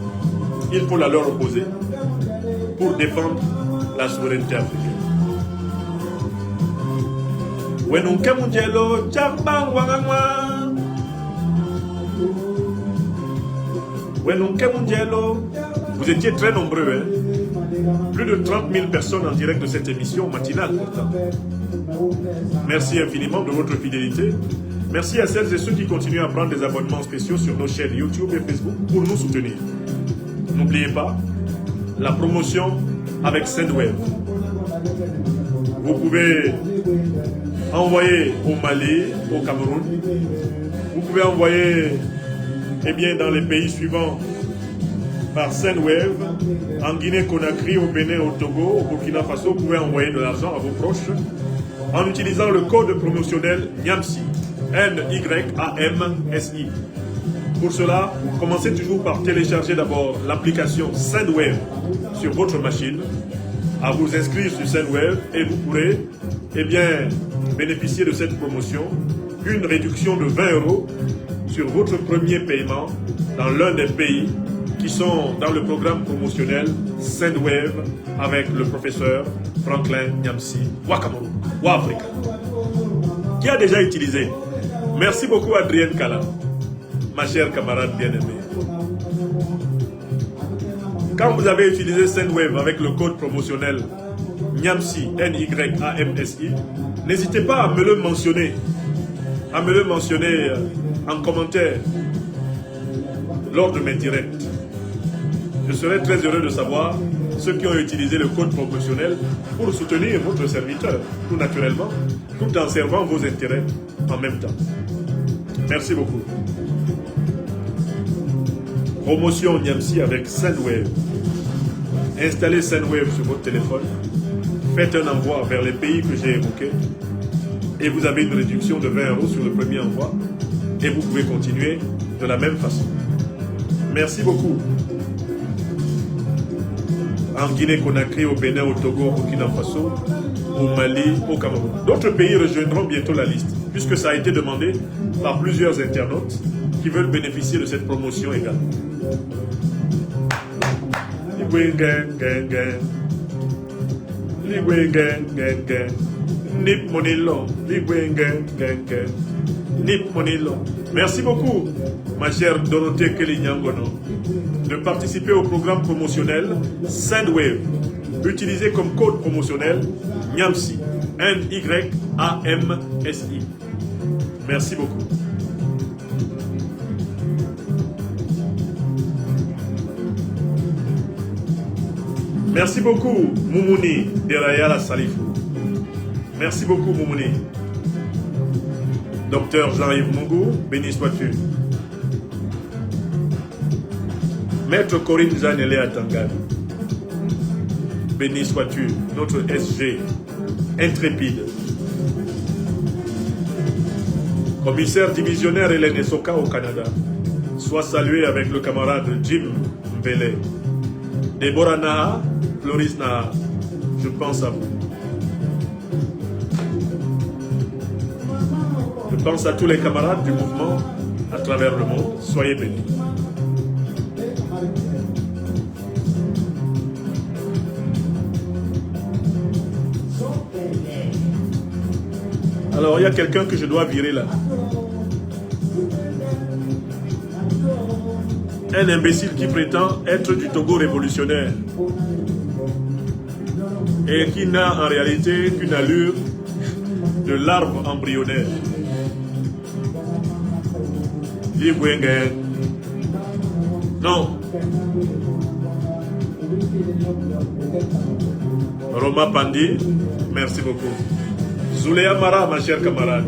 Il faut la leur opposer pour défendre la souveraineté africaine. Vous étiez très nombreux, hein? Plus de 30 000 personnes en direct de cette émission matinale pourtant. Merci infiniment de votre fidélité. Merci à celles et ceux qui continuent à prendre des abonnements spéciaux sur nos chaînes YouTube et Facebook pour nous soutenir. N'oubliez pas la promotion avec Sendwave. Vous pouvez envoyer au Mali, au Cameroun. Vous pouvez envoyer dans les pays suivants par Sendwave, en Guinée-Conakry, au Bénin, au Togo, au Burkina Faso. Vous pouvez envoyer de l'argent à vos proches en utilisant le code promotionnel NYAMSI, N-Y-A-M-S-I. Pour cela, commencez toujours par télécharger d'abord l'application Sendwave sur votre machine, à vous inscrire sur Sendwave et vous pourrez bénéficier de cette promotion, une réduction de 20 € sur votre premier paiement dans l'un des pays qui sont dans le programme promotionnel Sendwave avec le professeur Franklin Nyamsi Wakamoru, Wafrika, qui a déjà utilisé. Merci beaucoup Adrienne Kala, ma chère camarade bien-aimée. Quand vous avez utilisé Sendwave avec le code promotionnel NYAMSI, N-Y-A-M-S-I, n'hésitez pas à me le mentionner, en commentaire lors de mes directs. Je serai très heureux de savoir ceux qui ont utilisé le code promotionnel pour soutenir votre serviteur, tout naturellement, tout en servant vos intérêts en même temps. Merci beaucoup. Promotion NYAMSI avec Sendwave. Installez Sendwave sur votre téléphone, faites un envoi vers les pays que j'ai évoqués et vous avez une réduction de 20 € sur le premier envoi et vous pouvez continuer de la même façon. Merci beaucoup. En Guinée-Conakry, au Bénin, au Togo, au Burkina Faso, au Mali, au Cameroun. D'autres pays rejoindront bientôt la liste, puisque ça a été demandé par plusieurs internautes qui veulent bénéficier de cette promotion également. Merci beaucoup, ma chère Dorothée Kelly-Nyangono, de participer au programme promotionnel Sendwave, utilisé comme code promotionnel NYAMSI, N-Y-A-M-S-I. Merci beaucoup. Merci beaucoup, Moumouni Derayala Salifou. Merci beaucoup, Moumouni. Docteur Jean-Yves Mungou, béni sois-tu. Maître Corinne Zanelé Atangan, béni sois-tu, notre SG, intrépide. Commissaire divisionnaire Hélène Esoka au Canada, sois salué avec le camarade Jim Mbele. Déborah Naha, Floris Naha, je pense à vous. Je pense à tous les camarades du mouvement à travers le monde. Soyez bénis. Alors, il y a quelqu'un que je dois virer là. Un imbécile qui prétend être du Togo révolutionnaire et qui n'a en réalité qu'une allure de l'arbre embryonnaire. Non. Roma Pandi, merci beaucoup. Zouléa Mara, ma chère camarade,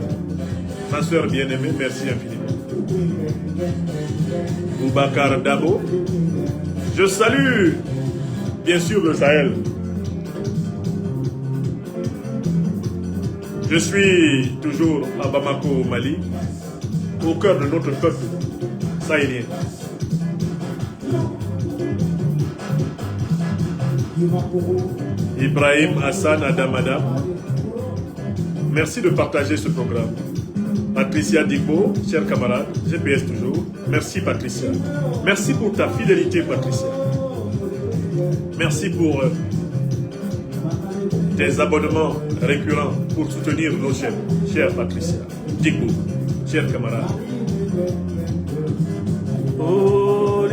ma soeur bien-aimée, merci infiniment. Boubacar Dabo, je salue bien sûr le Sahel. Je suis toujours à Bamako, au Mali, au cœur de notre peuple sahélien. Ibrahim Hassan Adamadam, merci de partager ce programme. Patricia Digbo, chers camarades, GPS toujours, merci Patricia. Merci pour ta fidélité Patricia. Merci pour tes abonnements récurrents pour soutenir nos chaînes, chère Patricia Digbo, chers camarades. Oh,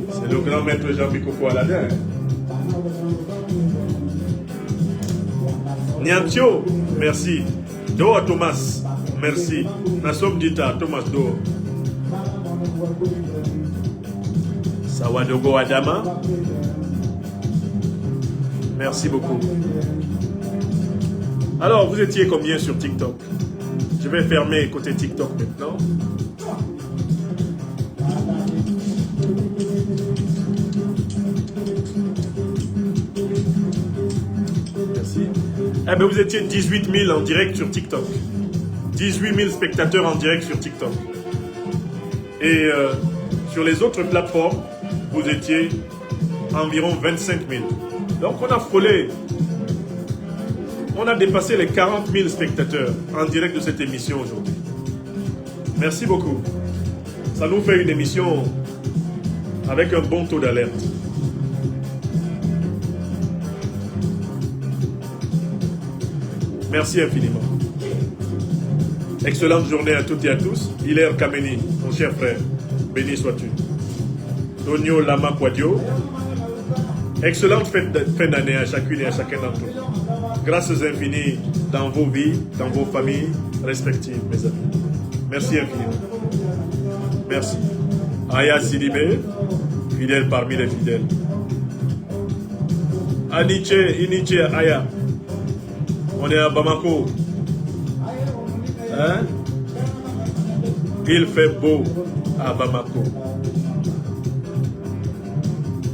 c'est le grand maître Jean-Bikoko Aladin. Niantio, merci. Doa Thomas, merci. Nasom Dita, Thomas Doa. Sawadogo Adama, merci beaucoup. Alors, vous étiez combien sur TikTok? Je vais fermer côté TikTok maintenant. Merci. Eh bien, vous étiez 18 000 en direct sur TikTok. 18 000 spectateurs en direct sur TikTok. Et sur les autres plateformes, vous étiez environ 25 000. Donc, on a frôlé. On a dépassé les 40 000 spectateurs en direct de cette émission aujourd'hui. Merci beaucoup. Ça nous fait une émission avec un bon taux d'alerte. Merci infiniment. Excellente journée à toutes et à tous. Hilaire Kameni, mon cher frère, béni sois-tu. Tonio Lama Kwadio, excellente fin d'année à chacune et à chacun d'entre vous. Grâces infinies dans vos vies, dans vos familles respectives, mes amis. Merci infiniment. Merci. Aya Sidibé, fidèle parmi les fidèles. Aniche, Iniche, Aya. On est à Bamako. Hein? Il fait beau à Bamako.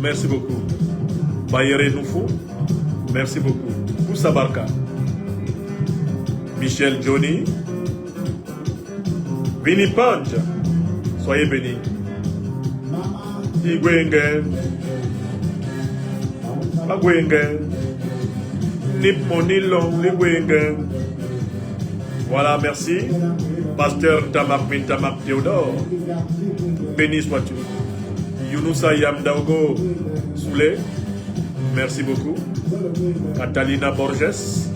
Merci beaucoup. Bayere Noufou, merci beaucoup. Moussa Barka, Michel Johnny, Vini Panch, soyez bénis. Igwengen, Agwengen, Nip Monilong, Ligwengen. Voilà, merci. Pasteur Tamak Mintamak Théodore, béni sois-tu. Younousa Yamdaogo Soulé, merci beaucoup. Catalina Borges,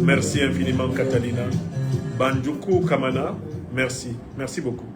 merci infiniment Catalina. Banjuku Kamana, merci beaucoup.